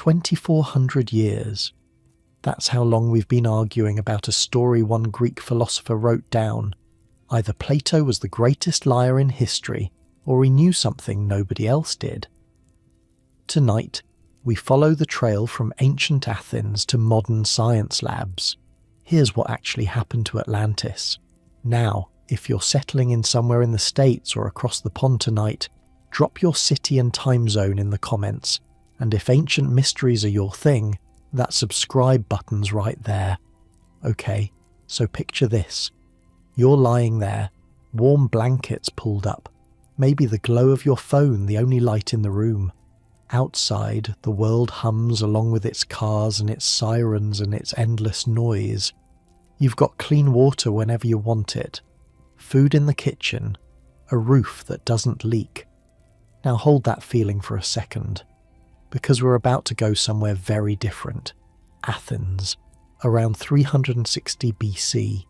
2,400 years. That's how long we've been arguing about a story one Greek philosopher wrote down. Either Plato was the greatest liar in history, or he knew something nobody else did. Tonight, we follow the trail from ancient Athens to modern science labs. Here's what actually happened to Atlantis. Now, if you're settling in somewhere in the States or across the pond tonight, drop your city and time zone in the comments, and if ancient mysteries are your thing, that subscribe button's right there. Okay, so picture this. You're lying there, warm blankets pulled up, maybe the glow of your phone the only light in the room. Outside, the world hums along with its cars and its sirens and its endless noise. You've got clean water whenever you want it, food in the kitchen, a roof that doesn't leak. Now hold that feeling for a second, because we're about to go somewhere very different. Athens, around 360 BC.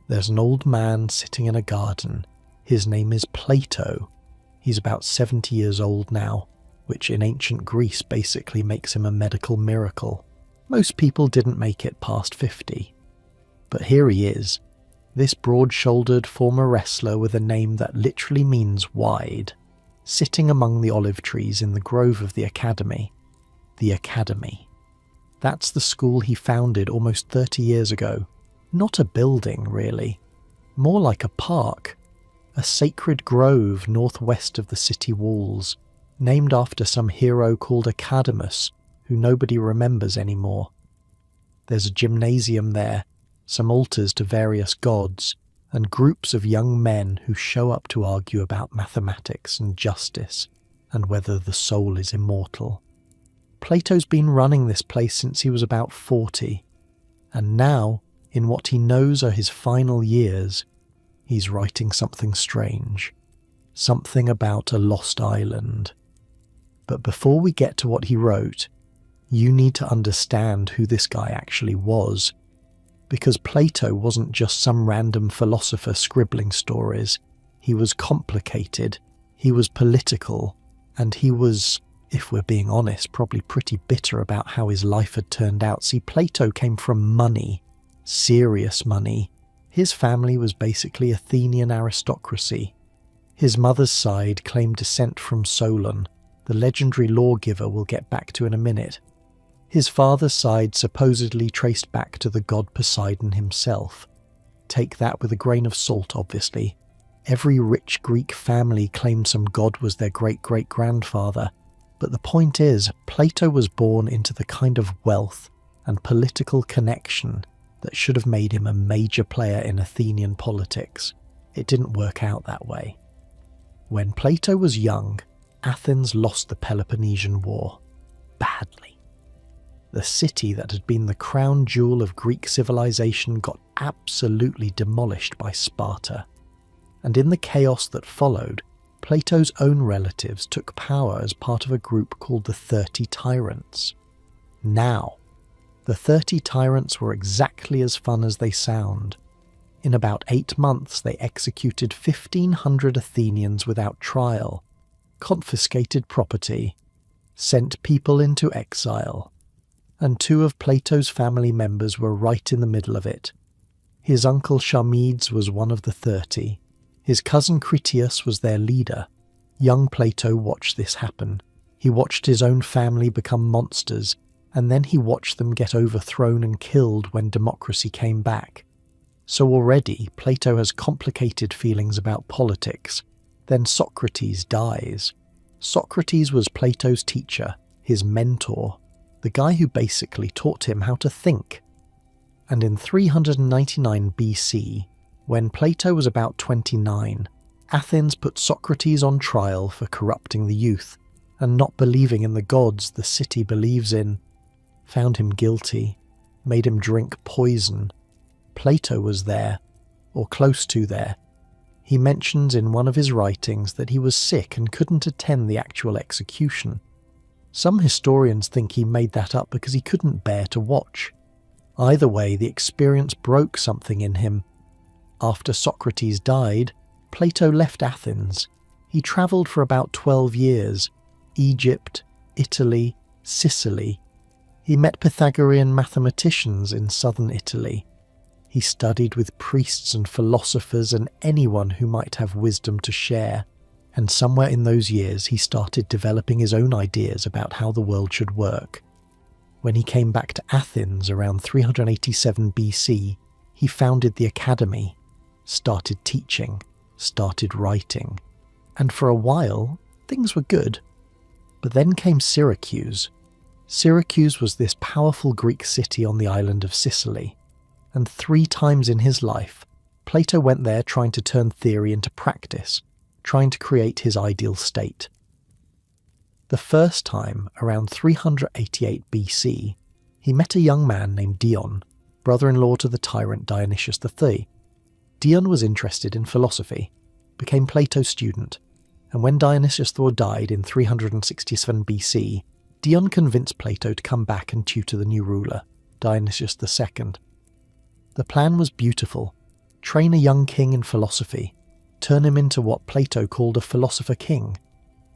There's an old man sitting in a garden. His name is Plato. He's about 70 years old now, which in ancient Greece basically makes him a medical miracle. Most people didn't make it past 50. But here he is, this broad-shouldered former wrestler with a name that literally means wide, sitting among the olive trees in the grove of the Academy. The Academy. That's the school he founded almost 30 years ago. Not a building, really. More like a park. A sacred grove northwest of the city walls, named after some hero called Academus, who nobody remembers anymore. There's a gymnasium there, some altars to various gods, and groups of young men who show up to argue about mathematics and justice, and whether the soul is immortal. Plato's been running this place since he was about 40, and now, in what he knows are his final years, he's writing something strange, something about a lost island. But before we get to what he wrote, you need to understand who this guy actually was, because Plato wasn't just some random philosopher scribbling stories. He was complicated, he was political, and he was, if we're being honest, probably pretty bitter about how his life had turned out. See, Plato came from money, serious money. His family was basically Athenian aristocracy. His mother's side claimed descent from Solon, the legendary lawgiver we'll get back to in a minute. His father's side supposedly traced back to the god Poseidon himself. Take that with a grain of salt, obviously. Every rich Greek family claimed some god was their great-great-grandfather, but the point is, Plato was born into the kind of wealth and political connection that should have made him a major player in Athenian politics. It didn't work out that way. When Plato was young, Athens lost the Peloponnesian War. Badly. The city that had been the crown jewel of Greek civilization got absolutely demolished by Sparta. And in the chaos that followed, Plato's own relatives took power as part of a group called the 30 Tyrants. Now, the 30 Tyrants were exactly as fun as they sound. In about 8 months they executed 1,500 Athenians without trial, confiscated property, sent people into exile, and 2 of Plato's family members were right in the middle of it. His uncle Charmides was one of the 30. His cousin Critias was their leader. Young Plato watched this happen. He watched his own family become monsters, and then he watched them get overthrown and killed when democracy came back. So already, Plato has complicated feelings about politics. Then Socrates dies. Socrates was Plato's teacher, his mentor, the guy who basically taught him how to think. And in 399 BC, when Plato was about 29, Athens put Socrates on trial for corrupting the youth and not believing in the gods the city believes in. Found him guilty, made him drink poison. Plato was there, or close to there. He mentions in one of his writings that he was sick and couldn't attend the actual execution. Some historians think he made that up because he couldn't bear to watch. Either way, the experience broke something in him. After Socrates died, Plato left Athens. He travelled for about 12 years. Egypt, Italy, Sicily. He met Pythagorean mathematicians in southern Italy. He studied with priests and philosophers and anyone who might have wisdom to share, and somewhere in those years he started developing his own ideas about how the world should work. When he came back to Athens around 387 BC, he founded the academy, started teaching, started writing, and for a while things were good. But then came Syracuse. Syracuse was this powerful Greek city on the island of Sicily, and 3 times in his life, Plato went there trying to turn theory into practice, trying to create his ideal state. The first time, around 388 BC, he met a young man named Dion, brother-in-law to the tyrant Dionysius III. Dion was interested in philosophy, became Plato's student, and when Dionysius IV died in 367 BC, Dion convinced Plato to come back and tutor the new ruler, Dionysius II. The plan was beautiful: train a young king in philosophy, turn him into what Plato called a philosopher king,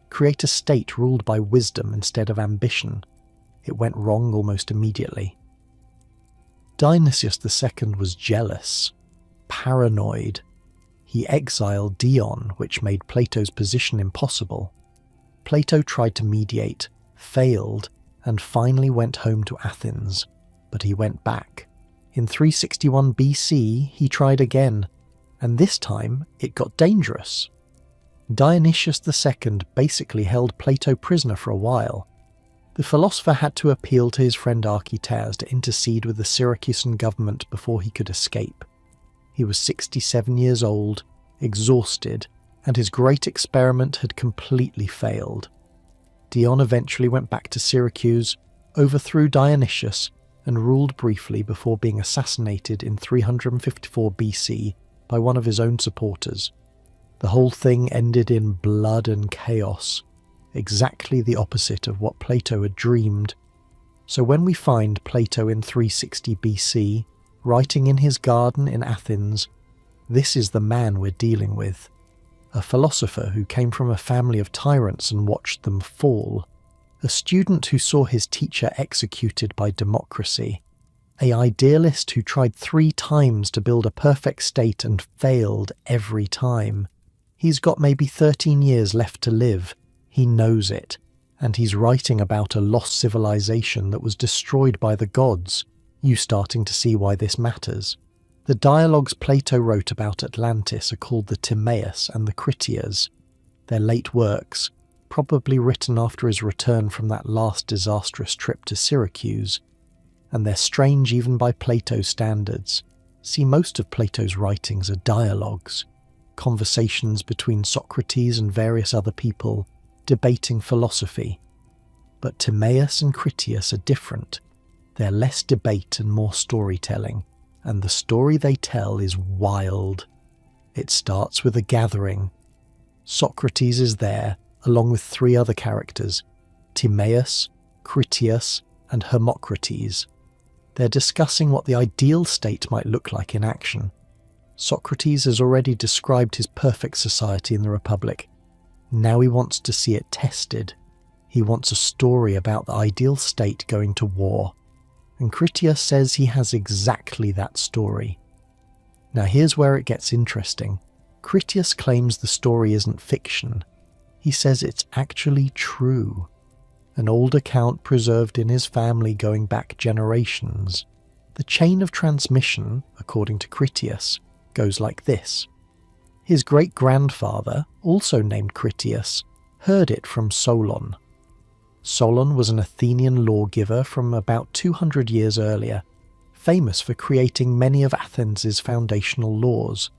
create a state ruled by wisdom instead of ambition. It went wrong almost immediately. Dionysius II was jealous, paranoid. He exiled Dion, which made Plato's position impossible. Plato tried to mediate, failed, and finally went home to Athens, but he went back. In 361 BC, he tried again, and this time it got dangerous. Dionysius II basically held Plato prisoner for a while. The philosopher had to appeal to his friend Archytas to intercede with the Syracusan government before he could escape. He was 67 years old, exhausted, and his great experiment had completely failed. Dion eventually went back to Syracuse, overthrew Dionysius, and ruled briefly before being assassinated in 354 BC by one of his own supporters. The whole thing ended in blood and chaos, exactly the opposite of what Plato had dreamed. So when we find Plato in 360 BC, writing in his garden in Athens, this is the man we're dealing with. A philosopher who came from a family of tyrants and watched them fall. A student who saw his teacher executed by democracy. An idealist who tried 3 times to build a perfect state and failed every time. He's got maybe 13 years left to live. He knows it. And he's writing about a lost civilization that was destroyed by the gods. You starting to see why this matters. The dialogues Plato wrote about Atlantis are called the Timaeus and the Critias. They're late works, probably written after his return from that last disastrous trip to Syracuse. And they're strange even by Plato's standards. See, most of Plato's writings are dialogues, conversations between Socrates and various other people, debating philosophy. But Timaeus and Critias are different. They're less debate and more storytelling. And the story they tell is wild. It starts with a gathering. Socrates is there, along with 3 other characters, Timaeus, Critias, and Hermocrates. They're discussing what the ideal state might look like in action. Socrates has already described his perfect society in the Republic. Now he wants to see it tested. He wants a story about the ideal state going to war. And Critias says he has exactly that story. Now here's where it gets interesting. Critias claims the story isn't fiction. He says it's actually true. An old account preserved in his family going back generations. The chain of transmission, according to Critias, goes like this. His great-grandfather, also named Critias, heard it from Solon. Solon was an Athenian lawgiver from about 200 years earlier, famous for creating many of Athens' foundational laws,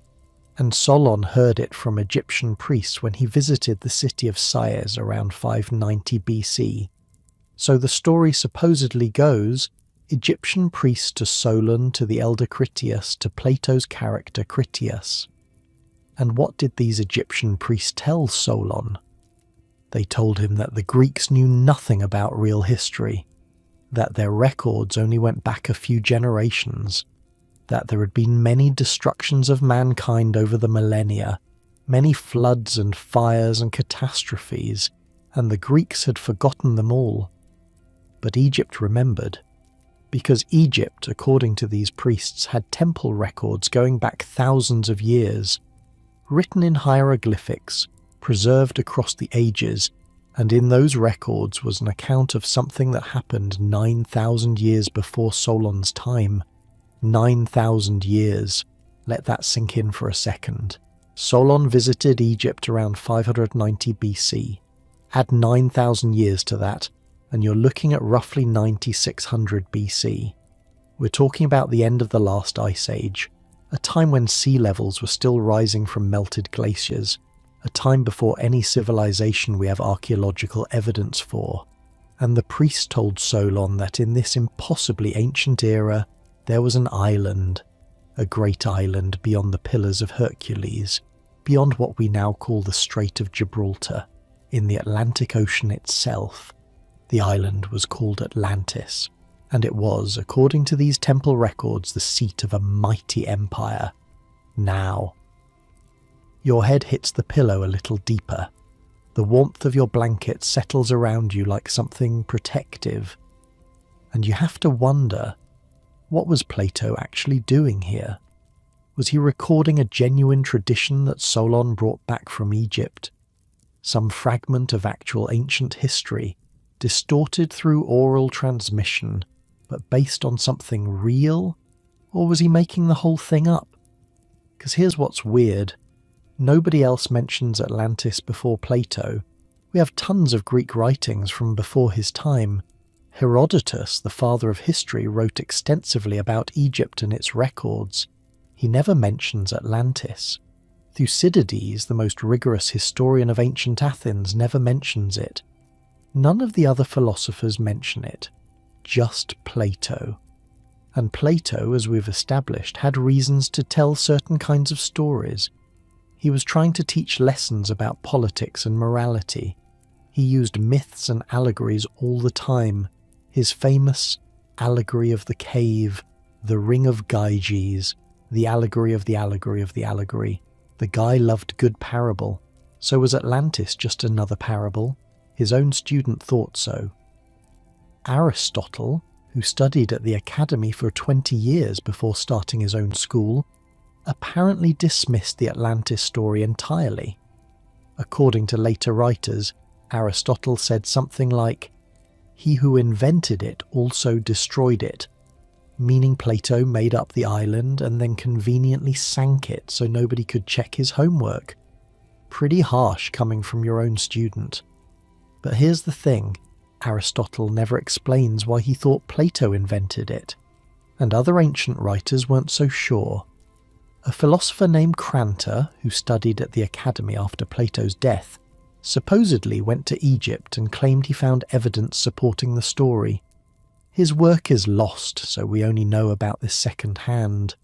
and Solon heard it from Egyptian priests when he visited the city of Sais around 590 BC. So the story supposedly goes, Egyptian priests to Solon to the elder Critias to Plato's character Critias. And what did these Egyptian priests tell Solon? They told him that the Greeks knew nothing about real history, that their records only went back a few generations, that there had been many destructions of mankind over the millennia, many floods and fires and catastrophes, and the Greeks had forgotten them all. But Egypt remembered, because Egypt, according to these priests, had temple records going back thousands of years, written in hieroglyphics, preserved across the ages, and in those records was an account of something that happened 9,000 years before Solon's time. 9,000 years. Let that sink in for a second. Solon visited Egypt around 590 BC. Add 9,000 years to that, and you're looking at roughly 9600 BC. We're talking about the end of the last ice age, a time when sea levels were still rising from melted glaciers, a time before any civilization we have archaeological evidence for. And the priest told Solon that in this impossibly ancient era, there was an island, a great island beyond the Pillars of Hercules, beyond what we now call the Strait of Gibraltar, in the Atlantic Ocean itself. The island was called Atlantis, and it was, according to these temple records, the seat of a mighty empire. Now, your head hits the pillow a little deeper. The warmth of your blanket settles around you like something protective, and you have to wonder, what was Plato actually doing here? Was he recording a genuine tradition that Solon brought back from Egypt? Some fragment of actual ancient history, distorted through oral transmission, but based on something real? Or was he making the whole thing up? Because here's what's weird. Nobody else mentions Atlantis before Plato. We have tons of Greek writings from before his time. Herodotus, the father of history, wrote extensively about Egypt and its records. He never mentions Atlantis. Thucydides, the most rigorous historian of ancient Athens, never mentions it. None of the other philosophers mention it. Just Plato. And Plato, as we've established, had reasons to tell certain kinds of stories. He was trying to teach lessons about politics and morality. He used myths and allegories all the time. His famous allegory of the cave, the ring of Gyges, the allegory of the allegory of the allegory. The guy loved good parable. So was Atlantis just another parable? His own student thought so. Aristotle, who studied at the academy for 20 years before starting his own school, apparently dismissed the Atlantis story entirely. According to later writers, Aristotle said something like, "He who invented it also destroyed it," meaning Plato made up the island and then conveniently sank it so nobody could check his homework. Pretty harsh coming from your own student. But here's the thing, Aristotle never explains why he thought Plato invented it, and other ancient writers weren't so sure. A philosopher named Crantor, who studied at the academy after Plato's death, supposedly went to Egypt and claimed he found evidence supporting the story. His work is lost, so we only know about this second hand.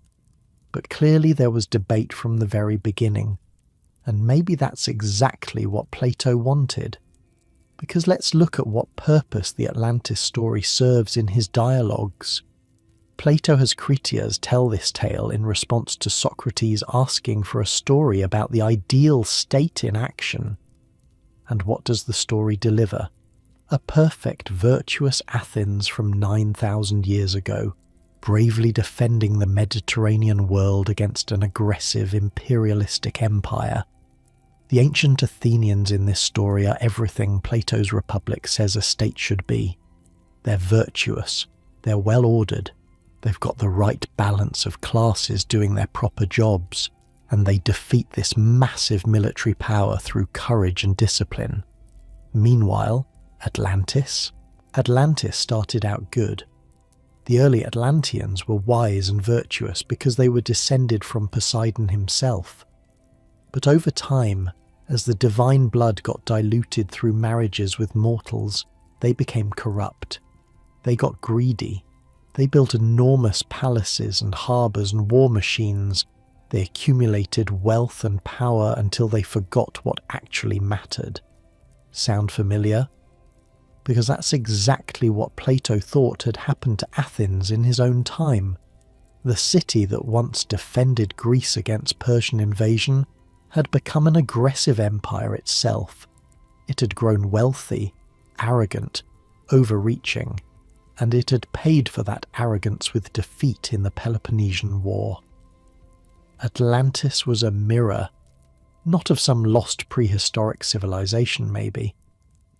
But clearly there was debate from the very beginning, and maybe that's exactly what Plato wanted. Because let's look at what purpose the Atlantis story serves in his dialogues. Plato has Critias tell this tale in response to Socrates asking for a story about the ideal state in action. And what does the story deliver? A perfect, virtuous Athens from 9,000 years ago, bravely defending the Mediterranean world against an aggressive imperialistic empire. The ancient Athenians in this story are everything Plato's Republic says a state should be. They're virtuous, they're well-ordered, they've got the right balance of classes doing their proper jobs, and they defeat this massive military power through courage and discipline. Meanwhile, Atlantis started out good. The early Atlanteans were wise and virtuous because they were descended from Poseidon himself. But over time, as the divine blood got diluted through marriages with mortals, they became corrupt. They got greedy. They built enormous palaces and harbours and war machines. They accumulated wealth and power until they forgot what actually mattered. Sound familiar? Because that's exactly what Plato thought had happened to Athens in his own time. The city that once defended Greece against Persian invasion had become an aggressive empire itself. It had grown wealthy, arrogant, overreaching, and it had paid for that arrogance with defeat in the Peloponnesian War. Atlantis was a mirror, not of some lost prehistoric civilization maybe,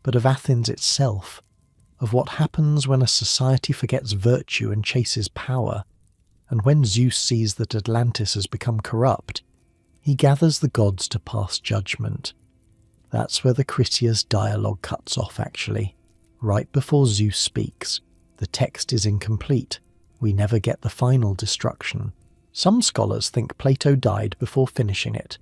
but of Athens itself, of what happens when a society forgets virtue and chases power, and when Zeus sees that Atlantis has become corrupt, he gathers the gods to pass judgment. That's where the Critias dialogue cuts off actually. Right before Zeus speaks, the text is incomplete. We never get the final destruction. Some scholars think Plato died before finishing it.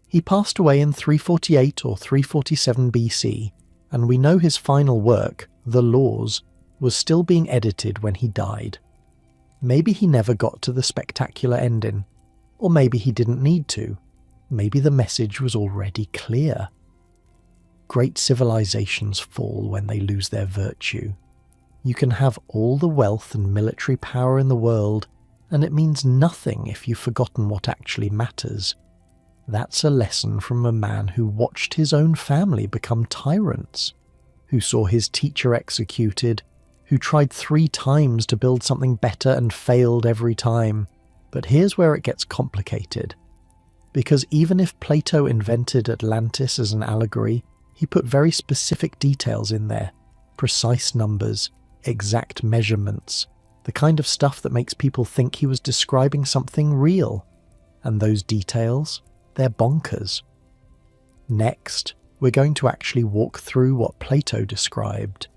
He passed away in 348 or 347 BC, and we know his final work, The Laws, was still being edited when he died. Maybe he never got to the spectacular ending, or maybe he didn't need to. Maybe the message was already clear. Great civilizations fall when they lose their virtue. You can have all the wealth and military power in the world, and it means nothing if you've forgotten what actually matters. That's a lesson from a man who watched his own family become tyrants, who saw his teacher executed, who tried 3 times to build something better and failed every time. But here's where it gets complicated. Because even if Plato invented Atlantis as an allegory, he put very specific details in there, precise numbers, exact measurements, the kind of stuff that makes people think he was describing something real. And those details, they're bonkers. Next, we're going to actually walk through what Plato described.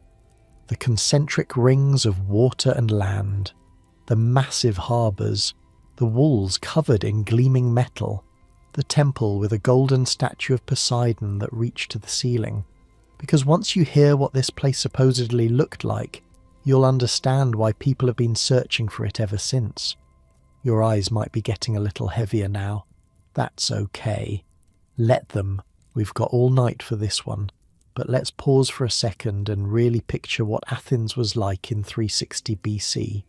The concentric rings of water and land, the massive harbours, the walls covered in gleaming metal, the temple with a golden statue of Poseidon that reached to the ceiling. Because once you hear what this place supposedly looked like, you'll understand why people have been searching for it ever since. Your eyes might be getting a little heavier now. That's okay. Let them. We've got all night for this one. But let's pause for a second and really picture what Athens was like in 360 BC.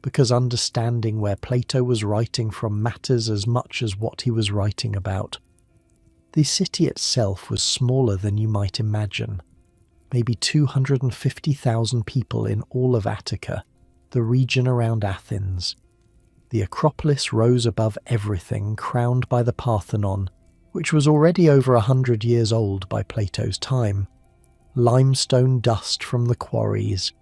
Because understanding where Plato was writing from matters as much as what he was writing about. The city itself was smaller than you might imagine. Maybe 250,000 people in all of Attica, the region around Athens. The Acropolis rose above everything, crowned by the Parthenon, which was already over 100 years old by Plato's time. Limestone dust from the quarries,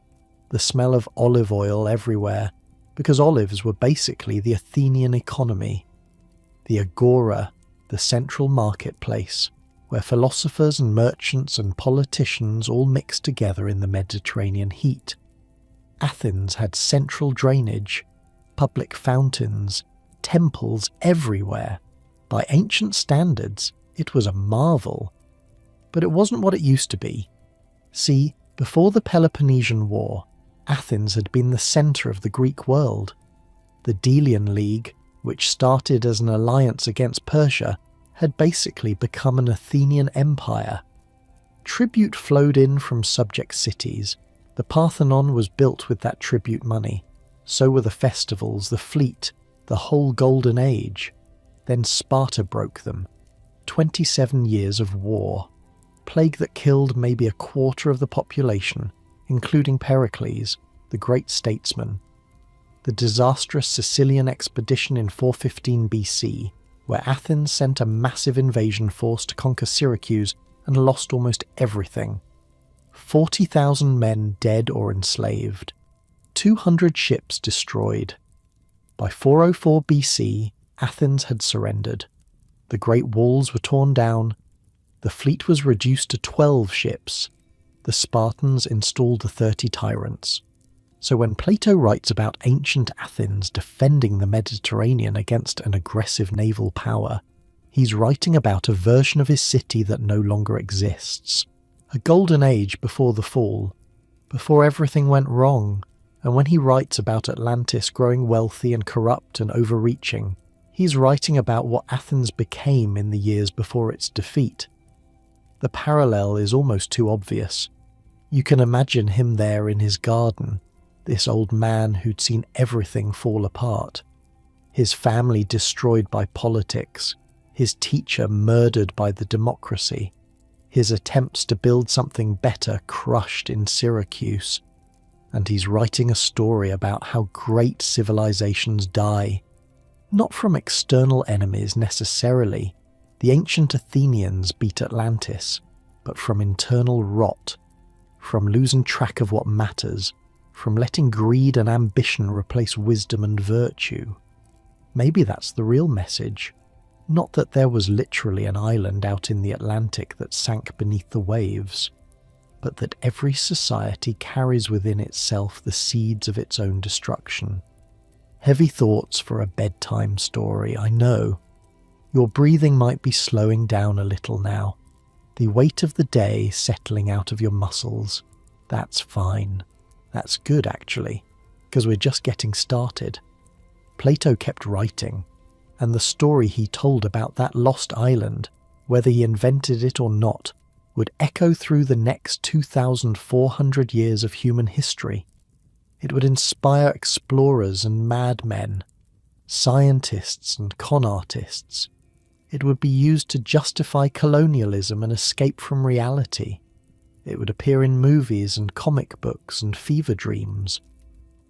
the smell of olive oil everywhere, because olives were basically the Athenian economy. The agora, the central marketplace, where philosophers and merchants and politicians all mixed together in the Mediterranean heat. Athens had central drainage, public fountains, temples everywhere. By ancient standards, it was a marvel. But it wasn't what it used to be. See, before the Peloponnesian War, Athens had been the centre of the Greek world. The Delian League, which started as an alliance against Persia, had basically become an Athenian empire. Tribute flowed in from subject cities. The Parthenon was built with that tribute money. So were the festivals, the fleet, the whole Golden Age. Then Sparta broke them. 27 years of war. Plague that killed maybe a quarter of the population, including Pericles, the great statesman. The disastrous Sicilian expedition in 415 BC, where Athens sent a massive invasion force to conquer Syracuse and lost almost everything. 40,000 men dead or enslaved. 200 ships destroyed. By 404 BC, Athens had surrendered. The great walls were torn down. The fleet was reduced to 12 ships. The Spartans installed the 30 tyrants. So when Plato writes about ancient Athens defending the Mediterranean against an aggressive naval power, he's writing about a version of his city that no longer exists. A golden age before the fall, before everything went wrong. And when he writes about Atlantis growing wealthy and corrupt and overreaching, he's writing about what Athens became in the years before its defeat. The parallel is almost too obvious. You can imagine him there in his garden, this old man who'd seen everything fall apart. His family destroyed by politics, his teacher murdered by the democracy, his attempts to build something better crushed in Syracuse, and he's writing a story about how great civilizations die. Not from external enemies necessarily. The ancient Athenians beat Atlantis, but from internal rot, from losing track of what matters, from letting greed and ambition replace wisdom and virtue. Maybe that's the real message. Not that there was literally an island out in the Atlantic that sank beneath the waves, but that every society carries within itself the seeds of its own destruction. Heavy thoughts for a bedtime story, I know. Your breathing might be slowing down a little now. The weight of the day settling out of your muscles. That's fine. That's good, actually, because we're just getting started. Plato kept writing, and the story he told about that lost island, whether he invented it or not, would echo through the next 2,400 years of human history. It would inspire explorers and madmen, scientists and con artists. It would be used to justify colonialism and escape from reality. It would appear in movies and comic books and fever dreams,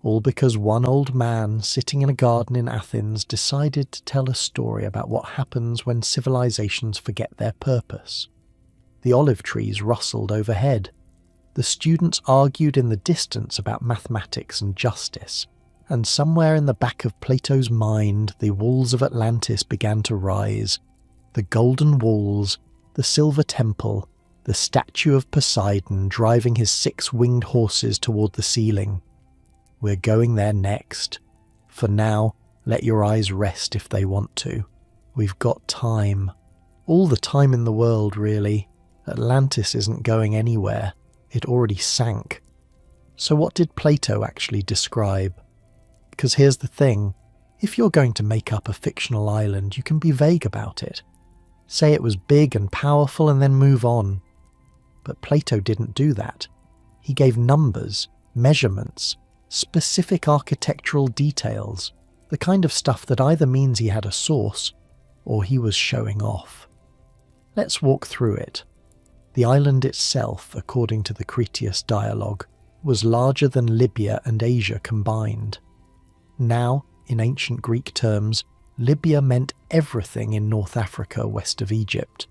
all because one old man sitting in a garden in Athens decided to tell a story about what happens when civilizations forget their purpose. The olive trees rustled overhead. The students argued in the distance about mathematics and justice, and somewhere in the back of Plato's mind the walls of Atlantis began to rise. The golden walls, the silver temple, the statue of Poseidon driving his 6-winged horses toward the ceiling. We're going there next. For now, let your eyes rest if they want to. We've got time. All the time in the world, really. Atlantis isn't going anywhere. It already sank. So what did Plato actually describe? Because here's the thing. If you're going to make up a fictional island, you can be vague about it. Say it was big and powerful and then move on. But Plato didn't do that. He gave numbers, measurements, specific architectural details, the kind of stuff that either means he had a source or he was showing off. Let's walk through it. The island itself, according to the Critias dialogue, was larger than Libya and Asia combined. Now, in ancient Greek terms, Libya meant everything in North Africa west of Egypt.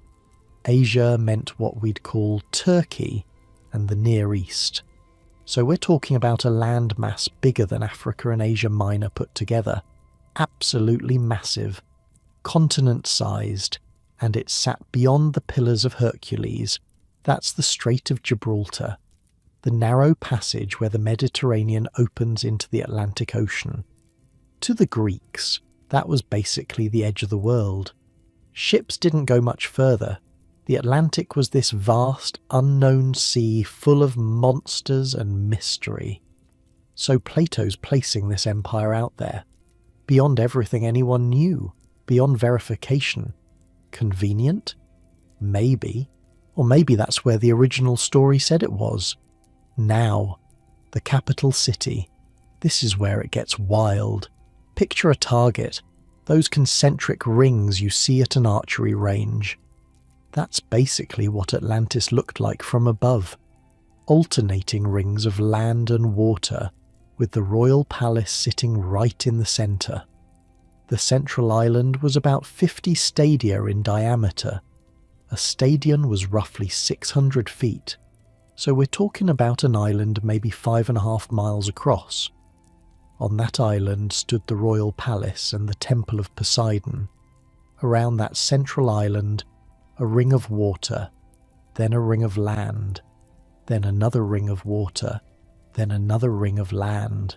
Asia meant what we'd call Turkey and the Near East. So we're talking about a landmass bigger than Africa and Asia Minor put together. Absolutely massive, continent-sized, and it sat beyond the Pillars of Hercules. That's the Strait of Gibraltar, the narrow passage where the Mediterranean opens into the Atlantic Ocean. To the Greeks, that was basically the edge of the world. Ships didn't go much further. The Atlantic was this vast, unknown sea full of monsters and mystery. So Plato's placing this empire out there, beyond everything anyone knew, beyond verification. Convenient? Maybe. Or maybe that's where the original story said it was. Now, the capital city. This is where it gets wild. Picture a target, those concentric rings you see at an archery range. That's basically what Atlantis looked like from above. Alternating rings of land and water, with the royal palace sitting right in the centre. The central island was about 50 stadia in diameter. A stadion was roughly 600 feet, so we're talking about an island maybe 5.5 miles across. On that island stood the royal palace and the temple of Poseidon. Around that central island, a ring of water, then a ring of land, then another ring of water, then another ring of land,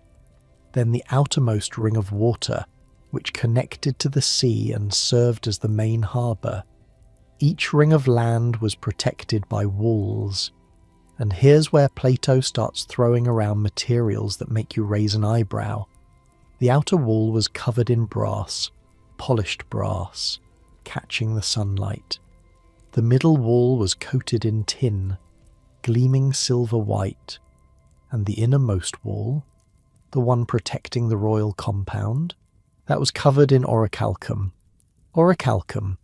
then the outermost ring of water, which connected to the sea and served as the main harbour. Each ring of land was protected by walls. And here's where Plato starts throwing around materials that make you raise an eyebrow. The outer wall was covered in brass, polished brass, catching the sunlight. The middle wall was coated in tin, gleaming silver white, and the innermost wall, the one protecting the royal compound, that was covered in orichalcum. Orichalcum,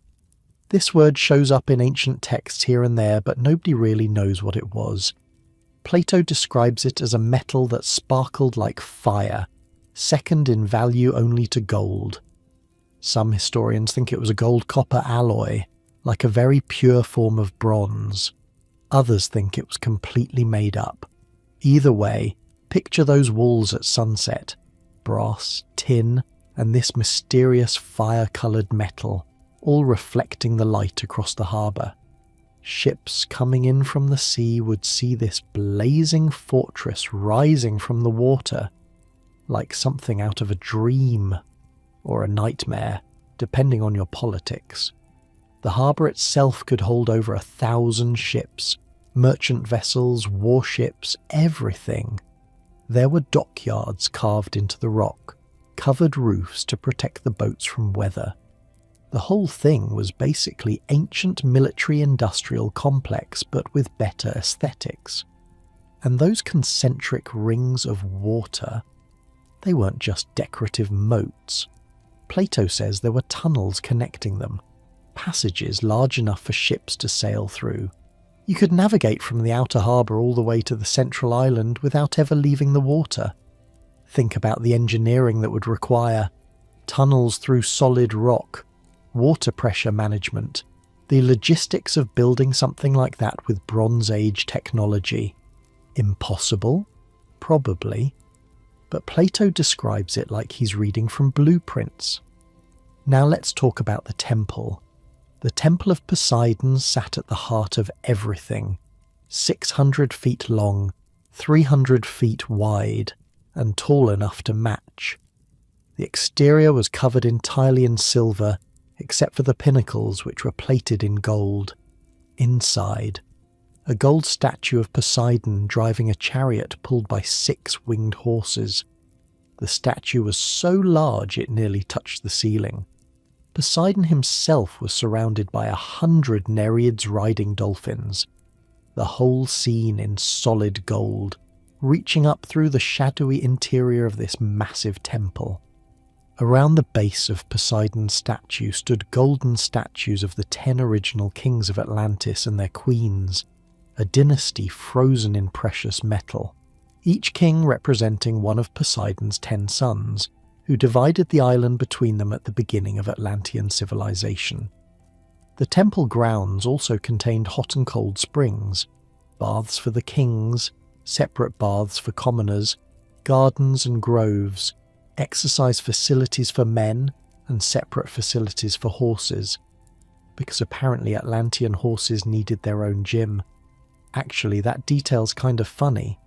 This word shows up in ancient texts here and there, but nobody really knows what it was. Plato describes it as a metal that sparkled like fire, second in value only to gold. Some historians think it was a gold-copper alloy, like a very pure form of bronze. Others think it was completely made up. Either way, picture those walls at sunset. Brass, tin, and this mysterious fire-coloured metal, all reflecting the light across the harbour. Ships coming in from the sea would see this blazing fortress rising from the water, like something out of a dream or a nightmare, depending on your politics. The harbour itself could hold over 1,000 ships, merchant vessels, warships, everything. There were dockyards carved into the rock, covered roofs to protect the boats from weather. The whole thing was basically ancient military-industrial complex, but with better aesthetics. And those concentric rings of water, they weren't just decorative moats. Plato says there were tunnels connecting them, passages large enough for ships to sail through. You could navigate from the outer harbour all the way to the central island without ever leaving the water. Think about the engineering that would require tunnels through solid rock, water pressure management, the logistics of building something like that with Bronze Age technology. Impossible? Probably. But Plato describes it like he's reading from blueprints. Now let's talk about the temple. The Temple of Poseidon sat at the heart of everything, 600 feet long, 300 feet wide, and tall enough to match. The exterior was covered entirely in silver, except for the pinnacles, which were plated in gold. Inside, a gold statue of Poseidon driving a chariot pulled by 6 winged horses. The statue was so large it nearly touched the ceiling. Poseidon himself was surrounded by 100 Nereids riding dolphins, the whole scene in solid gold, reaching up through the shadowy interior of this massive temple. Around the base of Poseidon's statue stood golden statues of the 10 original kings of Atlantis and their queens, a dynasty frozen in precious metal, each king representing one of Poseidon's 10 sons, who divided the island between them at the beginning of Atlantean civilization. The temple grounds also contained hot and cold springs, baths for the kings, separate baths for commoners, gardens and groves, exercise facilities for men, and separate facilities for horses, because apparently Atlantean horses needed their own gym. Actually, that detail's kind of funny.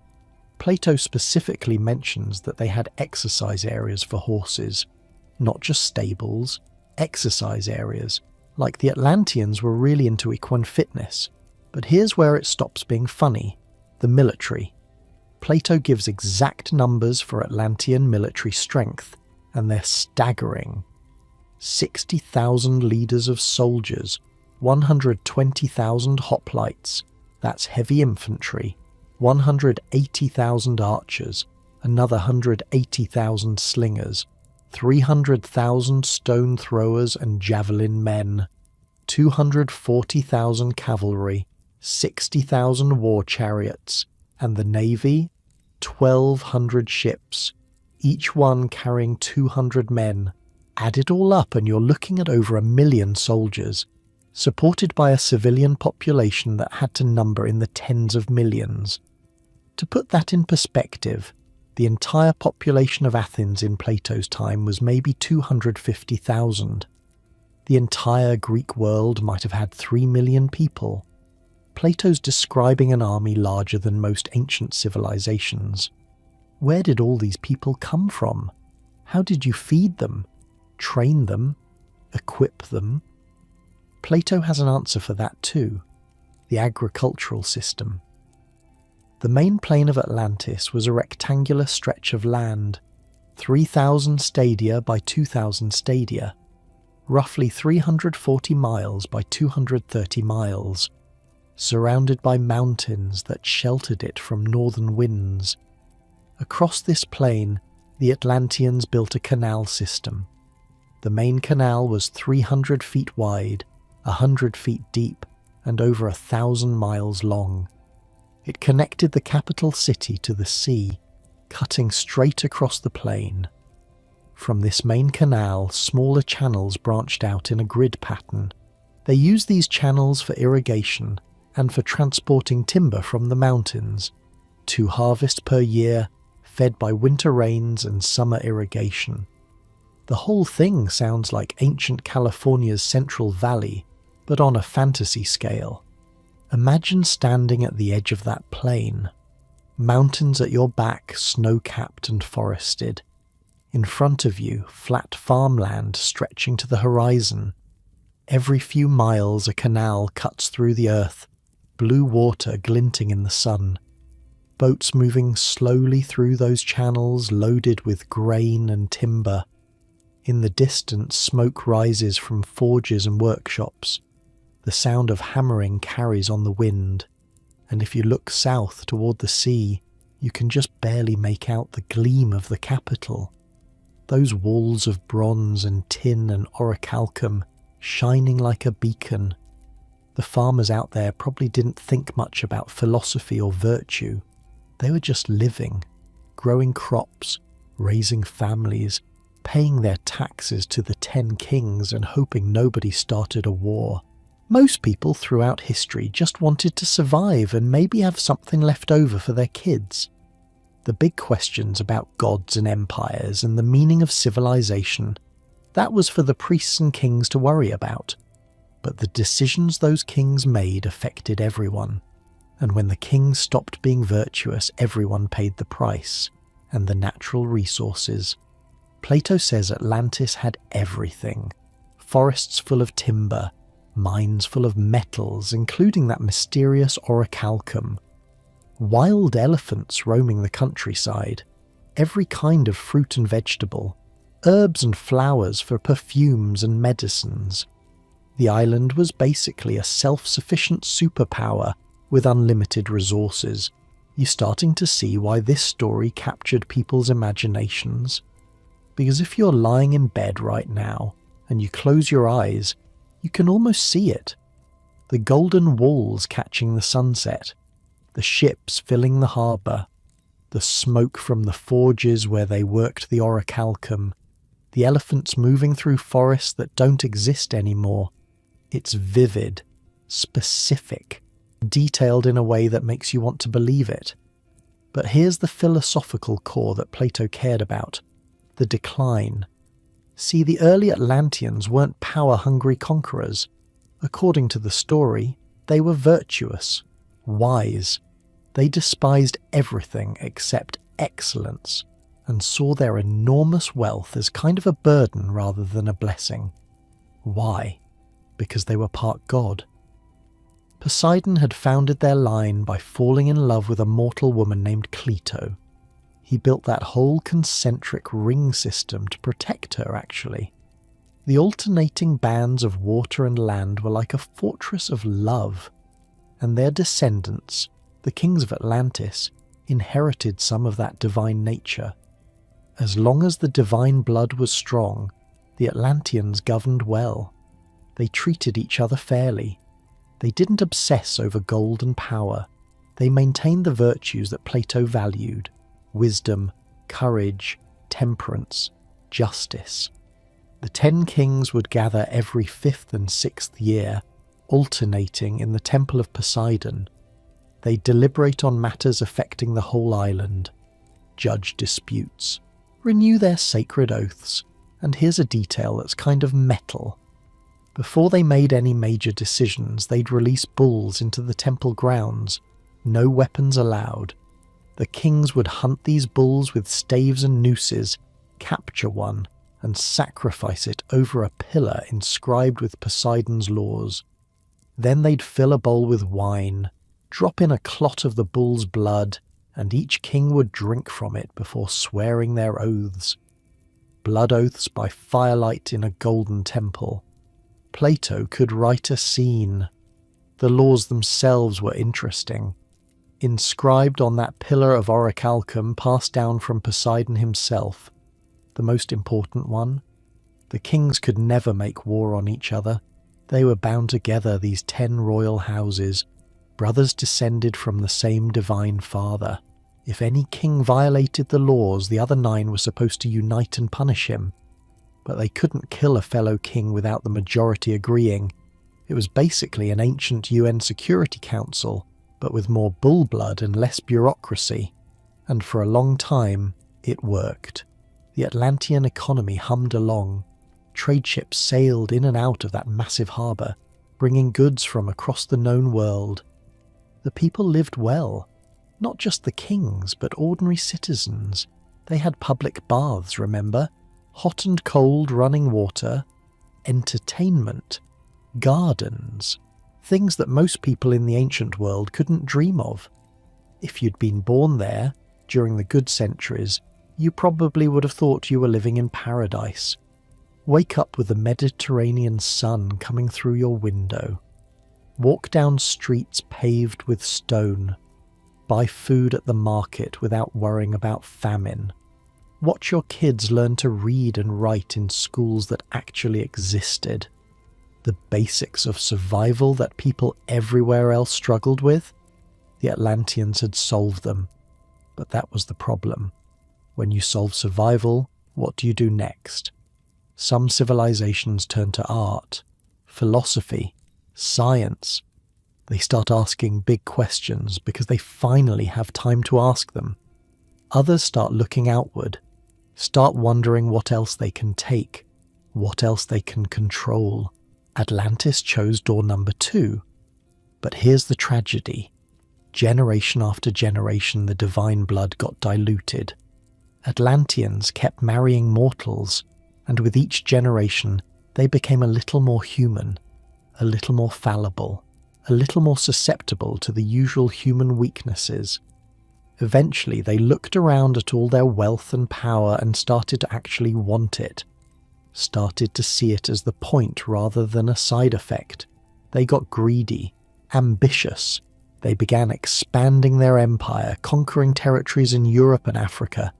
Plato specifically mentions that they had exercise areas for horses, not just stables, exercise areas, like the Atlanteans were really into equine fitness. But here's where it stops being funny: the military. Plato gives exact numbers for Atlantean military strength, and they're staggering. 60,000 leaders of soldiers, 120,000 hoplites, that's heavy infantry, 180,000 archers, another 180,000 slingers, 300,000 stone throwers and javelin men, 240,000 cavalry, 60,000 war chariots, and the navy, 1,200 ships, each one carrying 200 men. Add it all up and you're looking at over 1 million soldiers, supported by a civilian population that had to number in the tens of millions. To put that in perspective, the entire population of Athens in Plato's time was maybe 250,000. The entire Greek world might have had 3 million people. Plato's describing an army larger than most ancient civilizations. Where did all these people come from? How did you feed them, train them, equip them? Plato has an answer for that too: the agricultural system. The main plain of Atlantis was a rectangular stretch of land, 3,000 stadia by 2,000 stadia, roughly 340 miles by 230 miles, surrounded by mountains that sheltered it from northern winds. Across this plain, the Atlanteans built a canal system. The main canal was 300 feet wide, 100 feet deep and over 1,000 miles long. It connected the capital city to the sea, cutting straight across the plain. From this main canal, smaller channels branched out in a grid pattern. They used these channels for irrigation and for transporting timber from the mountains, 2 harvests per year, fed by winter rains and summer irrigation. The whole thing sounds like ancient California's Central Valley, but on a fantasy scale. Imagine standing at the edge of that plain. Mountains at your back, snow-capped and forested. In front of you, flat farmland stretching to the horizon. Every few miles a canal cuts through the earth, blue water glinting in the sun. Boats moving slowly through those channels loaded with grain and timber. In the distance, smoke rises from forges and workshops. The sound of hammering carries on the wind, and if you look south toward the sea, you can just barely make out the gleam of the capital. Those walls of bronze and tin and orichalcum shining like a beacon. The farmers out there probably didn't think much about philosophy or virtue. They were just living, growing crops, raising families, paying their taxes to the 10 kings and hoping nobody started a war. Most people throughout history just wanted to survive and maybe have something left over for their kids. The big questions about gods and empires and the meaning of civilization, that was for the priests and kings to worry about. But the decisions those kings made affected everyone. And when the kings stopped being virtuous, everyone paid the price, and the natural resources. Plato says Atlantis had everything. Forests full of timber, mines full of metals, including that mysterious orichalcum. Wild elephants roaming the countryside, every kind of fruit and vegetable, herbs and flowers for perfumes and medicines. The island was basically a self-sufficient superpower with unlimited resources. You're starting to see why this story captured people's imaginations. Because if you're lying in bed right now and you close your eyes, you can almost see it. The golden walls catching the sunset, the ships filling the harbour, the smoke from the forges where they worked the orichalcum, the elephants moving through forests that don't exist anymore. It's vivid, specific, detailed in a way that makes you want to believe it. But here's the philosophical core that Plato cared about, the decline. See, the early Atlanteans weren't power-hungry conquerors. According to the story, they were virtuous, wise. They despised everything except excellence, and saw their enormous wealth as kind of a burden rather than a blessing. Why? Because they were part god. Poseidon had founded their line by falling in love with a mortal woman named Cleito. He built that whole concentric ring system to protect her, actually. The alternating bands of water and land were like a fortress of love, and their descendants, the kings of Atlantis, inherited some of that divine nature. As long as the divine blood was strong, the Atlanteans governed well. They treated each other fairly. They didn't obsess over gold and power. They maintained the virtues that Plato valued: wisdom, courage, temperance, justice. The 10 kings would gather every 5th and 6th year, alternating in the Temple of Poseidon. They deliberate on matters affecting the whole island, judge disputes, renew their sacred oaths, and here's a detail that's kind of metal. Before they made any major decisions, they'd release bulls into the temple grounds, no weapons allowed. The kings would hunt these bulls with staves and nooses, capture one, and sacrifice it over a pillar inscribed with Poseidon's laws. Then they'd fill a bowl with wine, drop in a clot of the bull's blood, and each king would drink from it before swearing their oaths. Blood oaths by firelight in a golden temple. Plato could write a scene. The laws themselves were interesting. Inscribed on that pillar of orichalcum passed down from Poseidon himself, the most important one: the kings could never make war on each other. They were bound together, these 10 royal houses, brothers descended from the same divine father. If any king violated the laws, the other 9 were supposed to unite and punish him. But they couldn't kill a fellow king without the majority agreeing. It was basically an ancient UN Security Council, but with more bull blood and less bureaucracy. And for a long time, it worked. The Atlantean economy hummed along. Trade ships sailed in and out of that massive harbour, bringing goods from across the known world. The people lived well. Not just the kings, but ordinary citizens. They had public baths, remember? Hot and cold running water, entertainment, gardens, things that most people in the ancient world couldn't dream of. If you'd been born there during the good centuries, you probably would have thought you were living in paradise. Wake up with the Mediterranean sun coming through your window. Walk down streets paved with stone. Buy food at the market without worrying about famine. Watch your kids learn to read and write in schools that actually existed. The basics of survival that people everywhere else struggled with, the Atlanteans had solved them. But that was the problem. When you solve survival, what do you do next? Some civilizations turn to art, philosophy, science. They start asking big questions because they finally have time to ask them. Others start looking outward, start wondering what else they can take, what else they can control. Atlantis chose door number 2. But here's the tragedy. Generation after generation, the divine blood got diluted. Atlanteans kept marrying mortals, and with each generation, they became a little more human, a little more fallible, a little more susceptible to the usual human weaknesses. Eventually, they looked around at all their wealth and power and started to actually want it. Started to see it as the point rather than a side effect. They got greedy, ambitious. They began expanding their empire, conquering territories in Europe and Africa.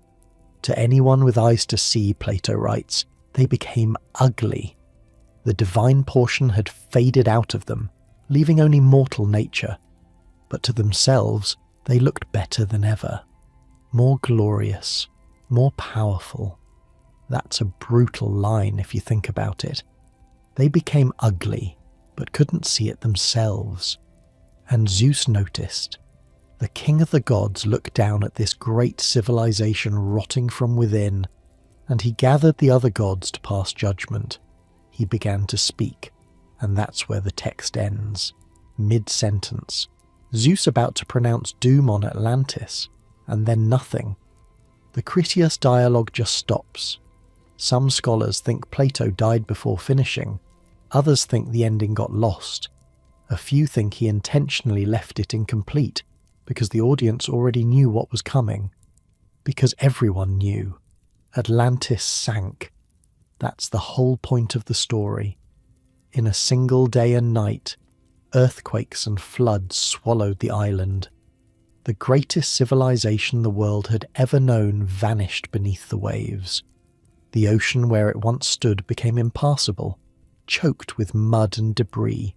To anyone with eyes to see, Plato writes, they became ugly. The divine portion had faded out of them, leaving only mortal nature. But to themselves, they looked better than ever. More glorious, more powerful. That's a brutal line if you think about it. They became ugly, but couldn't see it themselves. And Zeus noticed. The king of the gods looked down at this great civilization rotting from within, and he gathered the other gods to pass judgment. He began to speak, and that's where the text ends. Mid-sentence. Zeus about to pronounce doom on Atlantis, and then nothing. The Critias dialogue just stops. Some scholars think Plato died before finishing. Others think the ending got lost. A few think he intentionally left it incomplete because the audience already knew what was coming. Because everyone knew. Atlantis sank. That's the whole point of the story. In a single day and night, earthquakes and floods swallowed the island. The greatest civilization the world had ever known vanished beneath the waves. The ocean where it once stood became impassable, choked with mud and debris.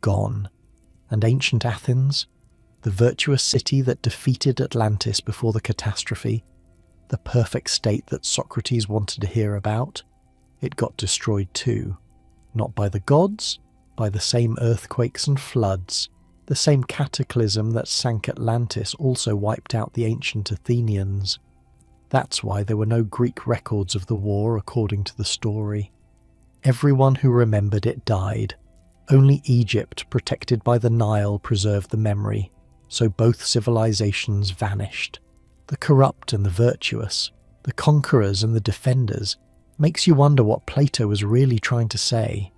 Gone. And ancient Athens, the virtuous city that defeated Atlantis before the catastrophe, the perfect state that Socrates wanted to hear about, it got destroyed too. Not by the gods, by the same earthquakes and floods. The same cataclysm that sank Atlantis also wiped out the ancient Athenians. That's why there were no Greek records of the war according to the story. Everyone who remembered it died. Only Egypt, protected by the Nile, preserved the memory, so both civilizations vanished. The corrupt and the virtuous, the conquerors and the defenders, makes you wonder what Plato was really trying to say.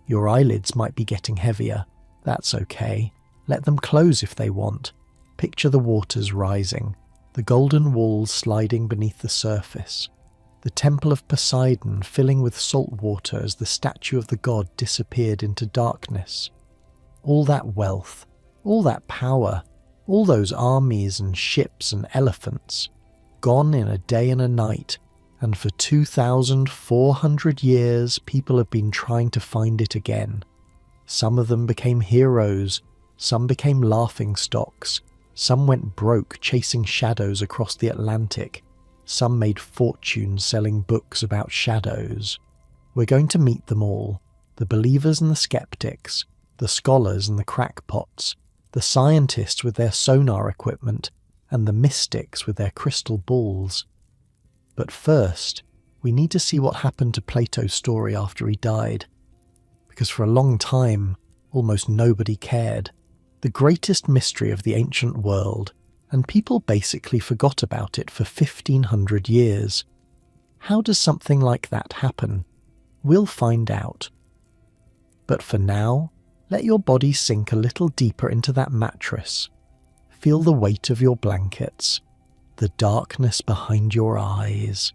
Your eyelids might be getting heavier. That's okay. Let them close if they want. Picture the waters rising, the golden walls sliding beneath the surface, the temple of Poseidon filling with salt water as the statue of the god disappeared into darkness. All that wealth, all that power, all those armies and ships and elephants, gone in a day and a night, and for 2,400 years people have been trying to find it again. Some of them became heroes, some became laughingstocks, some went broke chasing shadows across the Atlantic, some made fortunes selling books about shadows. We're going to meet them all, the believers and the skeptics, the scholars and the crackpots, the scientists with their sonar equipment, and the mystics with their crystal balls. But first, we need to see what happened to Plato's story after he died. Because for a long time, almost nobody cared. The greatest mystery of the ancient world, and people basically forgot about it for 1500 years. How does something like that happen? We'll find out. But for now, let your body sink a little deeper into that mattress. Feel the weight of your blankets, the darkness behind your eyes.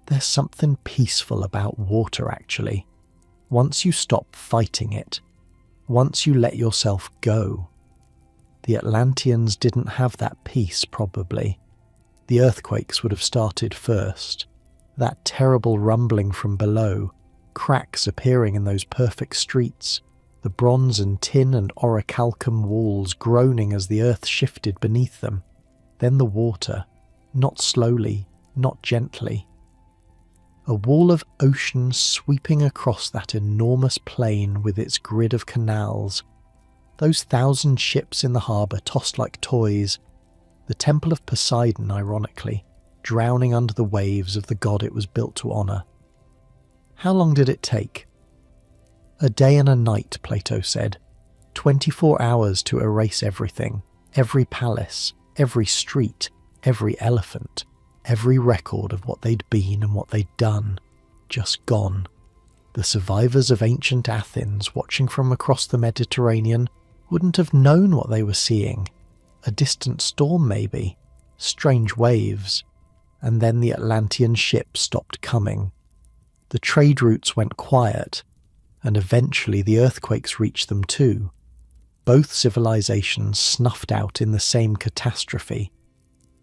There's something peaceful about water, actually. Once you stop fighting it, once you let yourself go. The Atlanteans didn't have that peace, probably. The earthquakes would have started first. That terrible rumbling from below, cracks appearing in those perfect streets, the bronze and tin and orichalcum walls groaning as the earth shifted beneath them. Then the water, not slowly, not gently. A wall of ocean sweeping across that enormous plain with its grid of canals. Those 1,000 ships in the harbour tossed like toys. The temple of Poseidon, ironically, drowning under the waves of the god it was built to honour. How long did it take? A day and a night, Plato said. 24 hours to erase everything, every palace, every street, every elephant, every record of what they'd been and what they'd done, just gone. The survivors of ancient Athens, watching from across the Mediterranean, wouldn't have known what they were seeing. A distant storm, maybe, strange waves, and then the Atlantean ships stopped coming. The trade routes went quiet, and eventually the earthquakes reached them too. Both civilizations snuffed out in the same catastrophe.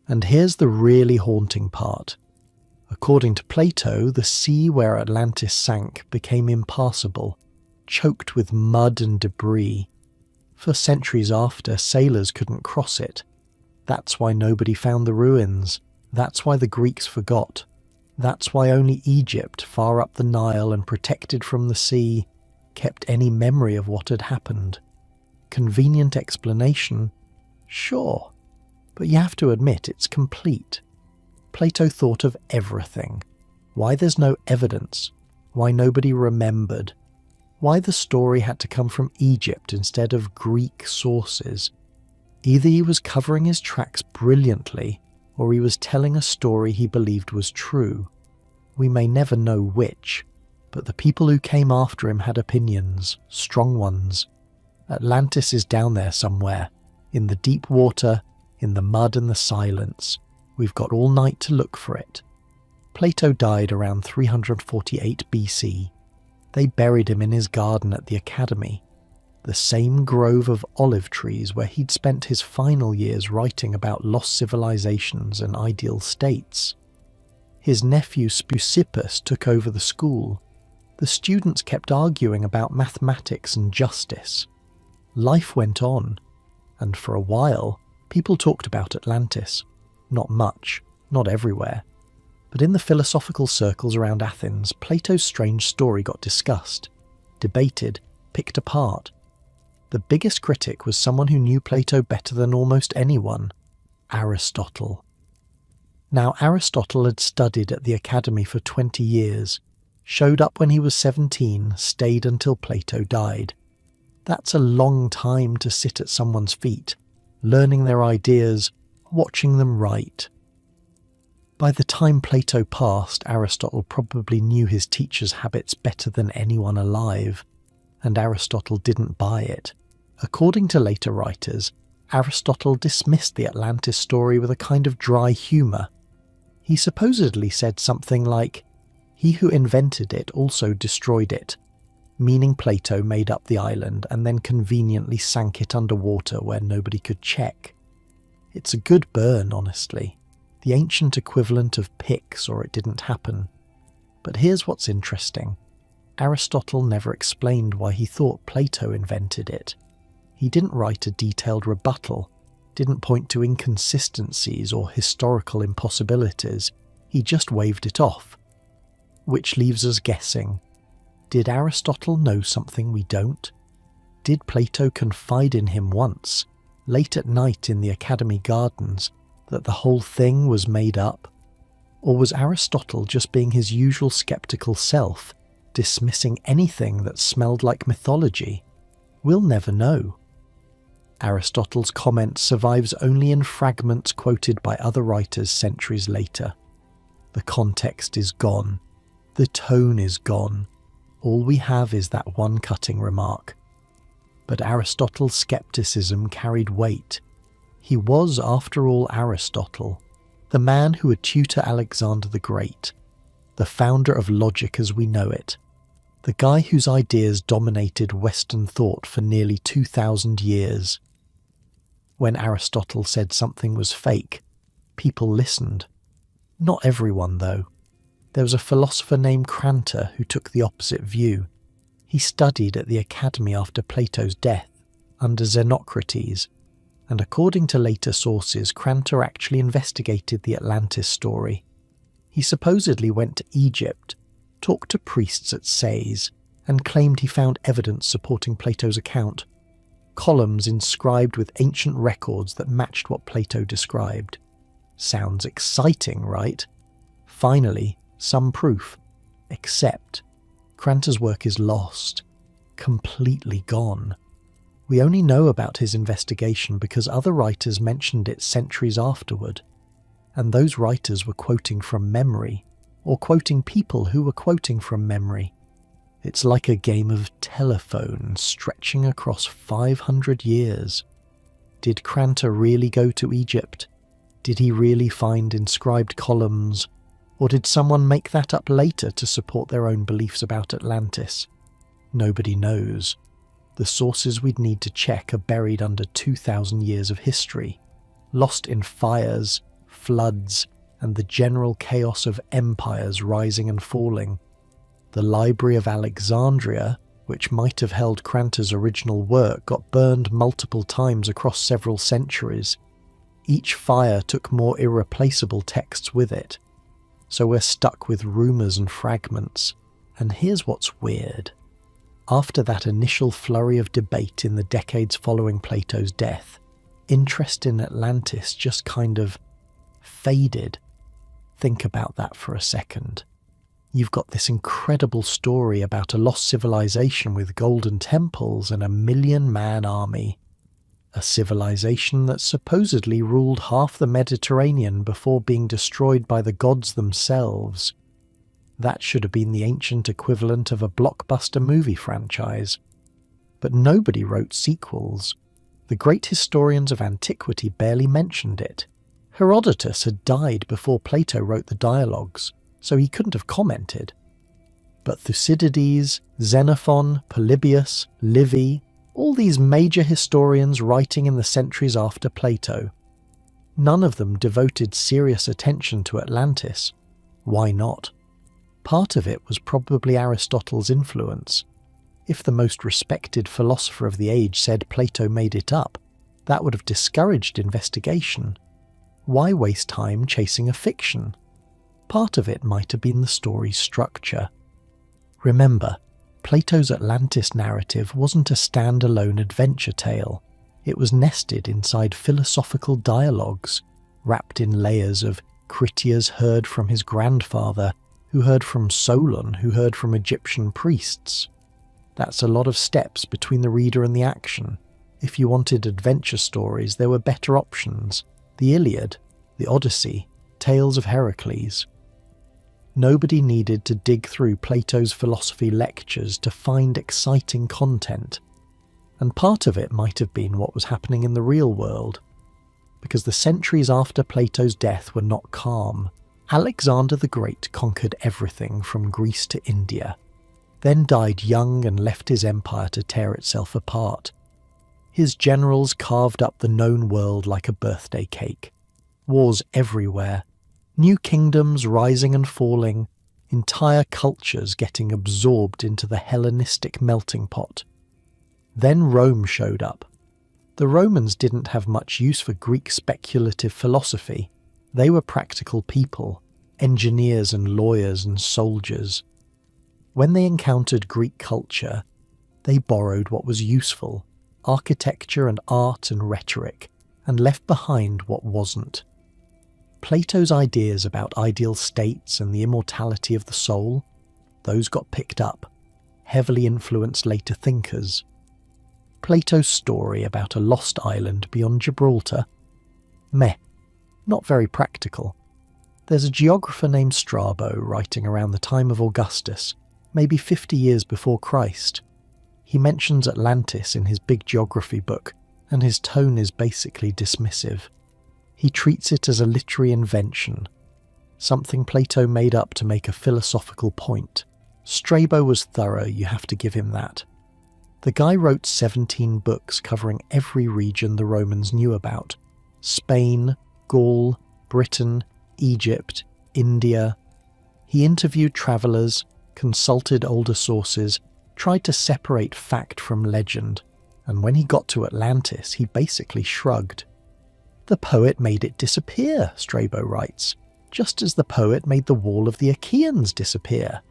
And here's the really haunting part. According to Plato, the sea where Atlantis sank became impassable, choked with mud and debris. For centuries after, sailors couldn't cross it. That's why nobody found the ruins. That's why the Greeks forgot. That's why only Egypt, far up the Nile and protected from the sea, kept any memory of what had happened. Convenient explanation? Sure. But you have to admit it's complete. Plato thought of everything. Why there's no evidence. Why nobody remembered. Why the story had to come from Egypt instead of Greek sources. Either he was covering his tracks brilliantly, or he was telling a story he believed was true. We may never know which, but the people who came after him had opinions, strong ones. Atlantis is down there somewhere, in the deep water, in the mud and the silence. We've got all night to look for it. Plato died around 348 BC. They buried him in his garden at the Academy, the same grove of olive trees where he'd spent his final years writing about lost civilizations and ideal states. His nephew Speusippus took over the school. The students kept arguing about mathematics and justice. Life went on, and for a while, people talked about Atlantis. Not much, not everywhere. But in the philosophical circles around Athens, Plato's strange story got discussed, debated, picked apart. The biggest critic was someone who knew Plato better than almost anyone, Aristotle. Now, Aristotle had studied at the Academy for 20 years, showed up when he was 17, stayed until Plato died. That's a long time to sit at someone's feet, learning their ideas, watching them write. By the time Plato passed, Aristotle probably knew his teacher's habits better than anyone alive, and Aristotle didn't buy it. According to later writers, Aristotle dismissed the Atlantis story with a kind of dry humour. He supposedly said something like, "He who invented it also destroyed it," meaning Plato made up the island and then conveniently sank it underwater where nobody could check. It's a good burn, honestly. The ancient equivalent of Pix or It Didn't Happen. But here's what's interesting. Aristotle never explained why he thought Plato invented it. He didn't write a detailed rebuttal, didn't point to inconsistencies or historical impossibilities. He just waved it off. Which leaves us guessing. Did Aristotle know something we don't? Did Plato confide in him once, late at night in the Academy gardens, that the whole thing was made up? Or was Aristotle just being his usual skeptical self, dismissing anything that smelled like mythology? We'll never know. Aristotle's comment survives only in fragments quoted by other writers centuries later. The context is gone. The tone is gone. All we have is that one cutting remark. But Aristotle's skepticism carried weight. He was, after all, Aristotle, the man who would tutor Alexander the Great, the founder of logic as we know it, the guy whose ideas dominated Western thought for nearly 2,000 years. When Aristotle said something was fake, people listened. Not everyone, though. There was a philosopher named Crantor who took the opposite view. He studied at the Academy after Plato's death, under Xenocrates, and according to later sources, Crantor actually investigated the Atlantis story. He supposedly went to Egypt, talked to priests at Sais, and claimed he found evidence supporting Plato's account. Columns inscribed with ancient records that matched what Plato described. Sounds exciting, right? Finally, some proof. Except, Crantor's work is lost. Completely gone. We only know about his investigation because other writers mentioned it centuries afterward. And those writers were quoting from memory, or quoting people who were quoting from memory. It's like a game of telephone stretching across 500 years. Did Crantor really go to Egypt? Did he really find inscribed columns? Or did someone make that up later to support their own beliefs about Atlantis? Nobody knows. The sources we'd need to check are buried under 2,000 years of history, lost in fires, floods, and the general chaos of empires rising and falling. The Library of Alexandria, which might have held Crantor's original work, got burned multiple times across several centuries. Each fire took more irreplaceable texts with it. So we're stuck with rumours and fragments. And here's what's weird. After that initial flurry of debate in the decades following Plato's death, interest in Atlantis just kind of faded. Think about that for a second. You've got this incredible story about a lost civilization with golden temples and a 1,000,000-man army. A civilization that supposedly ruled half the Mediterranean before being destroyed by the gods themselves. That should have been the ancient equivalent of a blockbuster movie franchise. But nobody wrote sequels. The great historians of antiquity barely mentioned it. Herodotus had died before Plato wrote the dialogues, so he couldn't have commented. But Thucydides, Xenophon, Polybius, Livy, all these major historians writing in the centuries after Plato, none of them devoted serious attention to Atlantis. Why not? Part of it was probably Aristotle's influence. If the most respected philosopher of the age said Plato made it up, that would have discouraged investigation. Why waste time chasing a fiction? Part of it might have been the story's structure. Remember, Plato's Atlantis narrative wasn't a standalone adventure tale. It was nested inside philosophical dialogues, wrapped in layers of Critias heard from his grandfather, who heard from Solon, who heard from Egyptian priests. That's a lot of steps between the reader and the action. If you wanted adventure stories, there were better options. The Iliad, the Odyssey, Tales of Heracles. Nobody needed to dig through Plato's philosophy lectures to find exciting content. And part of it might have been what was happening in the real world. Because the centuries after Plato's death were not calm. Alexander the Great conquered everything from Greece to India, then died young and left his empire to tear itself apart. His generals carved up the known world like a birthday cake. Wars everywhere. New kingdoms rising and falling, entire cultures getting absorbed into the Hellenistic melting pot. Then Rome showed up. The Romans didn't have much use for Greek speculative philosophy. They were practical people, engineers and lawyers and soldiers. When they encountered Greek culture, they borrowed what was useful, architecture and art and rhetoric, and left behind what wasn't. Plato's ideas about ideal states and the immortality of the soul, those got picked up, heavily influenced later thinkers. Plato's story about a lost island beyond Gibraltar? Meh, not very practical. There's a geographer named Strabo writing around the time of Augustus, maybe 50 years before Christ. He mentions Atlantis in his big geography book, and his tone is basically dismissive. He treats it as a literary invention, something Plato made up to make a philosophical point. Strabo was thorough, you have to give him that. The guy wrote 17 books covering every region the Romans knew about: Spain, Gaul, Britain, Egypt, India. He interviewed travellers, consulted older sources, tried to separate fact from legend, and when he got to Atlantis, he basically shrugged. The poet made it disappear, Strabo writes, just as the poet made the wall of the Achaeans disappear.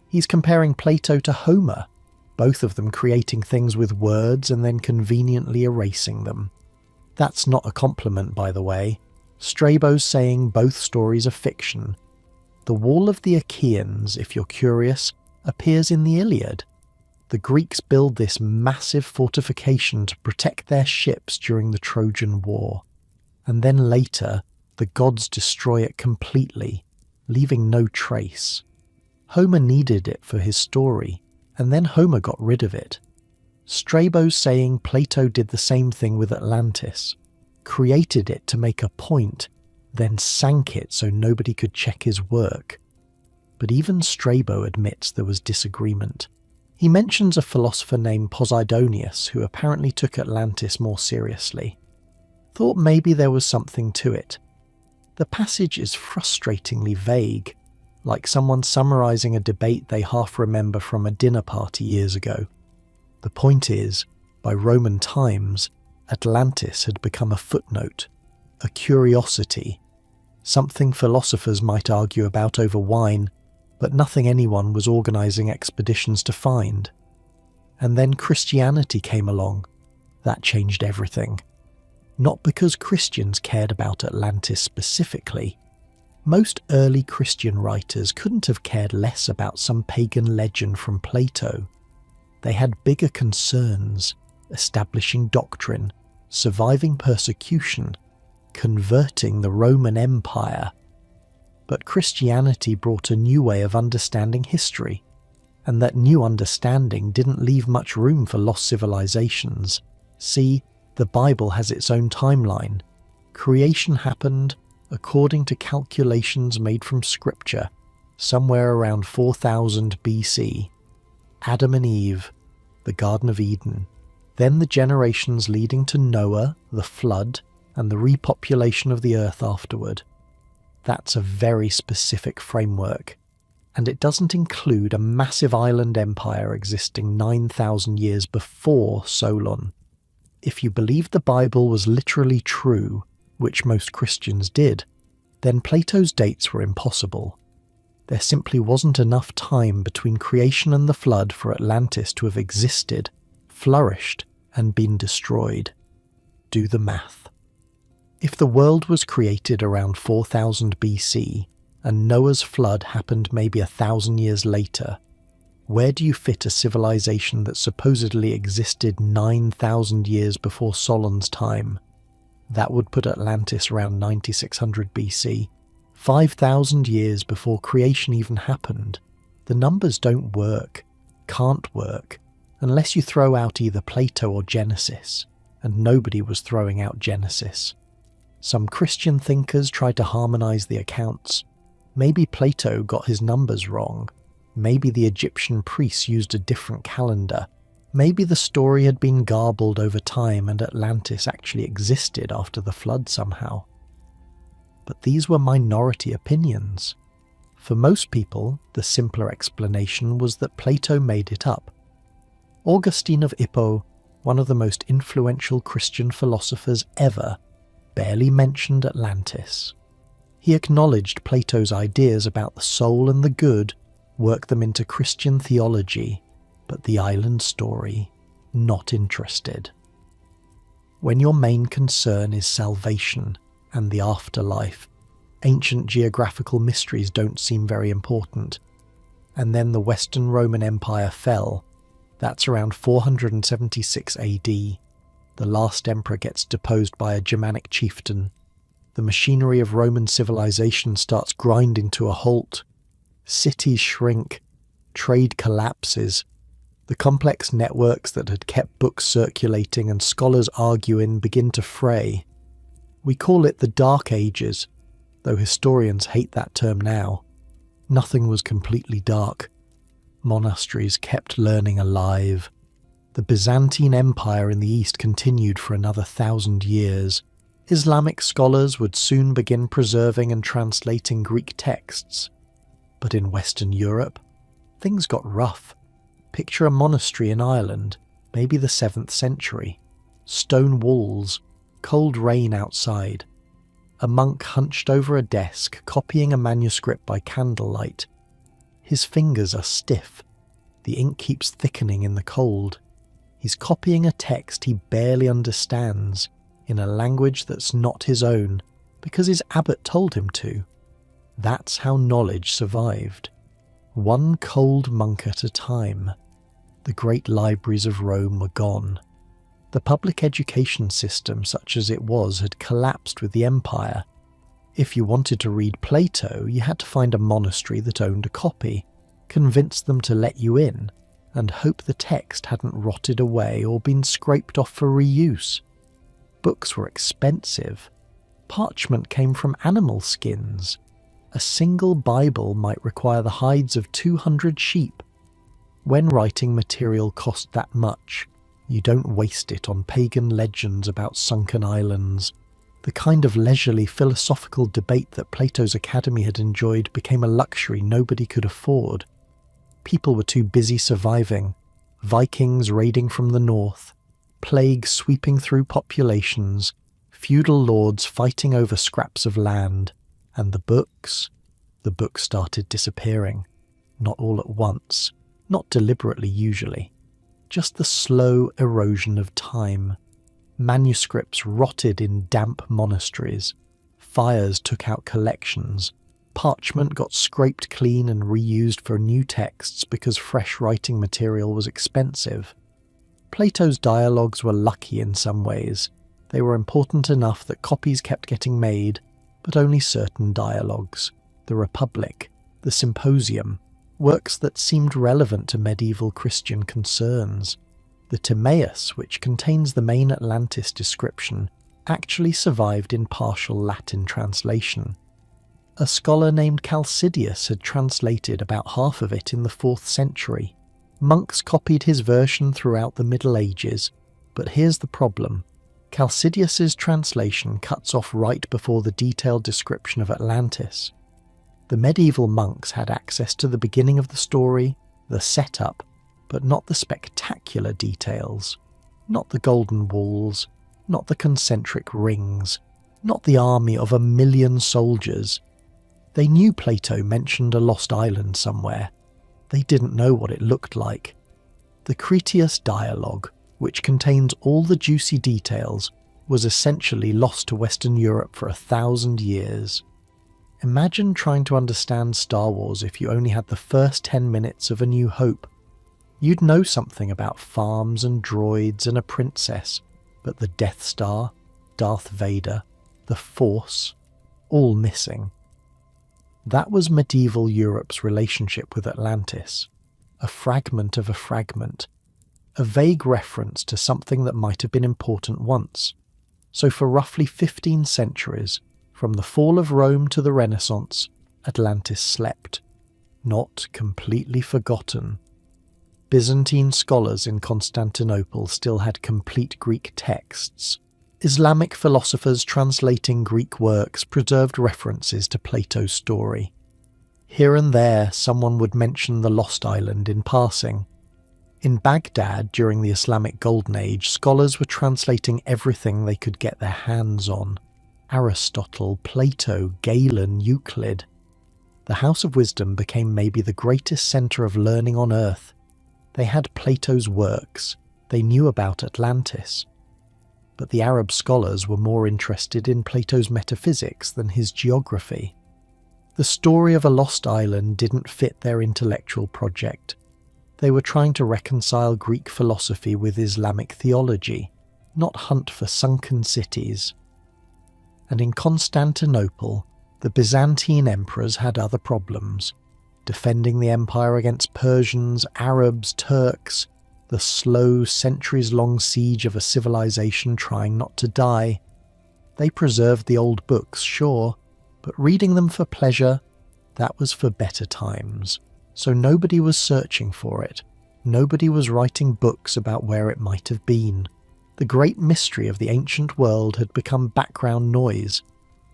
He's comparing Plato to Homer, both of them creating things with words and then conveniently erasing them. That's not a compliment, by the way. Strabo's saying both stories are fiction. The wall of the Achaeans, if you're curious, appears in the Iliad. The Greeks build this massive fortification to protect their ships during the Trojan War. And then later, the gods destroy it completely, leaving no trace. Homer needed it for his story, and then Homer got rid of it. Strabo's saying Plato did the same thing with Atlantis, created it to make a point, then sank it so nobody could check his work. But even Strabo admits there was disagreement. He mentions a philosopher named Posidonius who apparently took Atlantis more seriously. Thought maybe there was something to it. The passage is frustratingly vague, like someone summarising a debate they half remember from a dinner party years ago. The point is, by Roman times, Atlantis had become a footnote, a curiosity, something philosophers might argue about over wine, but nothing anyone was organising expeditions to find. And then Christianity came along. That changed everything. Not because Christians cared about Atlantis specifically. Most early Christian writers couldn't have cared less about some pagan legend from Plato. They had bigger concerns: establishing doctrine, surviving persecution, converting the Roman Empire. But Christianity brought a new way of understanding history, and that new understanding didn't leave much room for lost civilizations. See, the Bible has its own timeline. Creation happened, according to calculations made from scripture, somewhere around 4000 BC. Adam and Eve, the Garden of Eden, then the generations leading to Noah, the flood, and the repopulation of the earth afterward. That's a very specific framework, and it doesn't include a massive island empire existing 9,000 years before Solon. If you believed the Bible was literally true, which most Christians did, then Plato's dates were impossible. There simply wasn't enough time between creation and the flood for Atlantis to have existed, flourished, and been destroyed. Do the math. If the world was created around 4000 BC, and Noah's flood happened maybe 1,000 years later, where do you fit a civilization that supposedly existed 9,000 years before Solon's time? That would put Atlantis around 9600 BC, 5,000 years before creation even happened. The numbers don't work, can't work, unless you throw out either Plato or Genesis, and nobody was throwing out Genesis. Some Christian thinkers tried to harmonize the accounts. Maybe Plato got his numbers wrong. Maybe the Egyptian priests used a different calendar. Maybe the story had been garbled over time and Atlantis actually existed after the flood somehow. But these were minority opinions. For most people, the simpler explanation was that Plato made it up. Augustine of Hippo, one of the most influential Christian philosophers ever, barely mentioned Atlantis. He acknowledged Plato's ideas about the soul and the good, worked them into Christian theology, but the island story, not interested. When your main concern is salvation and the afterlife, ancient geographical mysteries don't seem very important. And then the Western Roman Empire fell. That's around 476 AD. The last emperor gets deposed by a Germanic chieftain. The machinery of Roman civilization starts grinding to a halt. Cities shrink. Trade collapses. The complex networks that had kept books circulating and scholars arguing begin to fray. We call it the Dark Ages, though historians hate that term now. Nothing was completely dark. Monasteries kept learning alive. The Byzantine Empire in the East continued for another 1,000 years. Islamic scholars would soon begin preserving and translating Greek texts. But in Western Europe, things got rough. Picture a monastery in Ireland, maybe the 7th century. Stone walls, cold rain outside. A monk hunched over a desk, copying a manuscript by candlelight. His fingers are stiff. The ink keeps thickening in the cold. He's copying a text he barely understands, in a language that's not his own, because his abbot told him to. That's how knowledge survived. One cold monk at a time. The great libraries of Rome were gone. The public education system, such as it was, had collapsed with the empire. If you wanted to read Plato, you had to find a monastery that owned a copy, convince them to let you in, and hope the text hadn't rotted away or been scraped off for reuse. Books were expensive. Parchment came from animal skins. A single Bible might require the hides of 200 sheep. When writing material cost that much, you don't waste it on pagan legends about sunken islands. The kind of leisurely philosophical debate that Plato's Academy had enjoyed became a luxury nobody could afford. People were too busy surviving. Vikings raiding from the north, plague sweeping through populations, feudal lords fighting over scraps of land, and the books started disappearing. Not all at once, not deliberately usually. Just the slow erosion of time. Manuscripts rotted in damp monasteries. Fires took out collections. Parchment got scraped clean and reused for new texts because fresh writing material was expensive. Plato's dialogues were lucky in some ways. They were important enough that copies kept getting made, but only certain dialogues. The Republic, the Symposium, works that seemed relevant to medieval Christian concerns. The Timaeus, which contains the main Atlantis description, actually survived in partial Latin translation. A scholar named Chalcidius had translated about half of it in the 4th century. Monks copied his version throughout the Middle Ages, but here's the problem. Chalcidius's translation cuts off right before the detailed description of Atlantis. The medieval monks had access to the beginning of the story, the setup, but not the spectacular details. Not the golden walls, not the concentric rings, not the army of 1,000,000 soldiers. They knew Plato mentioned a lost island somewhere. They didn't know what it looked like. The Critias dialogue, which contains all the juicy details, was essentially lost to Western Europe for 1,000 years. Imagine trying to understand Star Wars if you only had the first 10 minutes of A New Hope. You'd know something about farms and droids and a princess, but the Death Star, Darth Vader, the Force, all missing. That was medieval Europe's relationship with Atlantis. A fragment of a fragment. A vague reference to something that might have been important once. So for roughly 15 centuries, from the fall of Rome to the Renaissance, Atlantis slept. Not completely forgotten. Byzantine scholars in Constantinople still had complete Greek texts. Islamic philosophers translating Greek works preserved references to Plato's story. Here and there, someone would mention the Lost Island in passing. In Baghdad, during the Islamic Golden Age, scholars were translating everything they could get their hands on. Aristotle, Plato, Galen, Euclid. The House of Wisdom became maybe the greatest centre of learning on earth. They had Plato's works. They knew about Atlantis. But the Arab scholars were more interested in Plato's metaphysics than his geography. The story of a lost island didn't fit their intellectual project. They were trying to reconcile Greek philosophy with Islamic theology, not hunt for sunken cities. And in Constantinople, the Byzantine emperors had other problems, defending the empire against Persians, Arabs, Turks, the slow, centuries-long siege of a civilization trying not to die. They preserved the old books, sure, but reading them for pleasure, that was for better times. So nobody was searching for it. Nobody was writing books about where it might have been. The great mystery of the ancient world had become background noise.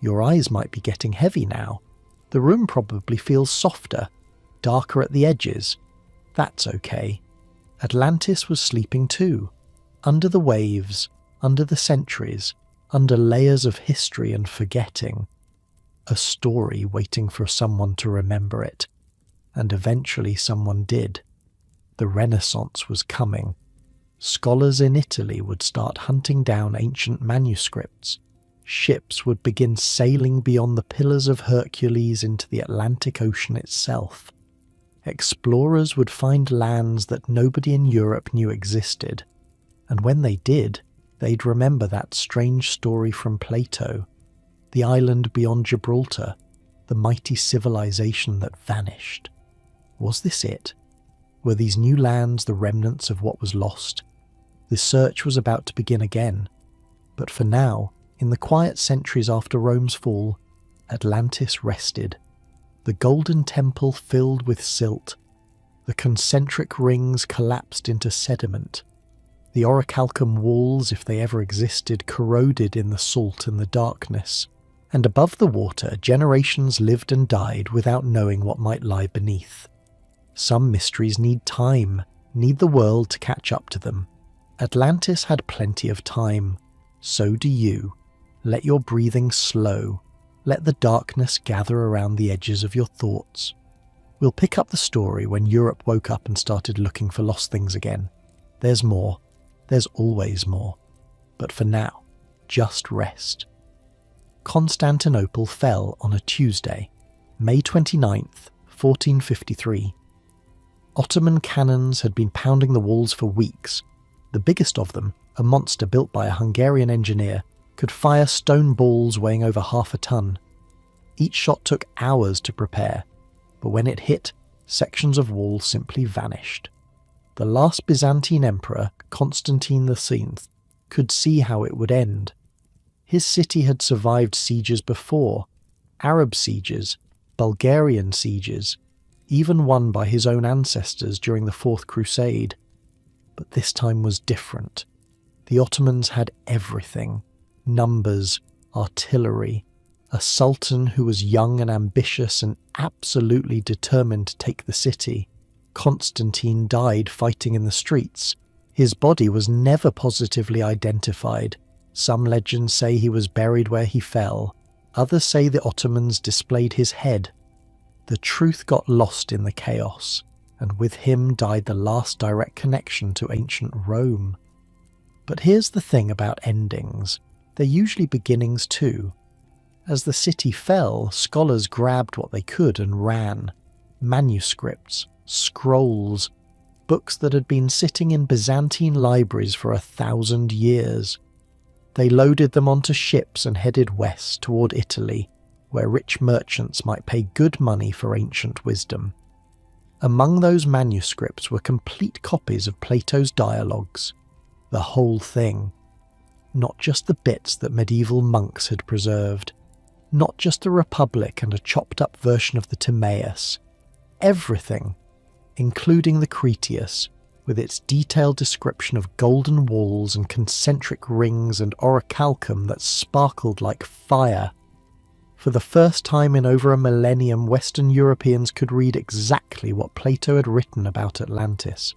Your eyes might be getting heavy now. The room probably feels softer, darker at the edges. That's okay. Atlantis was sleeping too, under the waves, under the centuries, under layers of history and forgetting. A story waiting for someone to remember it. And eventually someone did. The Renaissance was coming. Scholars in Italy would start hunting down ancient manuscripts. Ships would begin sailing beyond the Pillars of Hercules into the Atlantic Ocean itself. Explorers would find lands that nobody in Europe knew existed, and when they did, they'd remember that strange story from Plato, the island beyond Gibraltar, the mighty civilization that vanished. Was this it? Were these new lands the remnants of what was lost? The search was about to begin again, but for now, in the quiet centuries after Rome's fall, Atlantis rested. The golden temple filled with silt. The concentric rings collapsed into sediment. The orichalcum walls, if they ever existed, corroded in the salt and the darkness. And above the water, generations lived and died without knowing what might lie beneath. Some mysteries need time, need the world to catch up to them. Atlantis had plenty of time. So do you. Let your breathing slow. Let the darkness gather around the edges of your thoughts. We'll pick up the story when Europe woke up and started looking for lost things again. There's more. There's always more. But for now, just rest. Constantinople fell on a Tuesday, May 29th, 1453. Ottoman cannons had been pounding the walls for weeks. The biggest of them, a monster built by a Hungarian engineer, could fire stone balls weighing over half a ton. Each shot took hours to prepare, but when it hit, sections of wall simply vanished. The last Byzantine emperor, Constantine VII, could see how it would end. His city had survived sieges before, Arab sieges, Bulgarian sieges, even won by his own ancestors during the Fourth Crusade. But this time was different. The Ottomans had everything. Numbers, artillery, a sultan who was young and ambitious and absolutely determined to take the city. Constantine died fighting in the streets. His body was never positively identified. Some legends say he was buried where he fell. Others say the Ottomans displayed his head. The truth got lost in the chaos, and with him died the last direct connection to ancient Rome. But here's the thing about endings. They're usually beginnings too. As the city fell, scholars grabbed what they could and ran. Manuscripts, scrolls, books that had been sitting in Byzantine libraries for 1,000 years. They loaded them onto ships and headed west toward Italy, where rich merchants might pay good money for ancient wisdom. Among those manuscripts were complete copies of Plato's dialogues. The whole thing. Not just the bits that medieval monks had preserved. Not just the Republic and a chopped-up version of the Timaeus. Everything, including the Critias, with its detailed description of golden walls and concentric rings and orichalcum that sparkled like fire. For the first time in over a millennium, Western Europeans could read exactly what Plato had written about Atlantis.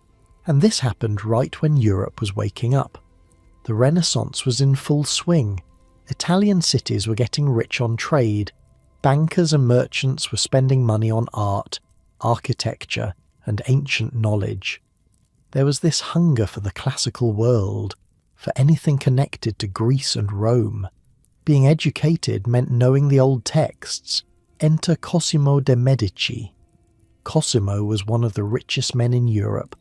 And this happened right when Europe was waking up. The Renaissance was in full swing. Italian cities were getting rich on trade. Bankers and merchants were spending money on art, architecture, and ancient knowledge. There was this hunger for the classical world, for anything connected to Greece and Rome. Being educated meant knowing the old texts. Enter Cosimo de' Medici. Cosimo was one of the richest men in Europe,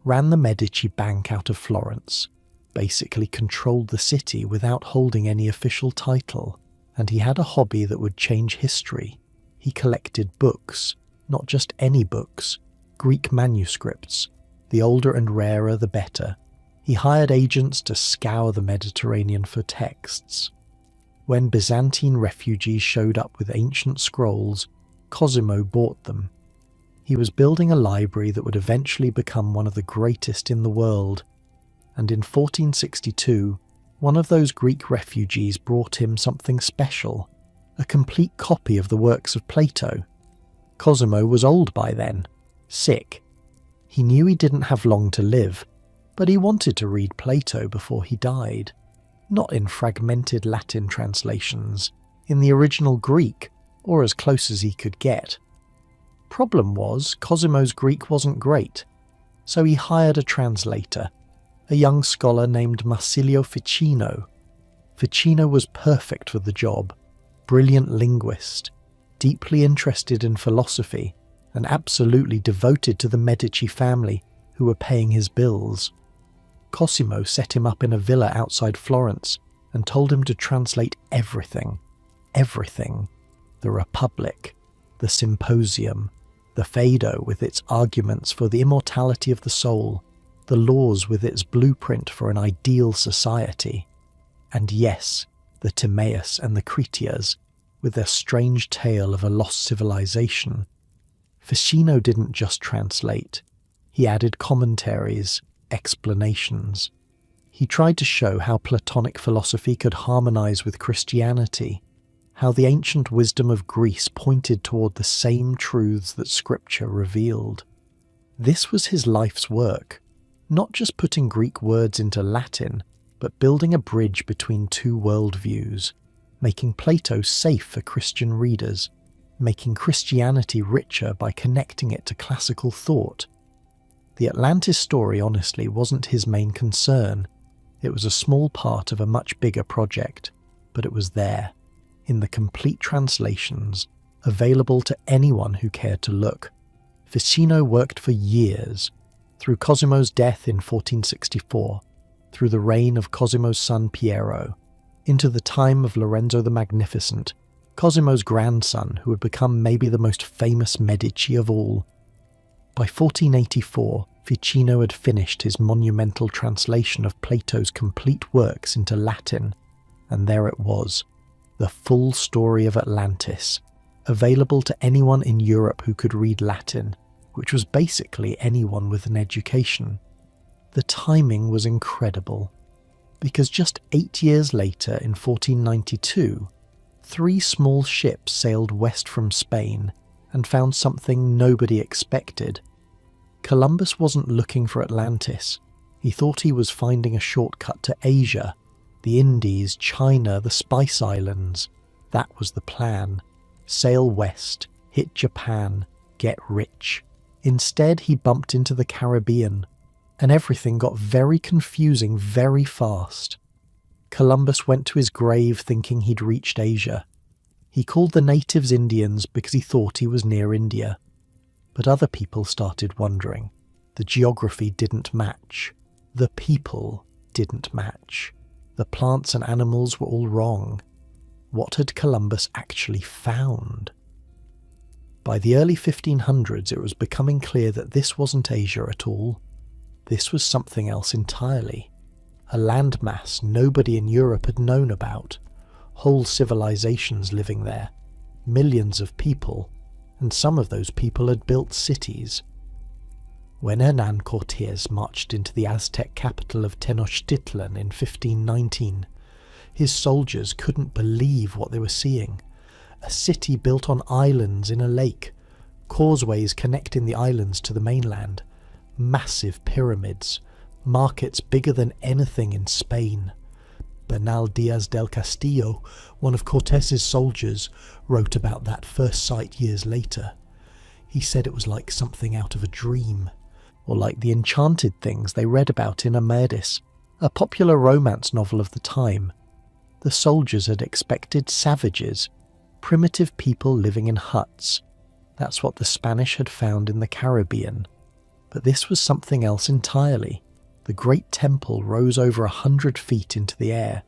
ran the Medici Bank out of Florence, basically controlled the city without holding any official title, and he had a hobby that would change history. He collected books, not just any books, Greek manuscripts. The older and rarer the better. He hired agents to scour the Mediterranean for texts. When Byzantine refugees showed up with ancient scrolls, Cosimo bought them. He was building a library that would eventually become one of the greatest in the world, and in 1462, one of those Greek refugees brought him something special, a complete copy of the works of Plato. Cosimo was old by then, sick. He knew he didn't have long to live, but he wanted to read Plato before he died, not in fragmented Latin translations, in the original Greek, or as close as he could get. Problem was, Cosimo's Greek wasn't great, so he hired a translator, a young scholar named Marsilio Ficino. Ficino was perfect for the job, brilliant linguist, deeply interested in philosophy, and absolutely devoted to the Medici family, who were paying his bills. Cosimo set him up in a villa outside Florence and told him to translate everything. Everything. The Republic, the Symposium, the Phaedo with its arguments for the immortality of the soul, the Laws with its blueprint for an ideal society, and yes, the Timaeus and the Critias with their strange tale of a lost civilization. Ficino didn't just translate. He added commentaries, explanations. He tried to show how Platonic philosophy could harmonize with Christianity, how the ancient wisdom of Greece pointed toward the same truths that Scripture revealed. This was his life's work, not just putting Greek words into Latin, but building a bridge between two worldviews, making Plato safe for Christian readers, making Christianity richer by connecting it to classical thought. The Atlantis story, honestly, wasn't his main concern. It was a small part of a much bigger project, but it was there, in the complete translations, available to anyone who cared to look. Ficino worked for years, through Cosimo's death in 1464, through the reign of Cosimo's son Piero, into the time of Lorenzo the Magnificent, Cosimo's grandson who would become maybe the most famous Medici of all. By 1484, Ficino had finished his monumental translation of Plato's complete works into Latin, and there it was, the full story of Atlantis, available to anyone in Europe who could read Latin, which was basically anyone with an education. The timing was incredible, because just 8 years later, in 1492, 3 small ships sailed west from Spain and found something nobody expected. Columbus wasn't looking for Atlantis. He thought he was finding a shortcut to Asia, the Indies, China, the Spice Islands. That was the plan. Sail west, hit Japan, get rich. Instead, he bumped into the Caribbean, and everything got very confusing very fast. Columbus went to his grave thinking he'd reached Asia. He called the natives Indians because he thought he was near India. But other people started wondering. The geography didn't match. The people didn't match. The plants and animals were all wrong. What had Columbus actually found? By the early 1500s, it was becoming clear that this wasn't Asia at all. This was something else entirely. A landmass nobody in Europe had known about. Whole civilizations living there. Millions of people. And some of those people had built cities. When Hernán Cortés marched into the Aztec capital of Tenochtitlan in 1519, his soldiers couldn't believe what they were seeing. a city built on islands in a lake, causeways connecting the islands to the mainland, massive pyramids, markets bigger than anything in Spain. Bernal Diaz del Castillo, one of Cortés's soldiers, wrote about that first sight years later. He said it was like something out of a dream, or like the enchanted things they read about in Amadis, a popular romance novel of the time. The soldiers had expected savages, primitive people living in huts. That's what the Spanish had found in the Caribbean. But this was something else entirely. The great temple rose over 100 feet into the air.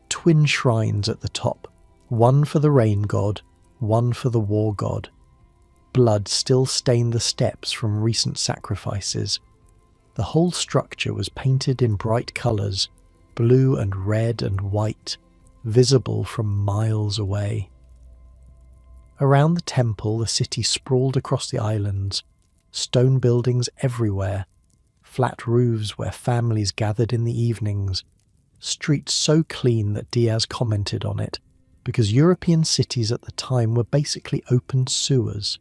Twin shrines at the top, one for the rain god, one for the war god. Blood still stained the steps from recent sacrifices. The whole structure was painted in bright colours, blue and red and white, visible from miles away. Around the temple, the city sprawled across the islands, stone buildings everywhere, flat roofs where families gathered in the evenings, streets so clean that Diaz commented on it, because European cities at the time were basically open sewers.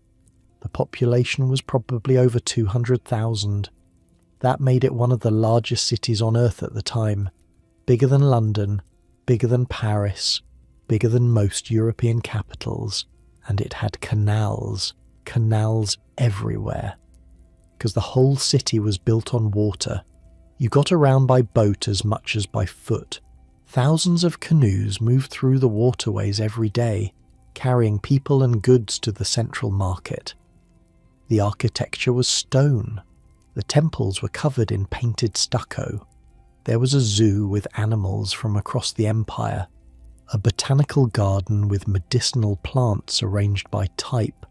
The population was probably over 200,000. That made it one of the largest cities on Earth at the time, bigger than London, bigger than Paris, bigger than most European capitals, and it had canals everywhere. Because the whole city was built on water. You got around by boat as much as by foot. Thousands of canoes moved through the waterways every day, carrying people and goods to the central market. The architecture was stone. The temples were covered in painted stucco. There was a zoo with animals from across the empire, a botanical garden with medicinal plants arranged by type.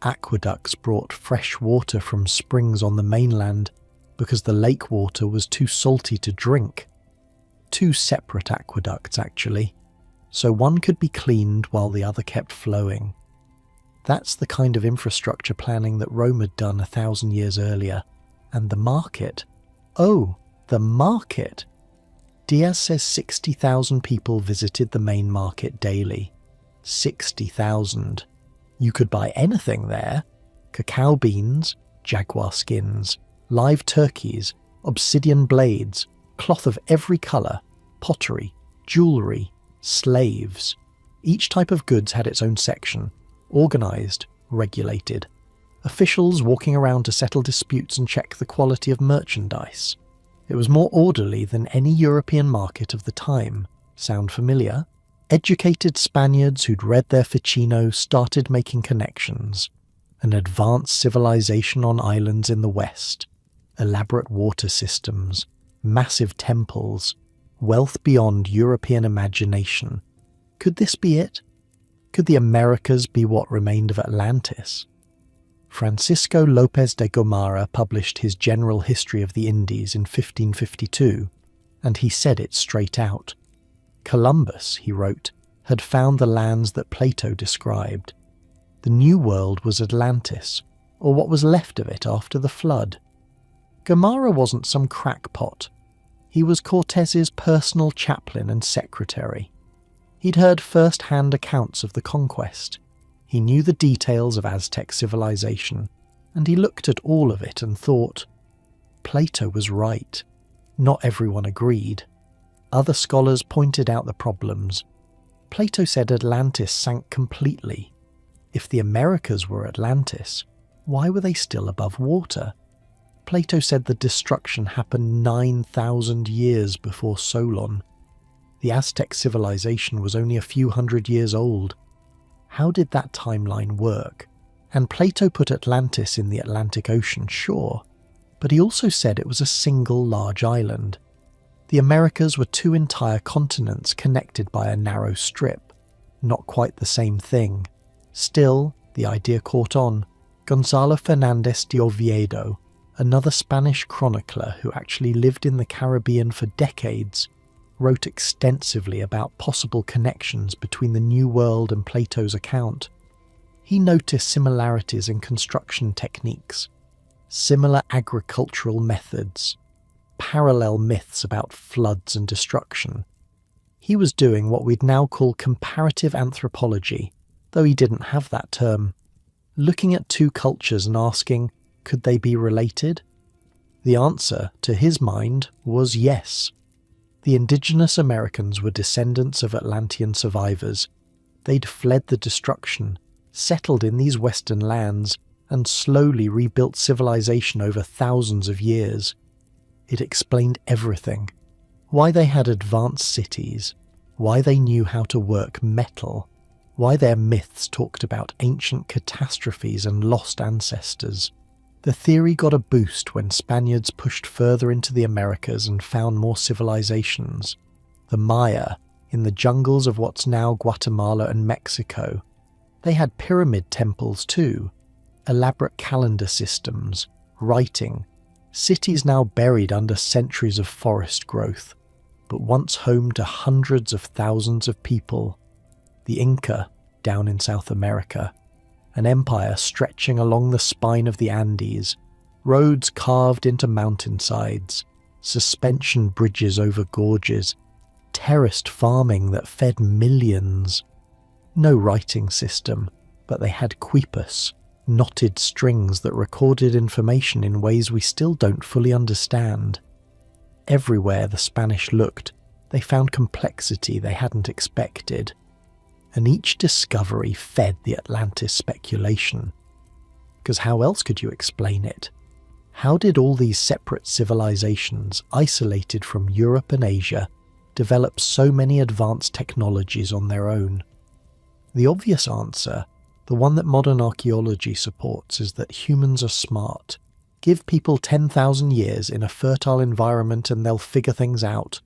Aqueducts brought fresh water from springs on the mainland because the lake water was too salty to drink. 2 separate aqueducts, actually, so one could be cleaned while the other kept flowing. That's the kind of infrastructure planning that Rome had done 1,000 years earlier. And the market? Oh, the market! Diaz says 60,000 people visited the main market daily. 60,000. You could buy anything there. Cacao beans, jaguar skins, live turkeys, obsidian blades, cloth of every colour, pottery, jewellery, slaves. Each type of goods had its own section, organised, regulated. Officials walking around to settle disputes and check the quality of merchandise. It was more orderly than any European market of the time. Sound familiar? Educated Spaniards who'd read their Ficino started making connections. An advanced civilization on islands in the west. Elaborate water systems. Massive temples. Wealth beyond European imagination. Could this be it? Could the Americas be what remained of Atlantis? Francisco López de Gomara published his General History of the Indies in 1552, and he said it straight out. Columbus, he wrote, had found the lands that Plato described. The New World was Atlantis, or what was left of it after the flood. Gomara wasn't some crackpot. He was Cortés's personal chaplain and secretary. He'd heard first-hand accounts of the conquest. He knew the details of Aztec civilization, and he looked at all of it and thought, Plato was right. Not everyone agreed. Other scholars pointed out the problems. Plato said Atlantis sank completely. If the Americas were Atlantis, why were they still above water? Plato said the destruction happened 9,000 years before Solon. The Aztec civilization was only a few hundred years old. How did that timeline work? And Plato put Atlantis in the Atlantic Ocean, sure, but he also said it was a single large island. The Americas were 2 entire continents connected by a narrow strip. Not quite the same thing. Still, the idea caught on. Gonzalo Fernández de Oviedo, another Spanish chronicler who actually lived in the Caribbean for decades, wrote extensively about possible connections between the New World and Plato's account. He noticed similarities in construction techniques, similar agricultural methods, parallel myths about floods and destruction. He was doing what we'd now call comparative anthropology, though he didn't have that term. Looking at two cultures and asking, could they be related? The answer, to his mind, was yes. The indigenous Americans were descendants of Atlantean survivors. They'd fled the destruction, settled in these western lands, and slowly rebuilt civilization over thousands of years. It explained everything. Why they had advanced cities, why they knew how to work metal, why their myths talked about ancient catastrophes and lost ancestors. The theory got a boost when Spaniards pushed further into the Americas and found more civilizations. The Maya, in the jungles of what's now Guatemala and Mexico. They had pyramid temples too, elaborate calendar systems, writing, cities now buried under centuries of forest growth, but once home to hundreds of thousands of people. The Inca, down in South America, an empire stretching along the spine of the Andes, roads carved into mountainsides, suspension bridges over gorges, terraced farming that fed millions. No writing system, but they had quipus, knotted strings that recorded information in ways we still don't fully understand. Everywhere the Spanish looked, they found complexity they hadn't expected, and each discovery fed the Atlantis speculation. Because how else could you explain it? How did all these separate civilizations, isolated from Europe and Asia, develop so many advanced technologies on their own? The obvious answer, the one that modern archaeology supports, is that humans are smart. Give people 10,000 years in a fertile environment and they'll figure things out.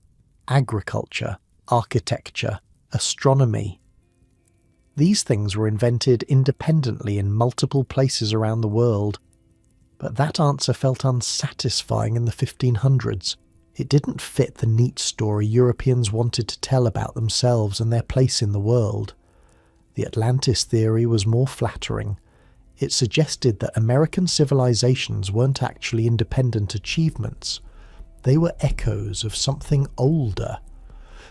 Agriculture, architecture, astronomy. These things were invented independently in multiple places around the world. But that answer felt unsatisfying in the 1500s. It didn't fit the neat story Europeans wanted to tell about themselves and their place in the world. The Atlantis theory was more flattering. It suggested that American civilizations weren't actually independent achievements. They were echoes of something older,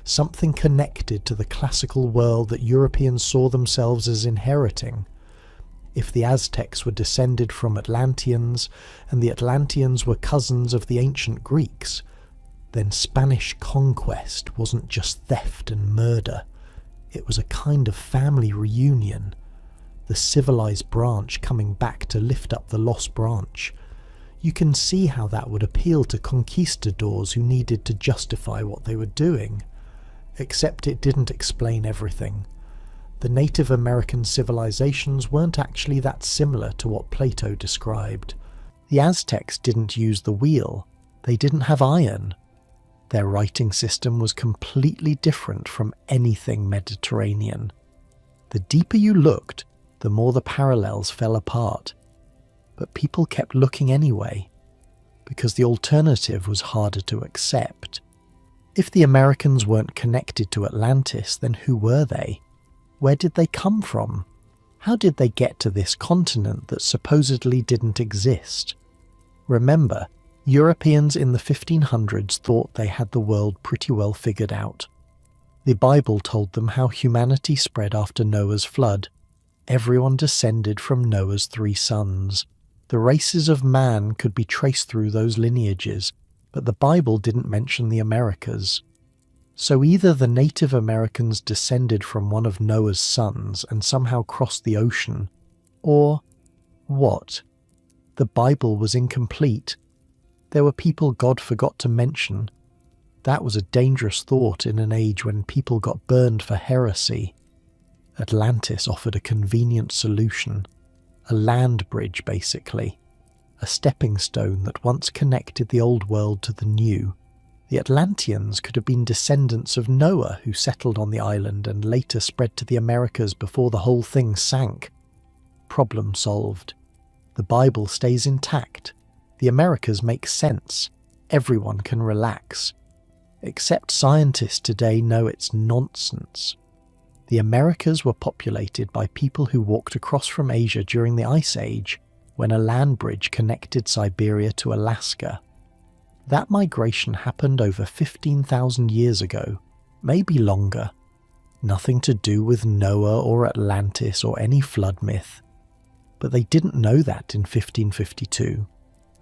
something connected to the classical world that Europeans saw themselves as inheriting. If the Aztecs were descended from Atlanteans, and the Atlanteans were cousins of the ancient Greeks, then Spanish conquest wasn't just theft and murder. It was a kind of family reunion, the civilized branch coming back to lift up the lost branch. You can see how that would appeal to conquistadors who needed to justify what they were doing. Except it didn't explain everything. The Native American civilizations weren't actually that similar to what Plato described. The Aztecs didn't use the wheel. They didn't have iron. Their writing system was completely different from anything Mediterranean. The deeper you looked, the more the parallels fell apart. But people kept looking anyway, because the alternative was harder to accept. If the Americans weren't connected to Atlantis, then who were they? Where did they come from? How did they get to this continent that supposedly didn't exist? Remember, Europeans in the 1500s thought they had the world pretty well figured out. The Bible told them how humanity spread after Noah's flood. Everyone descended from Noah's 3 sons. The races of man could be traced through those lineages, but the Bible didn't mention the Americas. So either the Native Americans descended from one of Noah's sons and somehow crossed the ocean, or what? The Bible was incomplete. There were people God forgot to mention. That was a dangerous thought in an age when people got burned for heresy. Atlantis offered a convenient solution. A land bridge, basically. A stepping stone that once connected the old world to the new. The Atlanteans could have been descendants of Noah, who settled on the island and later spread to the Americas before the whole thing sank. Problem solved. The Bible stays intact. The Americas make sense. Everyone can relax. Except scientists today know it's nonsense. The Americas were populated by people who walked across from Asia during the Ice Age, when a land bridge connected Siberia to Alaska. That migration happened over 15,000 years ago, maybe longer. Nothing to do with Noah or Atlantis or any flood myth. But they didn't know that in 1552.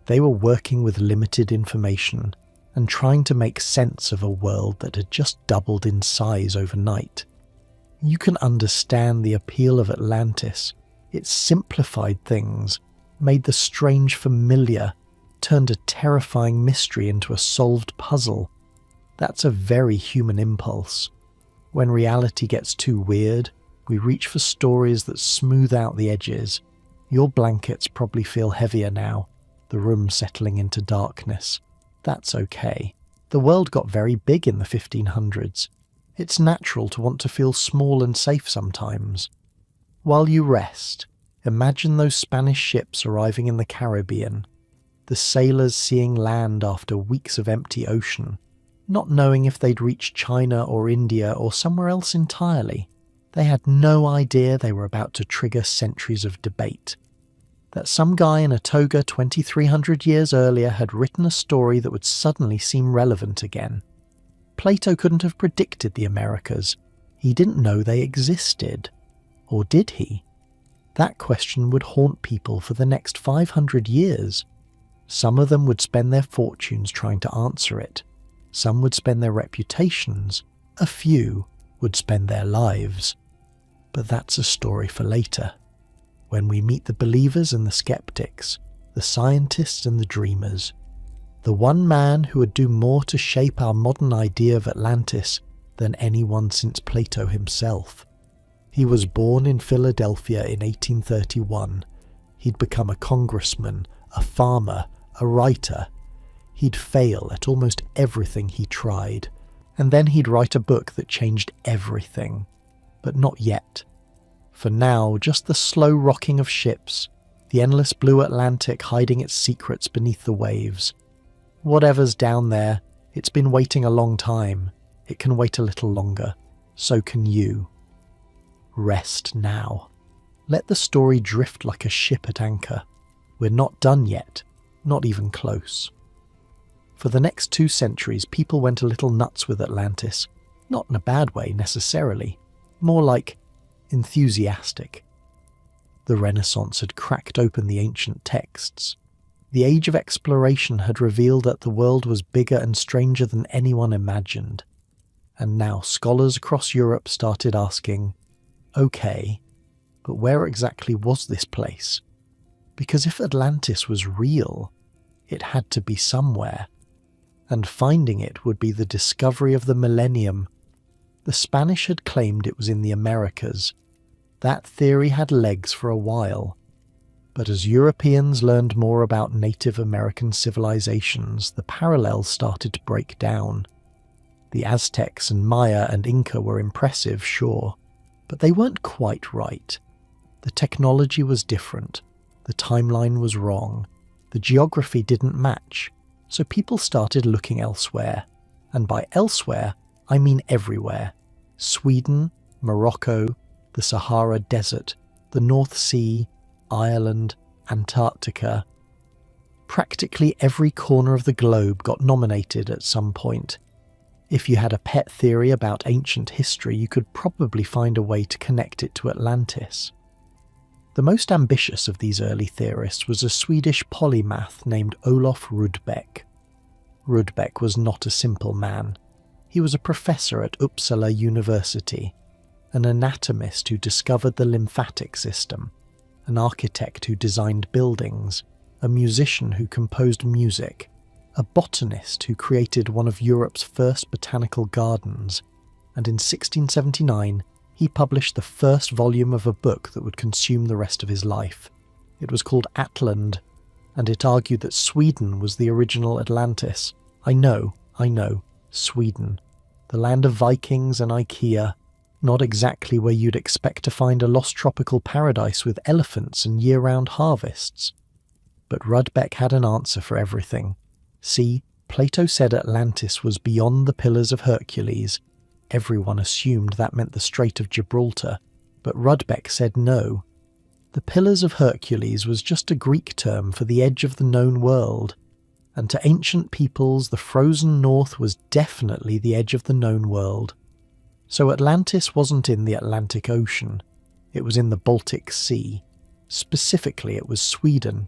They were working with limited information and trying to make sense of a world that had just doubled in size overnight. You can understand the appeal of Atlantis. It simplified things, made the strange familiar, turned a terrifying mystery into a solved puzzle. That's a very human impulse. When reality gets too weird, we reach for stories that smooth out the edges. Your blankets probably feel heavier now, the room settling into darkness. That's okay. The world got very big in the 1500s. It's natural to want to feel small and safe sometimes. While you rest, imagine those Spanish ships arriving in the Caribbean, the sailors seeing land after weeks of empty ocean, not knowing if they'd reach China or India or somewhere else entirely. They had no idea they were about to trigger centuries of debate. That some guy in a toga 2,300 years earlier had written a story that would suddenly seem relevant again. Plato couldn't have predicted the Americas. He didn't know they existed. Or did he? That question would haunt people for the next 500 years. Some of them would spend their fortunes trying to answer it. Some would spend their reputations. A few would spend their lives. But that's a story for later, when we meet the believers and the skeptics, the scientists and the dreamers. The one man who would do more to shape our modern idea of Atlantis than anyone since Plato himself. He was born in Philadelphia in 1831. He'd become a congressman, a farmer, a writer. He'd fail at almost everything he tried, and then he'd write a book that changed everything. But not yet. For now, just the slow rocking of ships, the endless blue Atlantic hiding its secrets beneath the waves. Whatever's down there, it's been waiting a long time. It can wait a little longer. So can you. Rest now. Let the story drift like a ship at anchor. We're not done yet, not even close. For the next 2 centuries, people went a little nuts with Atlantis. Not in a bad way, necessarily. More like enthusiastic. The Renaissance had cracked open the ancient texts. The age of exploration had revealed that the world was bigger and stranger than anyone imagined. And now scholars across Europe started asking, okay, but where exactly was this place? Because if Atlantis was real, it had to be somewhere. And finding it would be the discovery of the millennium. The Spanish had claimed it was in the Americas. That theory had legs for a while. But as Europeans learned more about Native American civilizations, the parallels started to break down. The Aztecs and Maya and Inca were impressive, sure, but they weren't quite right. The technology was different, the timeline was wrong, the geography didn't match, so people started looking elsewhere. And by elsewhere, I mean everywhere. Sweden, Morocco, the Sahara Desert, the North Sea, Ireland, Antarctica. Practically every corner of the globe got nominated at some point. If you had a pet theory about ancient history, you could probably find a way to connect it to Atlantis. The most ambitious of these early theorists was a Swedish polymath named Olof Rudbeck. Rudbeck was not a simple man. He was a professor at Uppsala University, an anatomist who discovered the lymphatic system, an architect who designed buildings, a musician who composed music, a botanist who created one of Europe's first botanical gardens, and in 1679 he published the first volume of a book that would consume the rest of his life. It was called Atland, and it argued that Sweden was the original Atlantis. I know, Sweden. The land of Vikings and IKEA, not exactly where you'd expect to find a lost tropical paradise with elephants and year-round harvests. But Rudbeck had an answer for everything. See, Plato said Atlantis was beyond the Pillars of Hercules. Everyone assumed that meant the Strait of Gibraltar, but Rudbeck said no. The Pillars of Hercules was just a Greek term for the edge of the known world, and to ancient peoples the frozen north was definitely the edge of the known world. So Atlantis wasn't in the Atlantic Ocean, it was in the Baltic Sea. Specifically, it was Sweden.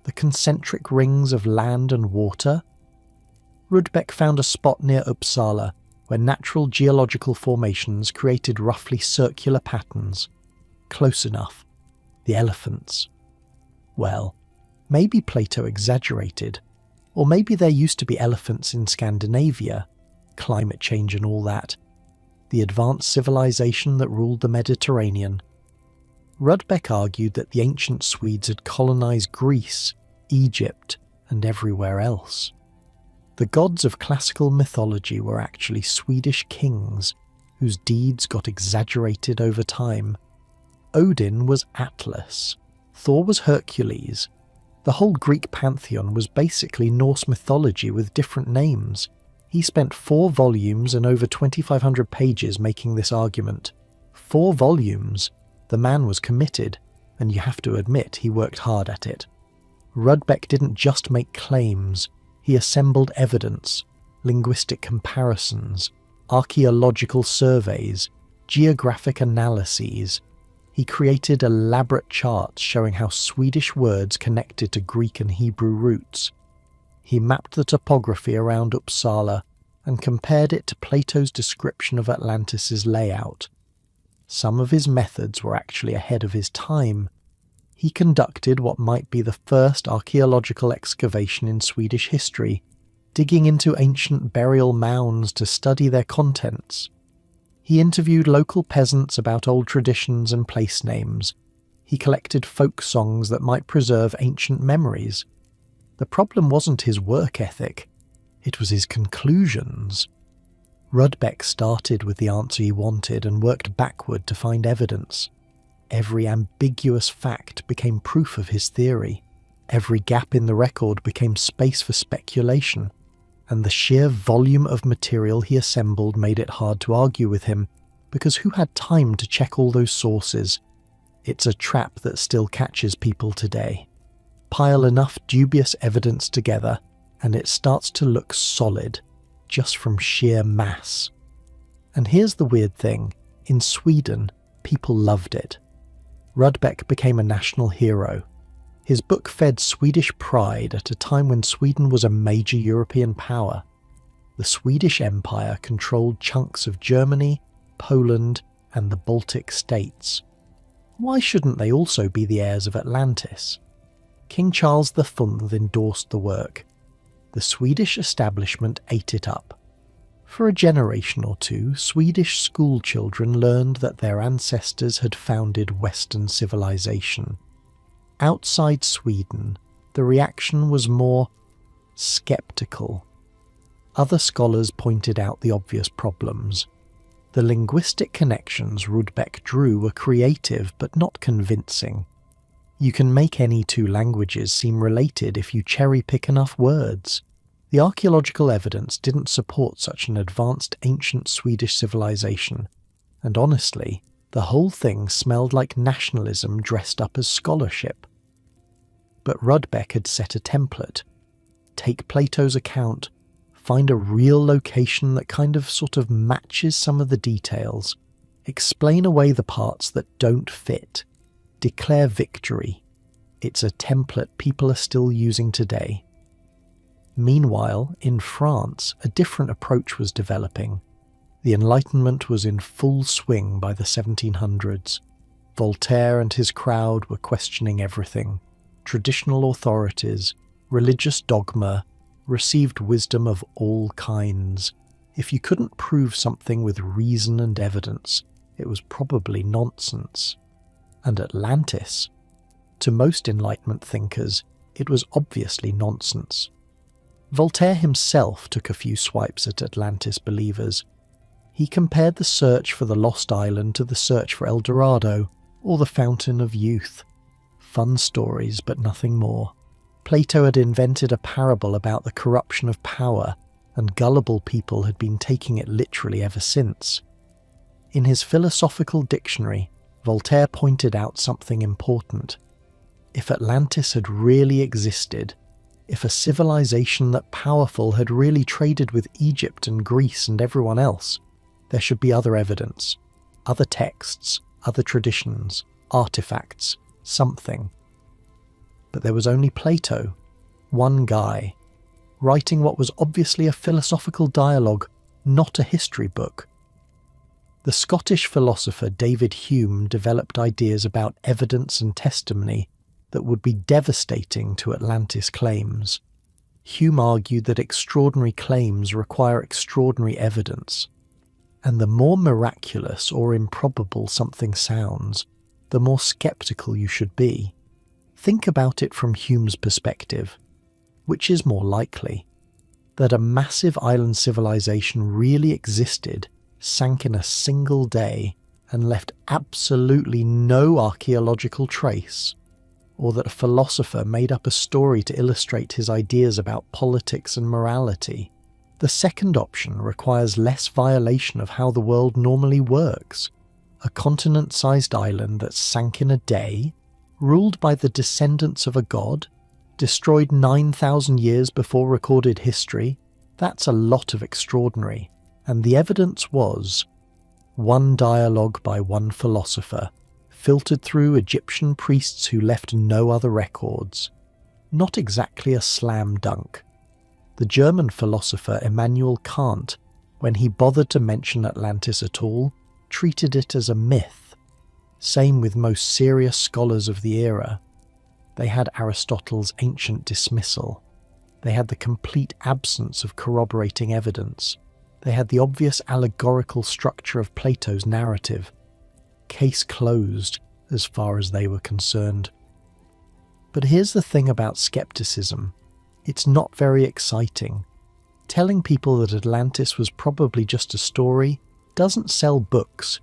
The concentric rings of land and water? Rudbeck found a spot near Uppsala where natural geological formations created roughly circular patterns. Close enough. The elephants. Well, maybe Plato exaggerated, or maybe there used to be elephants in Scandinavia, climate change and all that, the advanced civilization that ruled the Mediterranean. Rudbeck argued that the ancient Swedes had colonized Greece, Egypt, and everywhere else. The gods of classical mythology were actually Swedish kings, whose deeds got exaggerated over time. Odin was Atlas, Thor was Hercules. The whole Greek pantheon was basically Norse mythology with different names. He spent 4 volumes and over 2,500 pages making this argument. 4 volumes! The man was committed, and you have to admit he worked hard at it. Rudbeck didn't just make claims, he assembled evidence, linguistic comparisons, archaeological surveys, geographic analyses. He created elaborate charts showing how Swedish words connected to Greek and Hebrew roots. He mapped the topography around Uppsala and compared it to Plato's description of Atlantis's layout. Some of his methods were actually ahead of his time. He conducted what might be the first archaeological excavation in Swedish history, digging into ancient burial mounds to study their contents. He interviewed local peasants about old traditions and place names. He collected folk songs that might preserve ancient memories. The problem wasn't his work ethic, it was his conclusions. Rudbeck started with the answer he wanted and worked backward to find evidence. Every ambiguous fact became proof of his theory. Every gap in the record became space for speculation. And the sheer volume of material he assembled made it hard to argue with him, because who had time to check all those sources? It's a trap that still catches people today. Pile enough dubious evidence together, and it starts to look solid, just from sheer mass. And here's the weird thing, in Sweden, people loved it. Rudbeck became a national hero. His book fed Swedish pride at a time when Sweden was a major European power. The Swedish Empire controlled chunks of Germany, Poland, and the Baltic states. Why shouldn't they also be the heirs of Atlantis? King Charles V endorsed the work. The Swedish establishment ate it up. For a generation or two, Swedish school children learned that their ancestors had founded Western civilization. Outside Sweden, the reaction was more skeptical. Other scholars pointed out the obvious problems. The linguistic connections Rudbeck drew were creative but not convincing. You can make any 2 languages seem related if you cherry-pick enough words. The archaeological evidence didn't support such an advanced ancient Swedish civilization, and honestly, the whole thing smelled like nationalism dressed up as scholarship. But Rudbeck had set a template. Take Plato's account, find a real location that sort of matches some of the details, explain away the parts that don't fit, declare victory. It's a template people are still using today. Meanwhile, in France, a different approach was developing. The Enlightenment was in full swing by the 1700s. Voltaire and his crowd were questioning everything. Traditional authorities, religious dogma, received wisdom of all kinds. If you couldn't prove something with reason and evidence, it was probably nonsense. And Atlantis? To most Enlightenment thinkers, it was obviously nonsense. Voltaire himself took a few swipes at Atlantis believers. He compared the search for the Lost Island to the search for El Dorado, or the Fountain of Youth. Fun stories, but nothing more. Plato had invented a parable about the corruption of power, and gullible people had been taking it literally ever since. In his philosophical dictionary, Voltaire pointed out something important. If Atlantis had really existed, if a civilization that powerful had really traded with Egypt and Greece and everyone else, There should be other evidence, other texts, other traditions, artifacts, something. But there was only Plato, one guy, writing what was obviously a philosophical dialogue, not a history book. The Scottish philosopher David Hume developed ideas about evidence and testimony that would be devastating to Atlantis claims. Hume argued that extraordinary claims require extraordinary evidence, and the more miraculous or improbable something sounds, the more skeptical you should be. Think about it from Hume's perspective. Which is more likely? That a massive island civilization really existed, sank in a single day, and left absolutely no archaeological trace? Or that a philosopher made up a story to illustrate his ideas about politics and morality? The second option requires less violation of how the world normally works. A continent-sized island that sank in a day, ruled by the descendants of a god, destroyed 9,000 years before recorded history. That's a lot of extraordinary. And the evidence was one dialogue by one philosopher, filtered through Egyptian priests who left no other records. Not exactly a slam dunk. The German philosopher Immanuel Kant, when he bothered to mention Atlantis at all, treated it as a myth. Same with most serious scholars of the era. They had Aristotle's ancient dismissal. They had the complete absence of corroborating evidence. They had the obvious allegorical structure of Plato's narrative. Case closed, as far as they were concerned. But here's the thing about skepticism. It's not very exciting. Telling people that Atlantis was probably just a story doesn't sell books.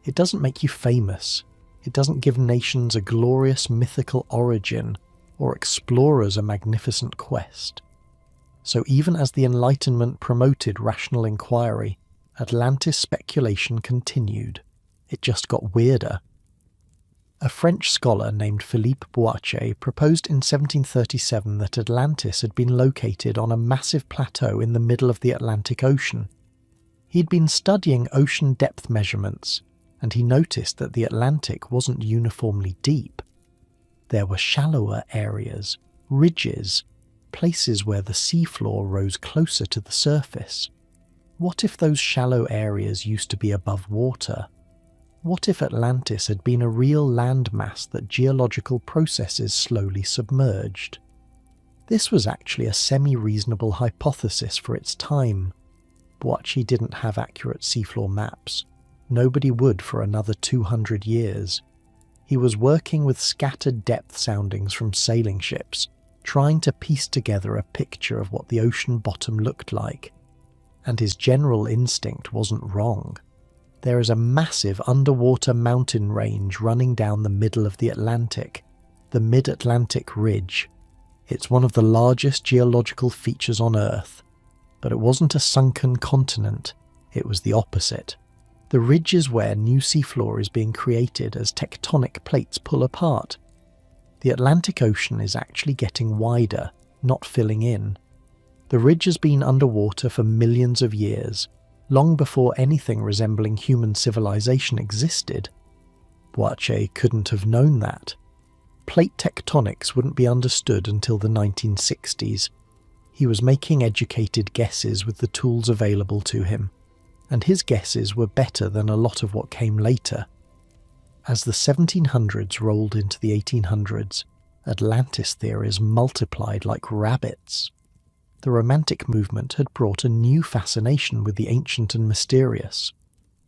It doesn't make you famous. It doesn't give nations a glorious mythical origin or explorers a magnificent quest. So even as the Enlightenment promoted rational inquiry, Atlantis speculation continued. It just got weirder. A French scholar named Philippe Boitier proposed in 1737 that Atlantis had been located on a massive plateau in the middle of the Atlantic Ocean. He'd been studying ocean depth measurements, and he noticed that the Atlantic wasn't uniformly deep. There were shallower areas, ridges, places where the seafloor rose closer to the surface. What if those shallow areas used to be above water? What if Atlantis had been a real landmass that geological processes slowly submerged? This was actually a semi-reasonable hypothesis for its time. Boitier didn't have accurate seafloor maps. Nobody would for another 200 years. He was working with scattered depth soundings from sailing ships, trying to piece together a picture of what the ocean bottom looked like. And his general instinct wasn't wrong. There is a massive underwater mountain range running down the middle of the Atlantic, the Mid-Atlantic Ridge. It's one of the largest geological features on Earth, but it wasn't a sunken continent, it was the opposite. The ridge is where new seafloor is being created as tectonic plates pull apart. The Atlantic Ocean is actually getting wider, not filling in. The ridge has been underwater for millions of years, long before anything resembling human civilization existed. Boitier couldn't have known that. Plate tectonics wouldn't be understood until the 1960s. He was making educated guesses with the tools available to him, and his guesses were better than a lot of what came later. As the 1700s rolled into the 1800s, Atlantis theories multiplied like rabbits. The Romantic movement had brought a new fascination with the ancient and mysterious.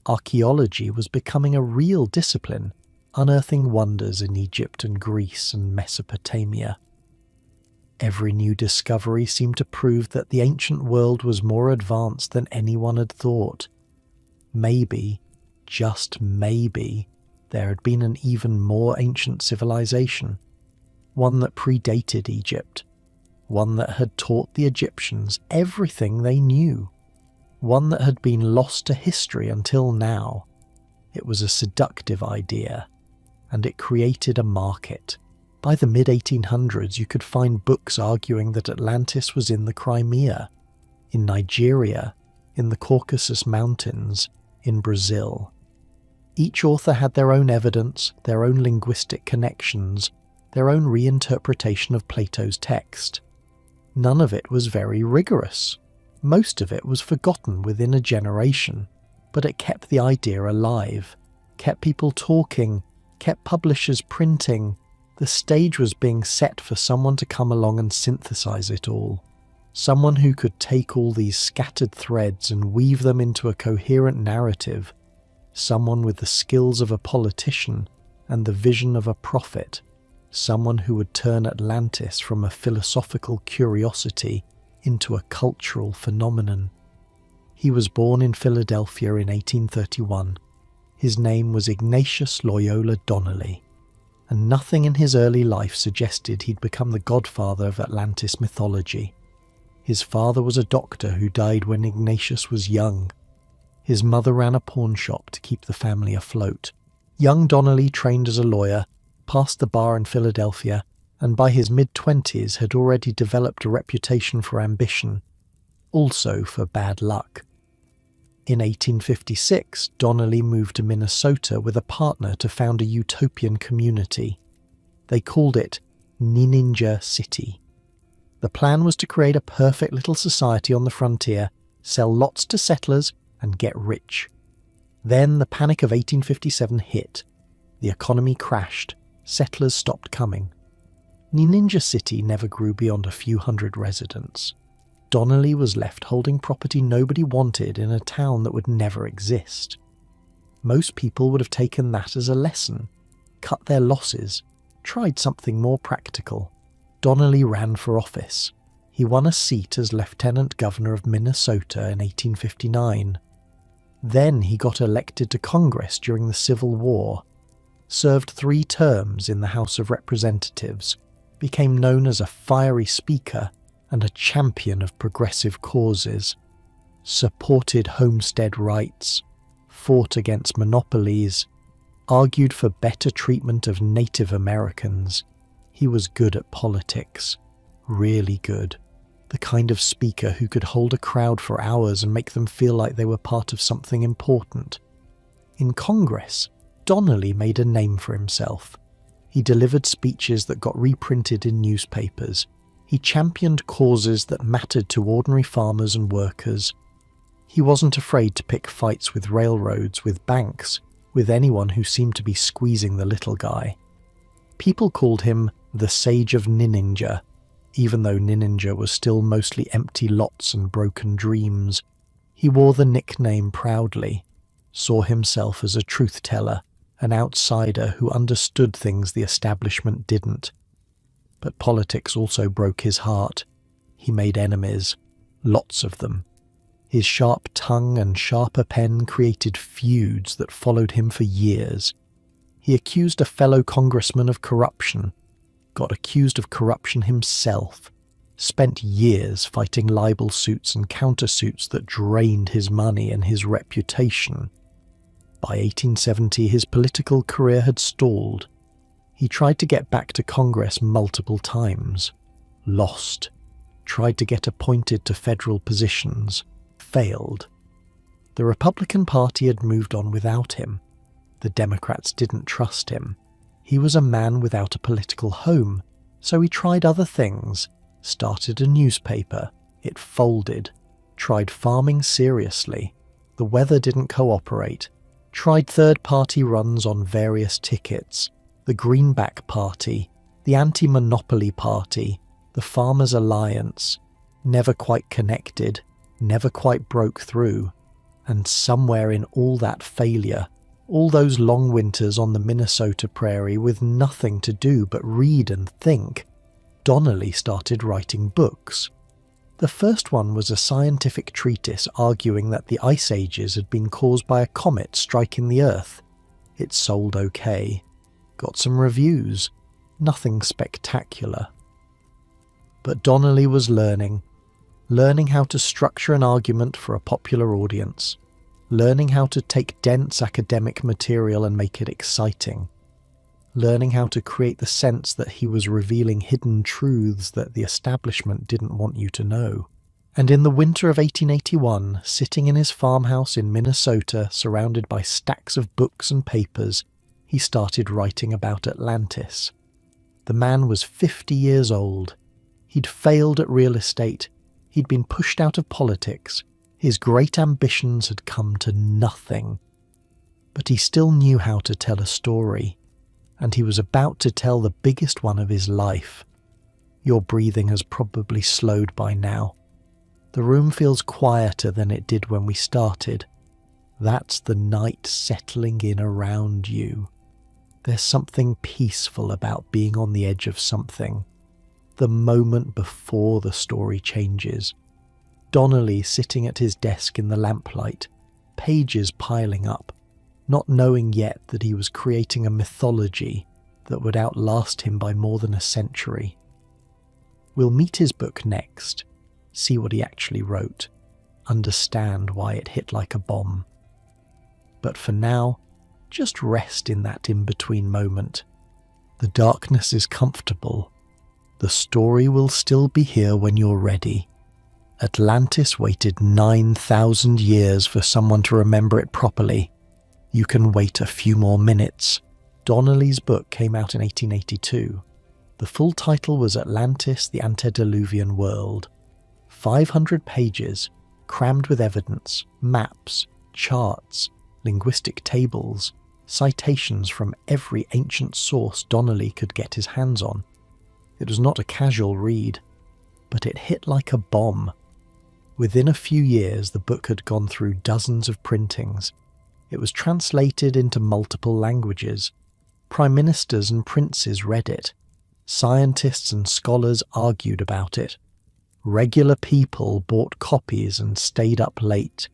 Archaeology was becoming a real discipline, unearthing wonders in Egypt and Greece and Mesopotamia. Every new discovery seemed to prove that the ancient world was more advanced than anyone had thought. Maybe, just maybe, there had been an even more ancient civilization, one that predated Egypt, one that had taught the Egyptians everything they knew, one that had been lost to history until now. It was a seductive idea, and it created a market. By the mid-1800s, you could find books arguing that Atlantis was in the Crimea, in Nigeria, in the Caucasus Mountains, in Brazil. Each author had their own evidence, their own linguistic connections, their own reinterpretation of Plato's text. None of it was very rigorous. Most of it was forgotten within a generation, but it kept the idea alive, kept people talking, kept publishers printing. The stage was being set for someone to come along and synthesize it all. Someone who could take all these scattered threads and weave them into a coherent narrative. Someone with the skills of a politician and the vision of a prophet. Someone who would turn Atlantis from a philosophical curiosity into a cultural phenomenon. He was born in Philadelphia in 1831. His name was Ignatius Loyola Donnelly, and nothing in his early life suggested he'd become the godfather of Atlantis mythology. His father was a doctor who died when Ignatius was young. His mother ran a pawn shop to keep the family afloat. Young Donnelly trained as a lawyer, passed the bar in Philadelphia, and by his mid-20s had already developed a reputation for ambition, also for bad luck. In 1856, Donnelly moved to Minnesota with a partner to found a utopian community. They called it Ninninja City. The plan was to create a perfect little society on the frontier, sell lots to settlers, and get rich. Then the Panic of 1857 hit. The economy crashed. Settlers stopped coming. Ninninja City never grew beyond a few hundred residents. Donnelly was left holding property nobody wanted in a town that would never exist. Most people would have taken that as a lesson, cut their losses, tried something more practical. Donnelly ran for office. He won a seat as Lieutenant Governor of Minnesota in 1859. Then he got elected to Congress during the Civil War, served 3 terms in the House of Representatives, became known as a fiery speaker and a champion of progressive causes, supported homestead rights, fought against monopolies, argued for better treatment of Native Americans. He was good at politics, really good. The kind of speaker who could hold a crowd for hours and make them feel like they were part of something important. In Congress, Donnelly made a name for himself. He delivered speeches that got reprinted in newspapers. He championed causes that mattered to ordinary farmers and workers. He wasn't afraid to pick fights with railroads, with banks, with anyone who seemed to be squeezing the little guy. People called him the Sage of Ninninja, even though Ninninja was still mostly empty lots and broken dreams. He wore the nickname proudly, saw himself as a truth-teller, an outsider who understood things the establishment didn't. But politics also broke his heart. He made enemies, lots of them. His sharp tongue and sharper pen created feuds that followed him for years. He accused a fellow congressman of corruption, got accused of corruption himself, spent years fighting libel suits and countersuits that drained his money and his reputation. By 1870, his political career had stalled. He tried to get back to Congress multiple times, lost, tried to get appointed to federal positions, failed. The Republican Party had moved on without him. The Democrats didn't trust him. He was a man without a political home, so he tried other things, started a newspaper, it folded, tried farming seriously, the weather didn't cooperate, tried third-party runs on various tickets, the Greenback Party, the Anti-Monopoly Party, the Farmers' Alliance, never quite connected, never quite broke through, and somewhere in all that failure, all those long winters on the Minnesota prairie with nothing to do but read and think, Donnelly started writing books. The first one was a scientific treatise arguing that the ice ages had been caused by a comet striking the Earth. It sold okay, got some reviews, nothing spectacular. But Donnelly was learning how to structure an argument for a popular audience, learning how to take dense academic material and make it exciting, learning how to create the sense that he was revealing hidden truths that the establishment didn't want you to know, And in the winter of 1881, sitting in his farmhouse in Minnesota, surrounded by stacks of books and papers, he started writing about Atlantis. The man was 50 years old. He'd failed at real estate. He'd been pushed out of politics. His great ambitions had come to nothing. But he still knew how to tell a story, and he was about to tell the biggest one of his life. Your breathing has probably slowed by now. The room feels quieter than it did when we started. That's the night settling in around you. There's something peaceful about being on the edge of something. The moment before the story changes. Donnelly sitting at his desk in the lamplight, pages piling up, not knowing yet that he was creating a mythology that would outlast him by more than a century. We'll meet his book next, see what he actually wrote, understand why it hit like a bomb. But for now, just rest in that in-between moment. The darkness is comfortable. The story will still be here when you're ready. Atlantis waited 9,000 years for someone to remember it properly. You can wait a few more minutes. Donnelly's book came out in 1882. The full title was Atlantis, the Antediluvian World. 500 pages, crammed with evidence, maps, charts, linguistic tables, citations from every ancient source Donnelly could get his hands on. It was not a casual read, but it hit like a bomb. Within a few years, the book had gone through dozens of printings. It was translated into multiple languages. Prime ministers and princes read it. Scientists and scholars argued about it. Regular people bought copies and stayed up late,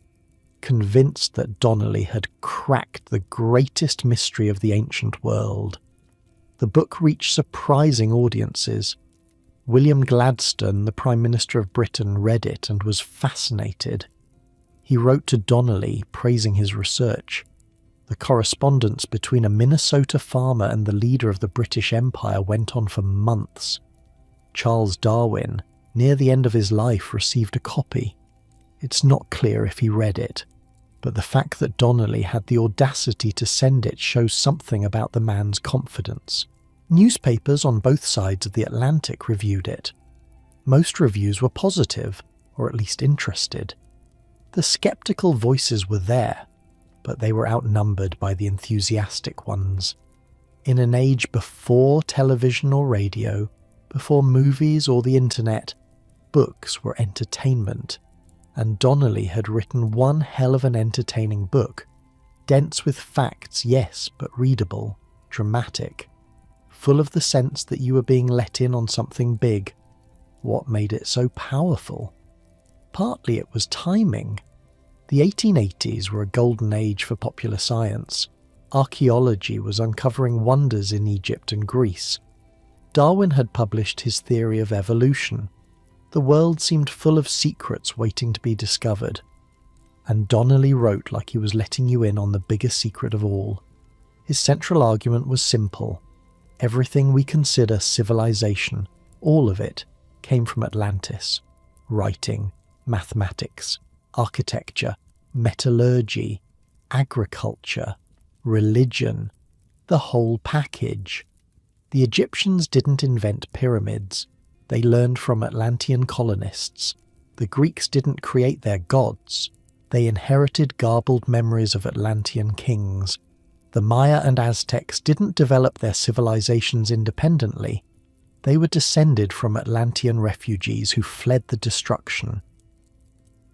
convinced that Donnelly had cracked the greatest mystery of the ancient world. The book reached surprising audiences. William Gladstone, the Prime Minister of Britain, read it and was fascinated. He wrote to Donnelly praising his research. The correspondence between a Minnesota farmer and the leader of the British Empire went on for months. Charles Darwin, near the end of his life, received a copy. It's not clear if he read it, but the fact that Donnelly had the audacity to send it shows something about the man's confidence. Newspapers on both sides of the Atlantic reviewed it. Most reviews were positive, or at least interested. The skeptical voices were there, but they were outnumbered by the enthusiastic ones. In an age before television or radio, before movies or the internet, books were entertainment, and Donnelly had written one hell of an entertaining book, dense with facts, yes, but readable, dramatic, full of the sense that you were being let in on something big. What made it so powerful? Partly it was timing. The 1880s were a golden age for popular science. Archaeology was uncovering wonders in Egypt and Greece. Darwin had published his theory of evolution. The world seemed full of secrets waiting to be discovered. And Donnelly wrote like he was letting you in on the biggest secret of all. His central argument was simple. Everything we consider civilization, all of it, came from Atlantis. Writing, mathematics, architecture, metallurgy, agriculture, religion, the whole package. The Egyptians didn't invent pyramids. They learned from Atlantean colonists. The Greeks didn't create their gods. They inherited garbled memories of Atlantean kings. The Maya and Aztecs didn't develop their civilizations independently. They were descended from Atlantean refugees who fled the destruction.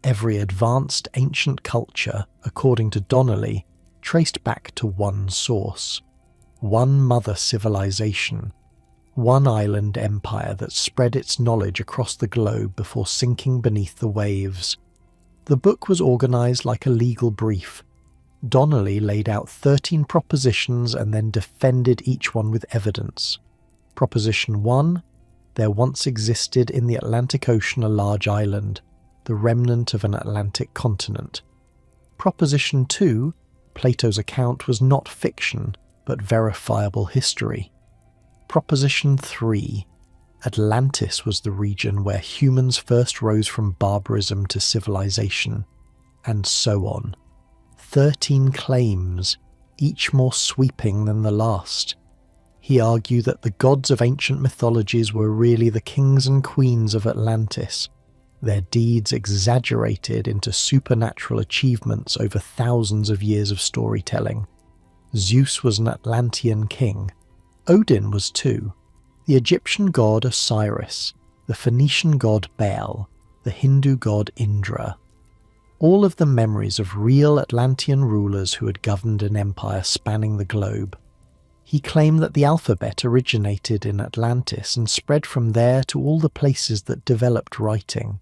Every advanced ancient culture, according to Donnelly, traced back to one source, one mother civilization, one island empire that spread its knowledge across the globe before sinking beneath the waves. The book was organized like a legal brief. Donnelly laid out 13 propositions and then defended each one with evidence. Proposition 1, there once existed in the Atlantic Ocean a large island, the remnant of an Atlantic continent. Proposition 2, Plato's account was not fiction, but verifiable history. Proposition 3, Atlantis was the region where humans first rose from barbarism to civilization, and so on. 13 claims, each more sweeping than the last. He argued that the gods of ancient mythologies were really the kings and queens of Atlantis, their deeds exaggerated into supernatural achievements over thousands of years of storytelling. Zeus was an Atlantean king. Odin was too. The Egyptian god Osiris, the Phoenician god Baal, the Hindu god Indra. All of them memories of real Atlantean rulers who had governed an empire spanning the globe. He claimed that the alphabet originated in Atlantis and spread from there to all the places that developed writing.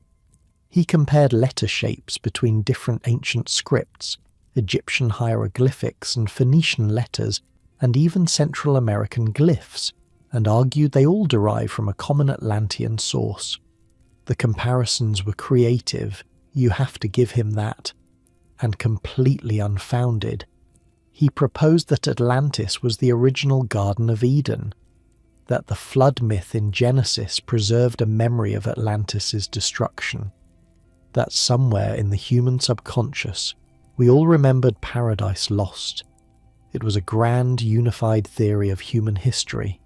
He compared letter shapes between different ancient scripts, Egyptian hieroglyphics and Phoenician letters, and even Central American glyphs, and argued they all derive from a common Atlantean source. The comparisons were creative, you have to give him that, and completely unfounded. He proposed that Atlantis was the original Garden of Eden, that the flood myth in Genesis preserved a memory of Atlantis' destruction, that somewhere in the human subconscious we all remembered Paradise Lost. It was a grand unified theory of human history,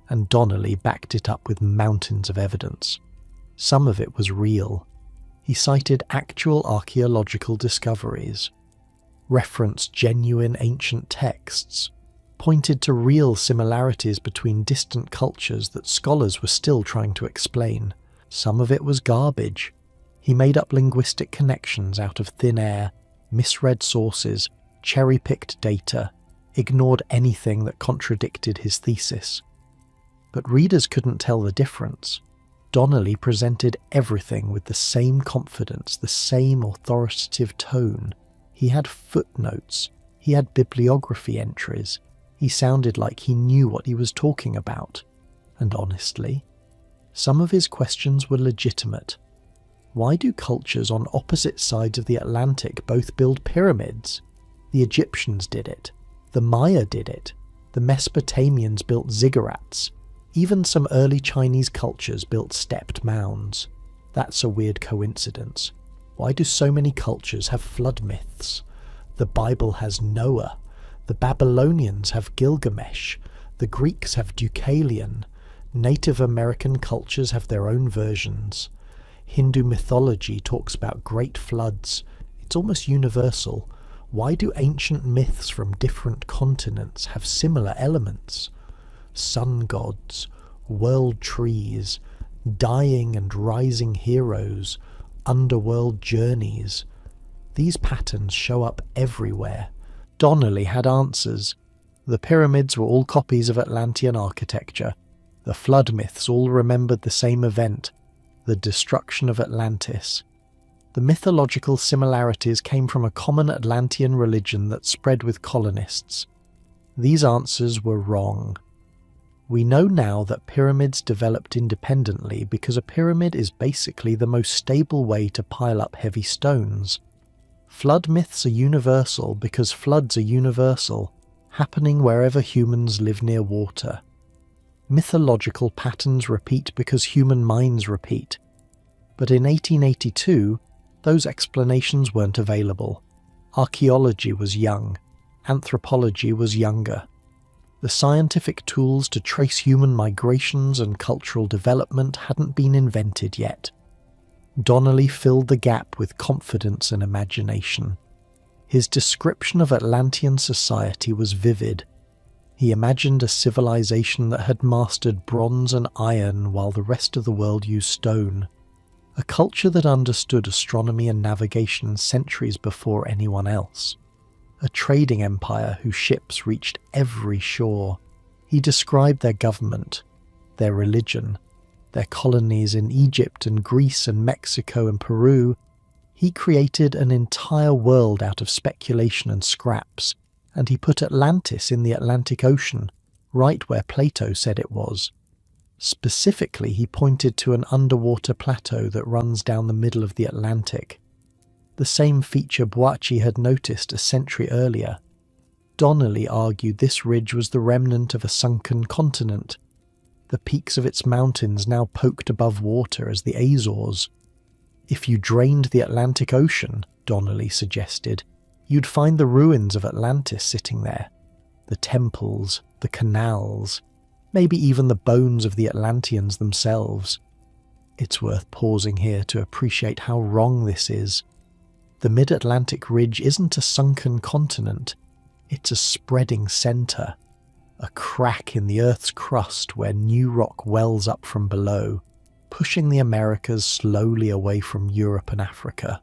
and Donnelly backed it up with mountains of evidence. Some of it was real. He cited actual archaeological discoveries, referenced genuine ancient texts, pointed to real similarities between distant cultures that scholars were still trying to explain. Some of it was garbage. He made up linguistic connections out of thin air, misread sources, cherry-picked data, ignored anything that contradicted his thesis. But readers couldn't tell the difference. Donnelly presented everything with the same confidence, the same authoritative tone. He had footnotes, he had bibliography entries, he sounded like he knew what he was talking about. And honestly, some of his questions were legitimate. Why do cultures on opposite sides of the Atlantic both build pyramids? The Egyptians did it, the Maya did it, the Mesopotamians built ziggurats, even some early Chinese cultures built stepped mounds. That's a weird coincidence. Why do so many cultures have flood myths? The Bible has Noah, the Babylonians have Gilgamesh, the Greeks have Deucalion, Native American cultures have their own versions. Hindu mythology talks about great floods. It's almost universal. Why do ancient myths from different continents have similar elements? Sun gods, world trees, dying and rising heroes, underworld journeys. These patterns show up everywhere. Donnelly had answers. The pyramids were all copies of Atlantean architecture. The flood myths all remembered the same event, the destruction of Atlantis. The mythological similarities came from a common Atlantean religion that spread with colonists. These answers were wrong. We know now that pyramids developed independently because a pyramid is basically the most stable way to pile up heavy stones. Flood myths are universal because floods are universal, happening wherever humans live near water. Mythological patterns repeat because human minds repeat. But in 1882, those explanations weren't available. Archaeology was young. Anthropology was younger. The scientific tools to trace human migrations and cultural development hadn't been invented yet. Donnelly filled the gap with confidence and imagination. His description of Atlantean society was vivid. He imagined a civilization that had mastered bronze and iron while the rest of the world used stone. A culture that understood astronomy and navigation centuries before anyone else. A trading empire whose ships reached every shore. He described their government, their religion, their colonies in Egypt and Greece and Mexico and Peru. He created an entire world out of speculation and scraps, and he put Atlantis in the Atlantic Ocean, right where Plato said it was. Specifically, he pointed to an underwater plateau that runs down the middle of the Atlantic. The same feature Boakye had noticed a century earlier. Donnelly argued this ridge was the remnant of a sunken continent. the peaks of its mountains now poked above water as the Azores. If you drained the Atlantic Ocean, Donnelly suggested, you'd find the ruins of Atlantis sitting there. The temples, the canals, maybe even the bones of the Atlanteans themselves. It's worth pausing here to appreciate how wrong this is. The mid-Atlantic ridge isn't a sunken continent, it's a spreading centre, a crack in the Earth's crust where new rock wells up from below, pushing the Americas slowly away from Europe and Africa.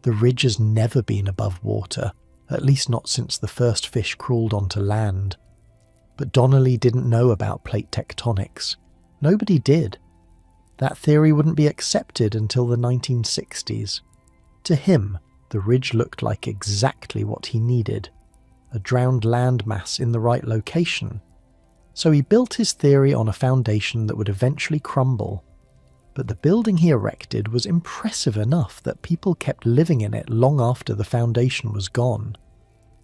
The ridge has never been above water, at least not since the first fish crawled onto land. But Donnelly didn't know about plate tectonics. Nobody did. That theory wouldn't be accepted until the 1960s. To him, the ridge looked like exactly what he needed, a drowned landmass in the right location. So he built his theory on a foundation that would eventually crumble. But the building he erected was impressive enough that people kept living in it long after the foundation was gone.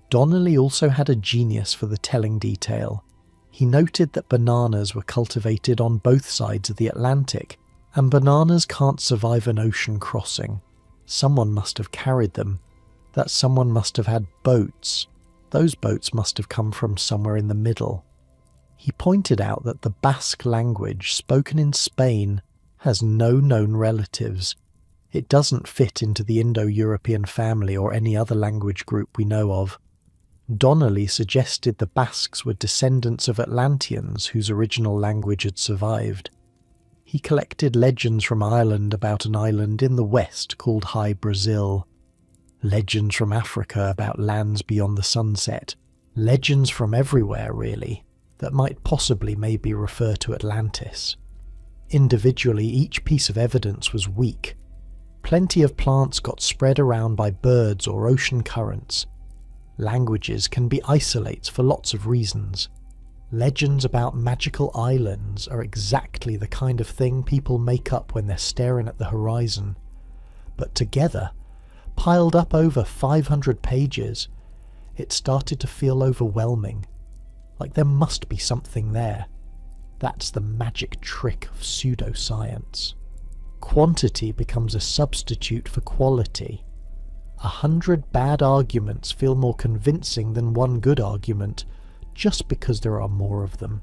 Donnelly also had a genius for the telling detail. He noted that bananas were cultivated on both sides of the Atlantic, and bananas can't survive an ocean crossing. Someone must have carried them. That someone must have had boats. Those boats must have come from somewhere in the middle. He pointed out that the Basque language spoken in Spain has no known relatives. It doesn't fit into the Indo-European family or any other language group we know of. Donnelly suggested the Basques were descendants of Atlanteans whose original language had survived. He collected legends from Ireland about an island in the west called High Brazil. Legends from Africa about lands beyond the sunset. Legends from everywhere, really, that might possibly maybe refer to Atlantis. Individually, each piece of evidence was weak. Plenty of plants got spread around by birds or ocean currents. Languages can be isolates for lots of reasons. Legends about magical islands are exactly the kind of thing people make up when they're staring at the horizon. But together, piled up over 500 pages, it started to feel overwhelming. Like there must be something there. That's the magic trick of pseudoscience. Quantity becomes a substitute for quality. 100 bad arguments feel more convincing than one good argument, just because there are more of them.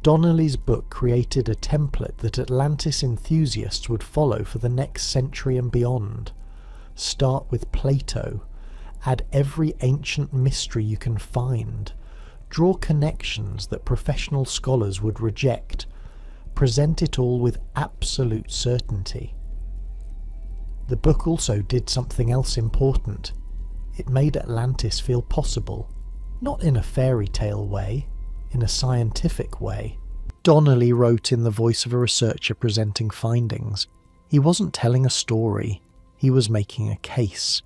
Donnelly's book created a template that Atlantis enthusiasts would follow for the next century and beyond. Start with Plato, add every ancient mystery you can find, draw connections that professional scholars would reject, present it all with absolute certainty. The book also did something else important. It made Atlantis feel possible, not in a fairy tale way, in a scientific way. Donnelly wrote in the voice of a researcher presenting findings. He wasn't telling a story, he was making a case,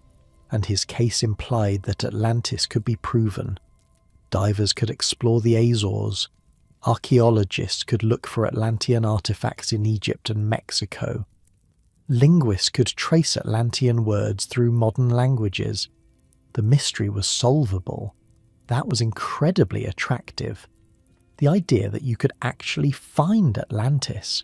and his case implied that Atlantis could be proven. Divers could explore the Azores, archaeologists could look for Atlantean artifacts in Egypt and Mexico. Linguists could trace Atlantean words through modern languages. The mystery was solvable. That was incredibly attractive. The idea that you could actually find Atlantis,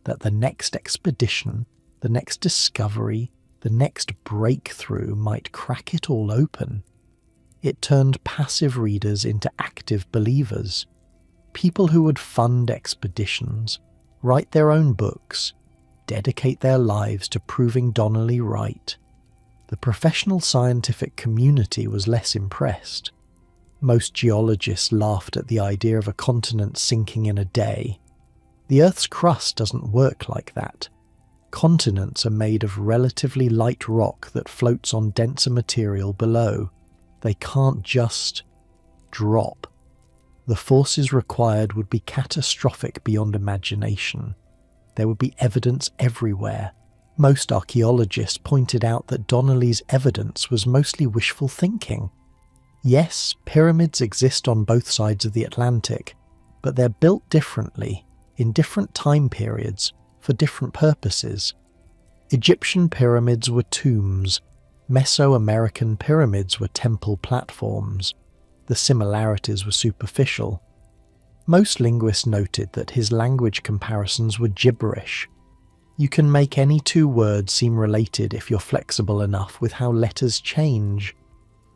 that the next expedition, the next discovery, the next breakthrough might crack it all open. It turned passive readers into active believers. People who would fund expeditions, write their own books, dedicate their lives to proving Donnelly right. The professional scientific community was less impressed. Most geologists laughed at the idea of a continent sinking in a day. The Earth's crust doesn't work like that. Continents are made of relatively light rock that floats on denser material below. They can't just drop. The forces required would be catastrophic beyond imagination. There would be evidence everywhere. Most archaeologists pointed out that Donnelly's evidence was mostly wishful thinking. Yes, pyramids exist on both sides of the Atlantic, but they're built differently, in different time periods, for different purposes. Egyptian pyramids were tombs. Mesoamerican pyramids were temple platforms. The similarities were superficial. Most linguists noted that his language comparisons were gibberish. You can make any two words seem related if you're flexible enough with how letters change.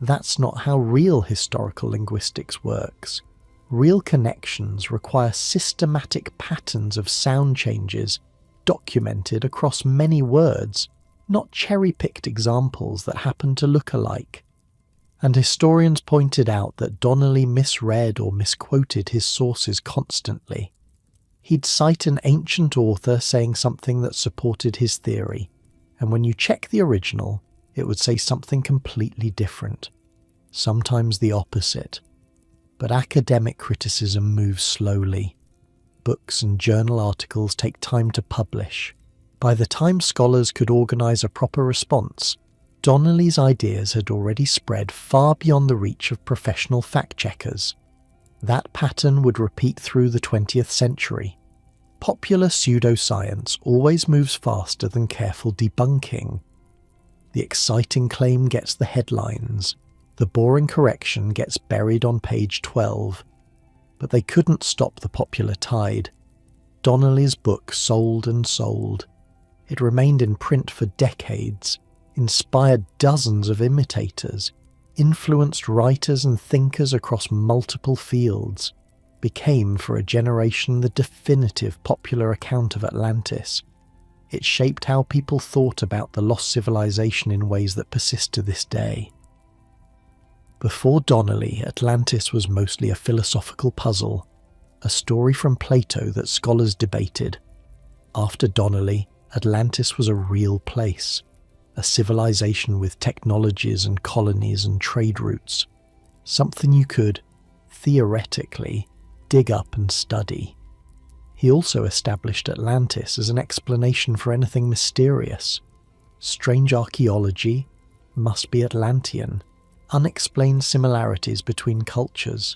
That's not how real historical linguistics works. Real connections require systematic patterns of sound changes documented across many words, not cherry-picked examples that happen to look alike. And historians pointed out that Donnelly misread or misquoted his sources constantly. He'd cite an ancient author saying something that supported his theory, and when you check the original, it would say something completely different, sometimes the opposite. But academic criticism moves slowly. Books and journal articles take time to publish. By the time scholars could organise a proper response, Donnelly's ideas had already spread far beyond the reach of professional fact-checkers. That pattern would repeat through the 20th century. Popular pseudoscience always moves faster than careful debunking. The exciting claim gets the headlines. The boring correction gets buried on page 12. But they couldn't stop the popular tide. Donnelly's book sold and sold. It remained in print for decades, inspired dozens of imitators, influenced writers and thinkers across multiple fields, became for a generation the definitive popular account of Atlantis. It shaped how people thought about the lost civilization in ways that persist to this day. Before Donnelly, Atlantis was mostly a philosophical puzzle, a story from Plato that scholars debated. After Donnelly, Atlantis was a real place, a civilization with technologies and colonies and trade routes, something you could, theoretically, dig up and study. He also established Atlantis as an explanation for anything mysterious. Strange archaeology must be Atlantean. Unexplained similarities between cultures,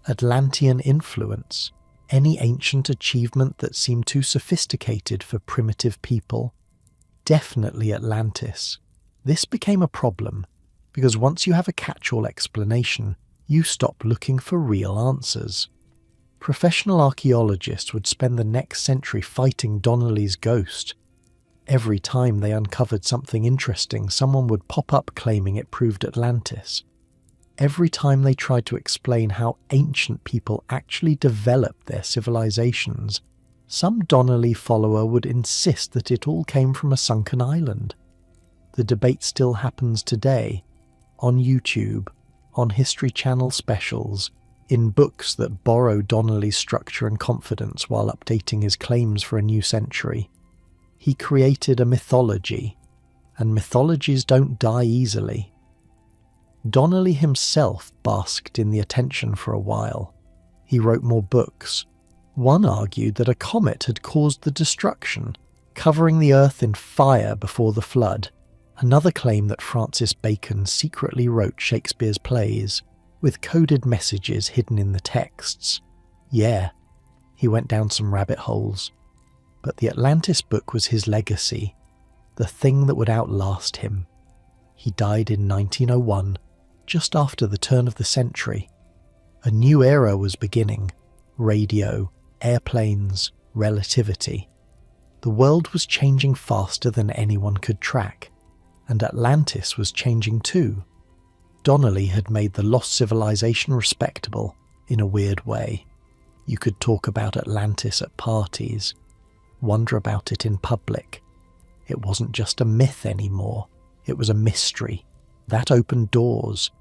Atlantean influence, any ancient achievement that seemed too sophisticated for primitive people. Definitely Atlantis. This became a problem, because once you have a catch-all explanation, you stop looking for real answers. Professional archaeologists would spend the next century fighting Donnelly's ghost. Every time they uncovered something interesting, someone would pop up claiming it proved Atlantis. Every time they tried to explain how ancient people actually developed their civilizations, some Donnelly follower would insist that it all came from a sunken island. The debate still happens today, on YouTube, on History Channel specials, in books that borrow Donnelly's structure and confidence while updating his claims for a new century. He created a mythology, and mythologies don't die easily. Donnelly himself basked in the attention for a while. He wrote more books. One argued that a comet had caused the destruction, covering the earth in fire before the flood. Another claimed that Francis Bacon secretly wrote Shakespeare's plays, with coded messages hidden in the texts. Yeah, he went down some rabbit holes. But the Atlantis book was his legacy, the thing that would outlast him. He died in 1901, just after the turn of the century. A new era was beginning. Radio, airplanes, relativity. The world was changing faster than anyone could track, and Atlantis was changing too. Donnelly had made the lost civilization respectable in a weird way. You could talk about Atlantis at parties, wonder about it in public. It wasn't just a myth anymore, it was a mystery. That opened doors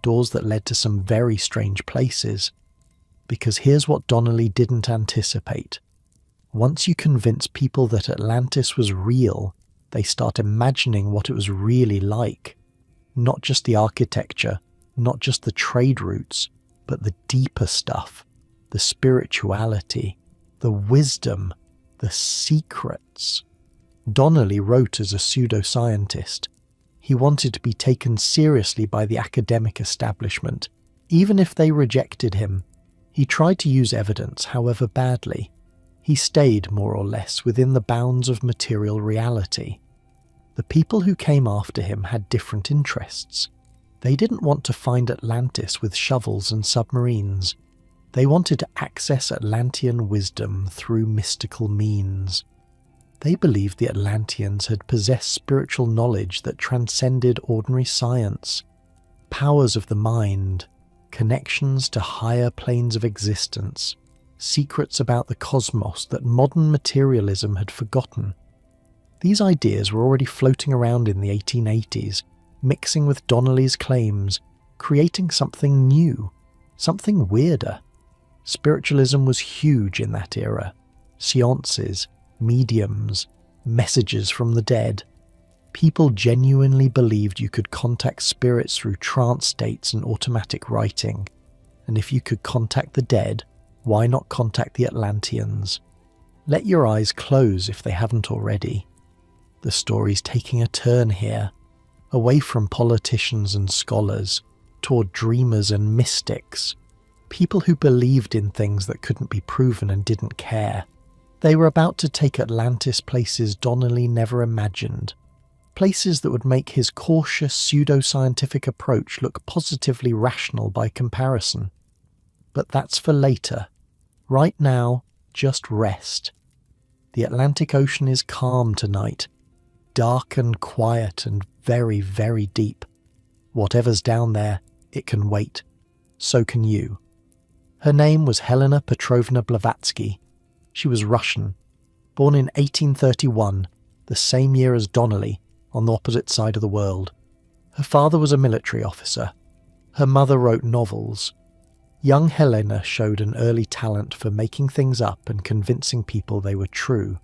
that led to some very strange places. Because here's what Donnelly didn't anticipate. Once you convince people that Atlantis was real, they start imagining what it was really like. Not just the architecture, not just the trade routes, but the deeper stuff, the spirituality, the wisdom, the secrets. Donnelly wrote as a pseudoscientist. He wanted to be taken seriously by the academic establishment, even if they rejected him. He tried to use evidence, however badly. He stayed, more or less, within the bounds of material reality. The people who came after him had different interests. They didn't want to find Atlantis with shovels and submarines. They wanted to access Atlantean wisdom through mystical means. They believed the Atlanteans had possessed spiritual knowledge that transcended ordinary science, powers of the mind, connections to higher planes of existence, secrets about the cosmos that modern materialism had forgotten. These ideas were already floating around in the 1880s, mixing with Donnelly's claims, creating something new, something weirder. Spiritualism was huge in that era. Seances, mediums, messages from the dead. People genuinely believed you could contact spirits through trance states and automatic writing. And if you could contact the dead, why not contact the Atlanteans? Let your eyes close if they haven't already. The story's taking a turn here, away from politicians and scholars, toward dreamers and mystics, people who believed in things that couldn't be proven and didn't care. They were about to take Atlantis places Donnelly never imagined, places that would make his cautious pseudo-scientific approach look positively rational by comparison. But that's for later. Right now, just rest. The Atlantic Ocean is calm tonight, dark and quiet and very, very deep. Whatever's down there, it can wait. So can you. Her name was Helena Petrovna Blavatsky. She was Russian, born in 1831, the same year as Donnelly, on the opposite side of the world. Her father was a military officer. Her mother wrote novels. Young Helena showed an early talent for making things up and convincing people they were true.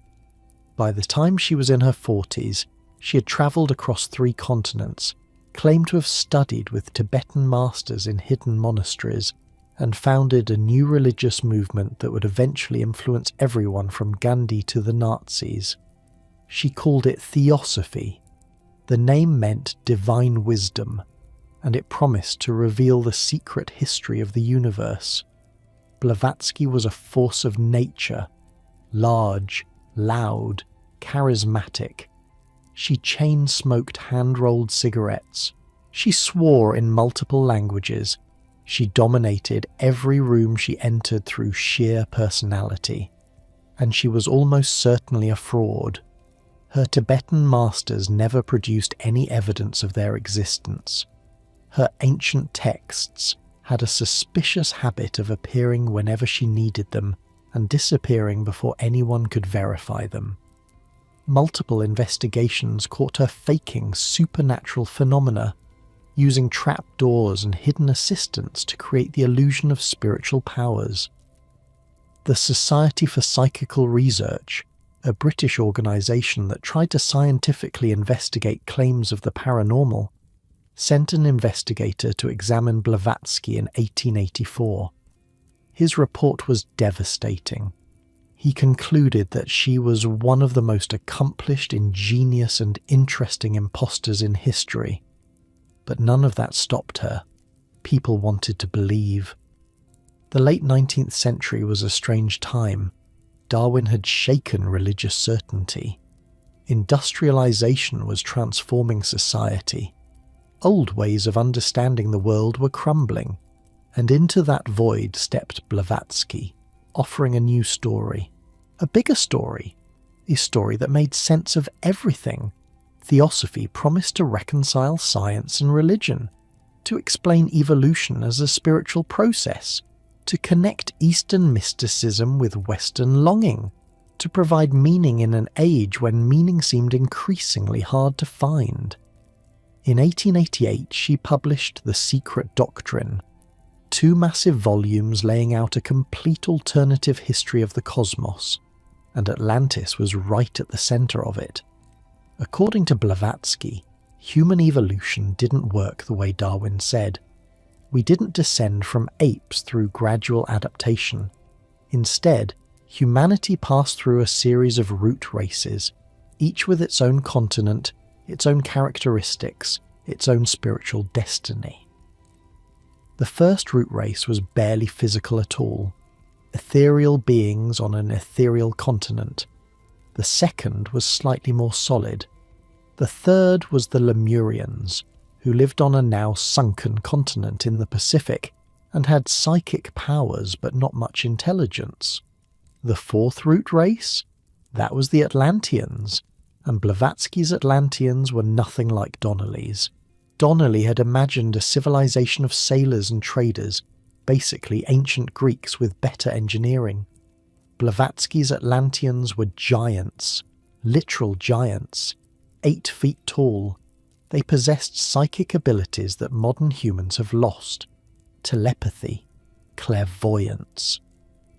By the time she was in her 40s, she had travelled across 3 continents, claimed to have studied with Tibetan masters in hidden monasteries, and founded a new religious movement that would eventually influence everyone from Gandhi to the Nazis. She called it Theosophy. The name meant divine wisdom, and it promised to reveal the secret history of the universe. Blavatsky was a force of nature, large, loud, charismatic. She chain-smoked hand-rolled cigarettes. She swore in multiple languages. She dominated every room she entered through sheer personality. And she was almost certainly a fraud. Her Tibetan masters never produced any evidence of their existence. Her ancient texts had a suspicious habit of appearing whenever she needed them and disappearing before anyone could verify them. Multiple investigations caught her faking supernatural phenomena, using trapdoors and hidden assistants to create the illusion of spiritual powers. The Society for Psychical Research, a British organisation that tried to scientifically investigate claims of the paranormal, sent an investigator to examine Blavatsky in 1884. His report was devastating. He concluded that she was one of the most accomplished, ingenious and interesting impostors in history. But none of that stopped her. People wanted to believe. The late 19th century was a strange time. Darwin had shaken religious certainty. Industrialization was transforming society. Old ways of understanding the world were crumbling, and into that void stepped Blavatsky, offering a new story, a bigger story, a story that made sense of everything. Theosophy promised to reconcile science and religion, to explain evolution as a spiritual process, to connect Eastern mysticism with Western longing, to provide meaning in an age when meaning seemed increasingly hard to find. In 1888, she published The Secret Doctrine, 2 massive volumes laying out a complete alternative history of the cosmos, and Atlantis was right at the centre of it. According to Blavatsky, human evolution didn't work the way Darwin said. We didn't descend from apes through gradual adaptation. Instead, humanity passed through a series of root races, each with its own continent, its own characteristics, its own spiritual destiny. The first root race was barely physical at all, ethereal beings on an ethereal continent. The second was slightly more solid. The third was the Lemurians, who lived on a now sunken continent in the Pacific and had psychic powers but not much intelligence. The fourth root race? That was the Atlanteans, and Blavatsky's Atlanteans were nothing like Donnelly's. Donnelly had imagined a civilization of sailors and traders, basically ancient Greeks with better engineering. Blavatsky's Atlanteans were giants, literal giants, 8 feet tall. They possessed psychic abilities that modern humans have lost: telepathy, clairvoyance,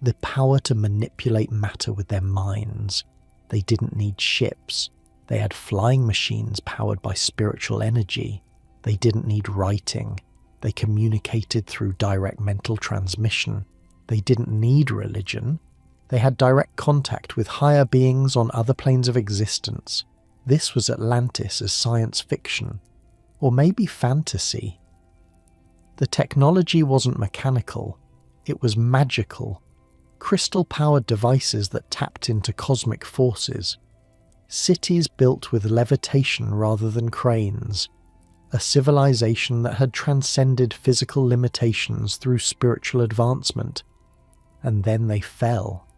the power to manipulate matter with their minds. They didn't need ships. They had flying machines powered by spiritual energy. They didn't need writing. They communicated through direct mental transmission. They didn't need religion. They had direct contact with higher beings on other planes of existence. This was Atlantis as science fiction, or maybe fantasy. The technology wasn't mechanical, it was magical. Crystal-powered devices that tapped into cosmic forces. Cities built with levitation rather than cranes. A civilization that had transcended physical limitations through spiritual advancement. And then they fell.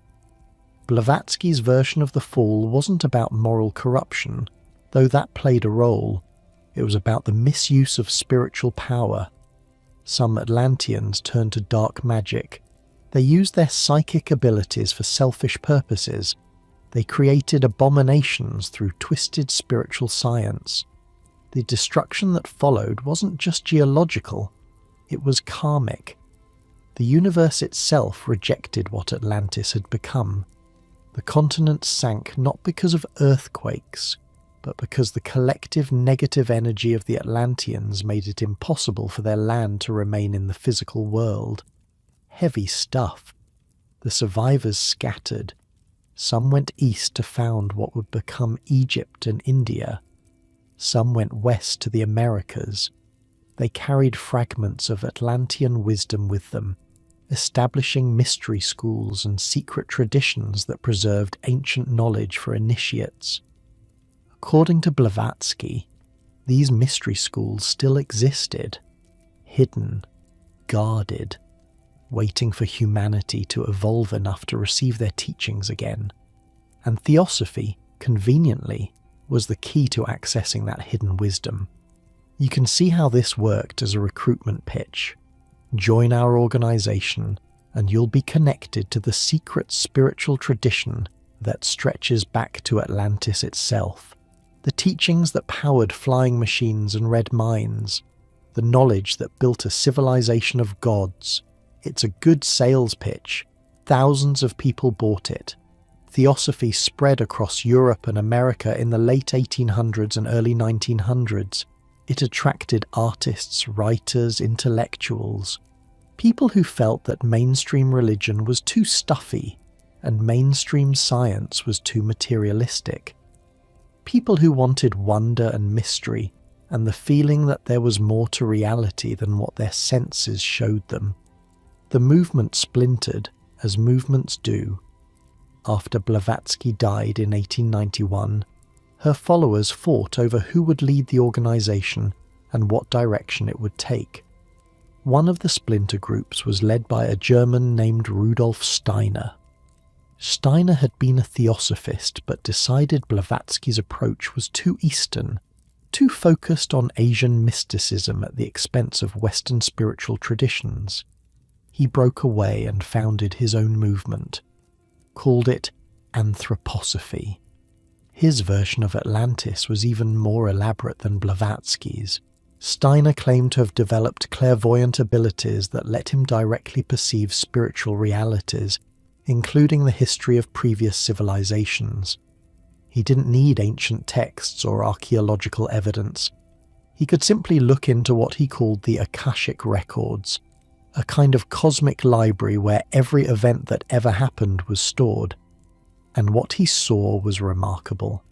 Blavatsky's version of the fall wasn't about moral corruption, though that played a role. It was about the misuse of spiritual power. Some Atlanteans turned to dark magic. They used their psychic abilities for selfish purposes. They created abominations through twisted spiritual science. The destruction that followed wasn't just geological, it was karmic. The universe itself rejected what Atlantis had become. The continent sank not because of earthquakes, but because the collective negative energy of the Atlanteans made it impossible for their land to remain in the physical world. Heavy stuff. The survivors scattered. Some went east to found what would become Egypt and India. Some went west to the Americas. They carried fragments of Atlantean wisdom with them, establishing mystery schools and secret traditions that preserved ancient knowledge for initiates. According to Blavatsky, these mystery schools still existed, hidden, guarded, waiting for humanity to evolve enough to receive their teachings again. And theosophy, conveniently, was the key to accessing that hidden wisdom. You can see how this worked as a recruitment pitch. Join our organization, and you'll be connected to the secret spiritual tradition that stretches back to Atlantis itself. The teachings that powered flying machines and red mines. The knowledge that built a civilization of gods. It's a good sales pitch. Thousands of people bought it. Theosophy spread across Europe and America in the late 1800s and early 1900s. It attracted artists, writers, intellectuals, people who felt that mainstream religion was too stuffy and mainstream science was too materialistic. People who wanted wonder and mystery and the feeling that there was more to reality than what their senses showed them. The movement splintered, as movements do. After Blavatsky died in 1891, her followers fought over who would lead the organization and what direction it would take. One of the splinter groups was led by a German named Rudolf Steiner. Steiner had been a theosophist but decided Blavatsky's approach was too Eastern, too focused on Asian mysticism at the expense of Western spiritual traditions. He broke away and founded his own movement, called it anthroposophy. His version of Atlantis was even more elaborate than Blavatsky's. Steiner claimed to have developed clairvoyant abilities that let him directly perceive spiritual realities, including the history of previous civilizations. He didn't need ancient texts or archaeological evidence. He could simply look into what he called the Akashic records, a kind of cosmic library where every event that ever happened was stored. And what he saw was remarkable.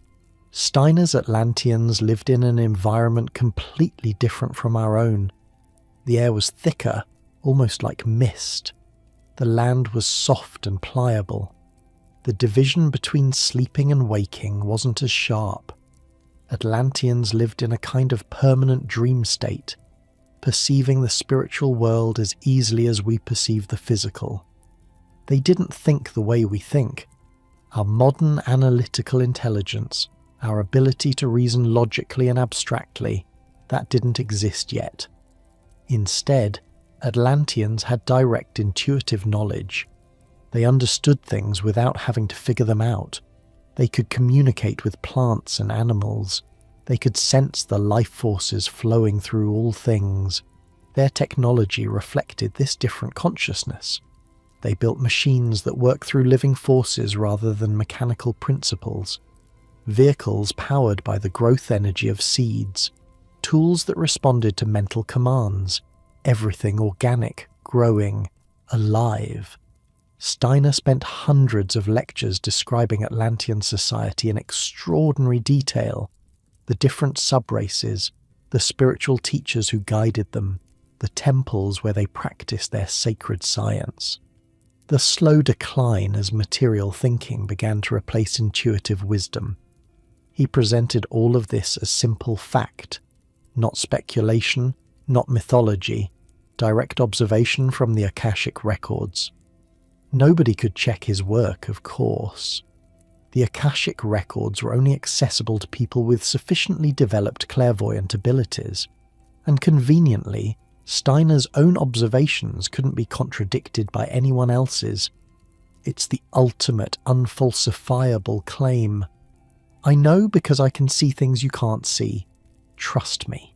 Steiner's Atlanteans lived in an environment completely different from our own. The air was thicker, almost like mist. The land was soft and pliable. The division between sleeping and waking wasn't as sharp. Atlanteans lived in a kind of permanent dream state. perceiving the spiritual world as easily as we perceive the physical. They didn't think the way we think. Our modern analytical intelligence, our ability to reason logically and abstractly, that didn't exist yet. Instead, Atlanteans had direct intuitive knowledge. They understood things without having to figure them out. They could communicate with plants and animals. They could sense the life forces flowing through all things. Their technology reflected this different consciousness. They built machines that work through living forces rather than mechanical principles. Vehicles powered by the growth energy of seeds. Tools that responded to mental commands. Everything organic, growing, alive. Steiner spent hundreds of lectures describing Atlantean society in extraordinary detail. The different subraces, the spiritual teachers who guided them, the temples where they practiced their sacred science. The slow decline as material thinking began to replace intuitive wisdom. He presented all of this as simple fact, not speculation, not mythology, direct observation from the Akashic records. Nobody could check his work, of course. The Akashic records were only accessible to people with sufficiently developed clairvoyant abilities, and conveniently, Steiner's own observations couldn't be contradicted by anyone else's. It's the ultimate unfalsifiable claim. I know because I can see things you can't see. Trust me.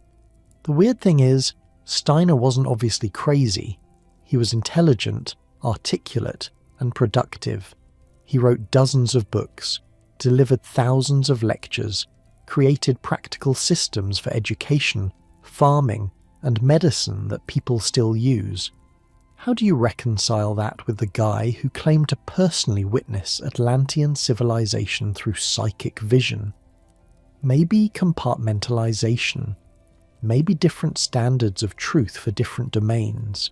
The weird thing is, Steiner wasn't obviously crazy. He was intelligent, articulate, and productive. He wrote dozens of books, delivered thousands of lectures, created practical systems for education, farming, and medicine that people still use. How do you reconcile that with the guy who claimed to personally witness Atlantean civilization through psychic vision? Maybe compartmentalization. Maybe different standards of truth for different domains.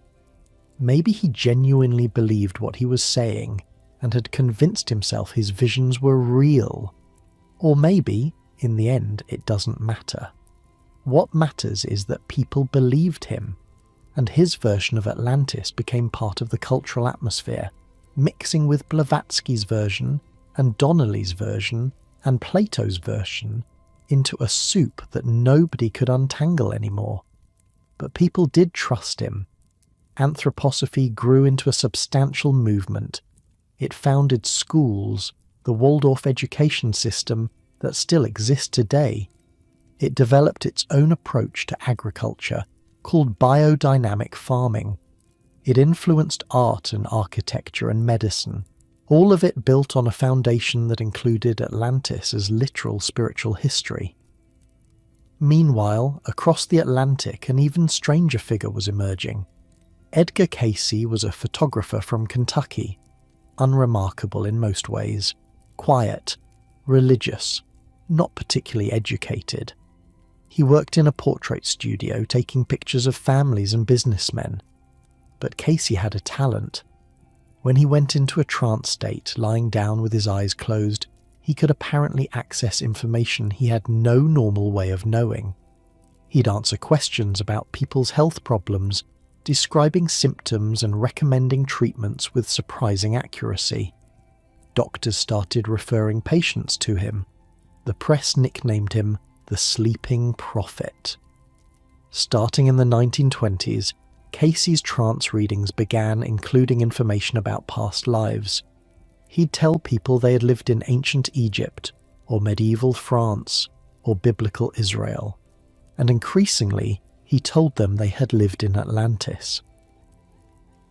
Maybe he genuinely believed what he was saying and had convinced himself his visions were real. Or maybe, in the end, it doesn't matter. What matters is that people believed him, and his version of Atlantis became part of the cultural atmosphere, mixing with Blavatsky's version and Donnelly's version and Plato's version into a soup that nobody could untangle anymore. But people did trust him. Anthroposophy grew into a substantial movement. It founded schools, the Waldorf education system that still exists today. It developed its own approach to agriculture, called biodynamic farming. It influenced art and architecture and medicine, all of it built on a foundation that included Atlantis as literal spiritual history. Meanwhile, across the Atlantic, an even stranger figure was emerging. Edgar Cayce was a photographer from Kentucky, unremarkable in most ways, quiet, religious, not particularly educated. He worked in a portrait studio taking pictures of families and businessmen. But Cayce had a talent. When he went into a trance state, lying down with his eyes closed, he could apparently access information he had no normal way of knowing. He'd answer questions about people's health problems, describing symptoms and recommending treatments with surprising accuracy. Doctors started referring patients to him. The press nicknamed him the Sleeping Prophet. Starting in the 1920s, Cayce's trance readings began including information about past lives. He'd tell people they had lived in ancient Egypt, or medieval France, or biblical Israel, and increasingly, he told them they had lived in Atlantis.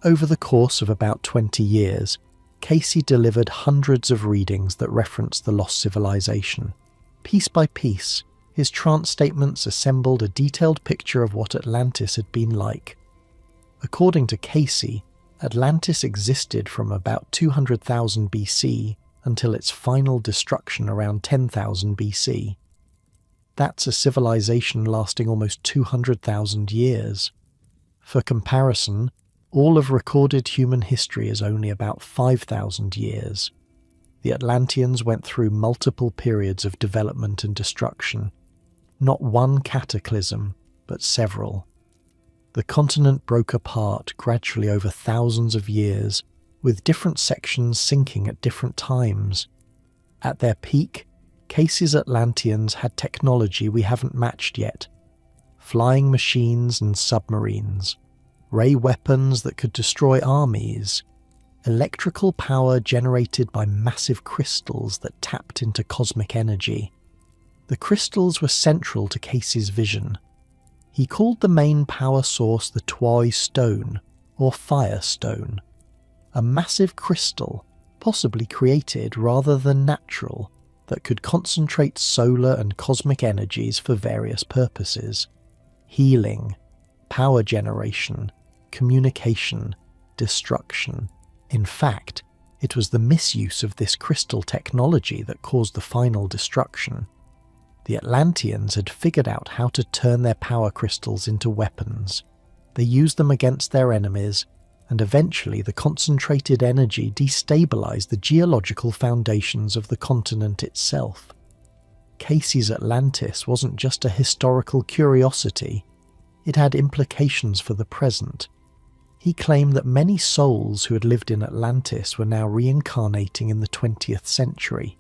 Over the course of about 20 years, Cayce delivered hundreds of readings that referenced the lost civilization. Piece by piece, his trance statements assembled a detailed picture of what Atlantis had been like. According to Cayce, Atlantis existed from about 200,000 BC until its final destruction around 10,000 BC. That's a civilization lasting almost 200,000 years. For comparison, all of recorded human history is only about 5,000 years. The Atlanteans went through multiple periods of development and destruction. Not one cataclysm, but several. The continent broke apart gradually over thousands of years, with different sections sinking at different times. At their peak, Casey's Atlanteans had technology we haven't matched yet. Flying machines and submarines, ray weapons that could destroy armies, electrical power generated by massive crystals that tapped into cosmic energy. The crystals were central to Casey's vision. He called the main power source the Twoi Stone, or Firestone, a massive crystal, possibly created rather than natural, that could concentrate solar and cosmic energies for various purposes: healing, power generation, communication, destruction. In fact, it was the misuse of this crystal technology that caused the final destruction. The Atlanteans had figured out how to turn their power crystals into weapons. They used them against their enemies, and eventually the concentrated energy destabilized the geological foundations of the continent itself. Casey's Atlantis wasn't just a historical curiosity, it had implications for the present. He claimed that many souls who had lived in Atlantis were now reincarnating in the 20th century.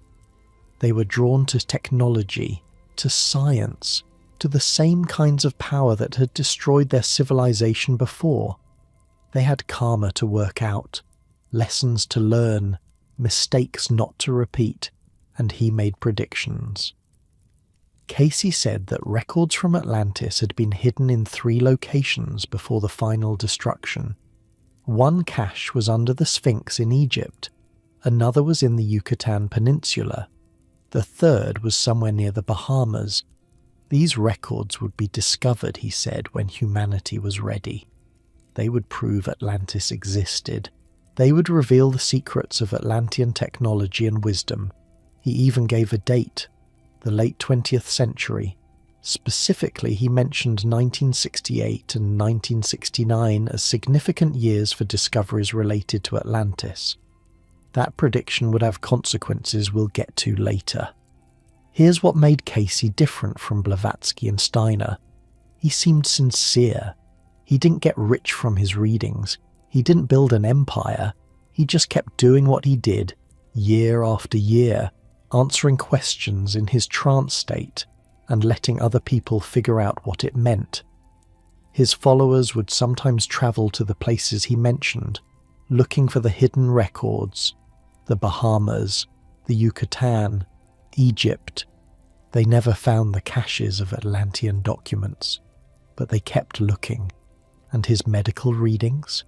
They were drawn to technology, to science, to the same kinds of power that had destroyed their civilization before. They had karma to work out, lessons to learn, mistakes not to repeat, and he made predictions. Casey said that records from Atlantis had been hidden in 3 locations before the final destruction. One cache was under the Sphinx in Egypt, another was in the Yucatan Peninsula, the third was somewhere near the Bahamas. These records would be discovered, he said, when humanity was ready. They would prove Atlantis existed. They would reveal the secrets of Atlantean technology and wisdom. He even gave a date, the late 20th century. Specifically, he mentioned 1968 and 1969 as significant years for discoveries related to Atlantis. That prediction would have consequences we'll get to later. Here's what made Casey different from Blavatsky and Steiner. He seemed sincere. He didn't get rich from his readings. He didn't build an empire. He just kept doing what he did, year after year, answering questions in his trance state and letting other people figure out what it meant. His followers would sometimes travel to the places he mentioned, looking for the hidden records, the Bahamas, the Yucatan, Egypt. They never found the caches of Atlantean documents, but they kept looking. And his medical readings?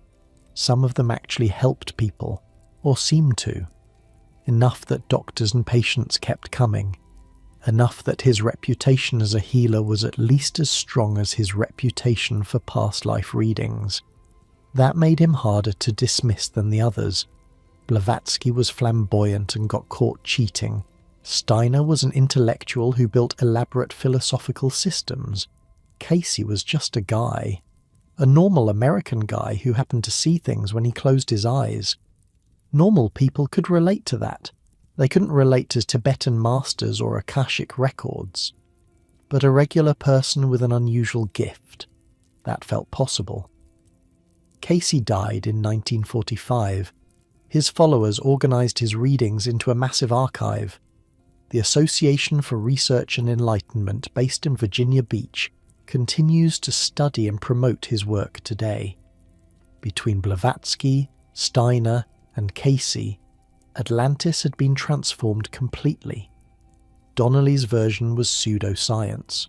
Some of them actually helped people, or seemed to. Enough that doctors and patients kept coming. Enough that his reputation as a healer was at least as strong as his reputation for past life readings. That made him harder to dismiss than the others. Blavatsky was flamboyant and got caught cheating. Steiner was an intellectual who built elaborate philosophical systems. Casey was just a guy. A normal American guy who happened to see things when he closed his eyes. Normal people could relate to that. They couldn't relate to Tibetan masters or Akashic records. But a regular person with an unusual gift, that felt possible. Casey died in 1945. His followers organized his readings into a massive archive. The Association for Research and Enlightenment, based in Virginia Beach, continues to study and promote his work today. Between Blavatsky, Steiner, and Casey, Atlantis had been transformed completely. Donnelly's version was pseudoscience.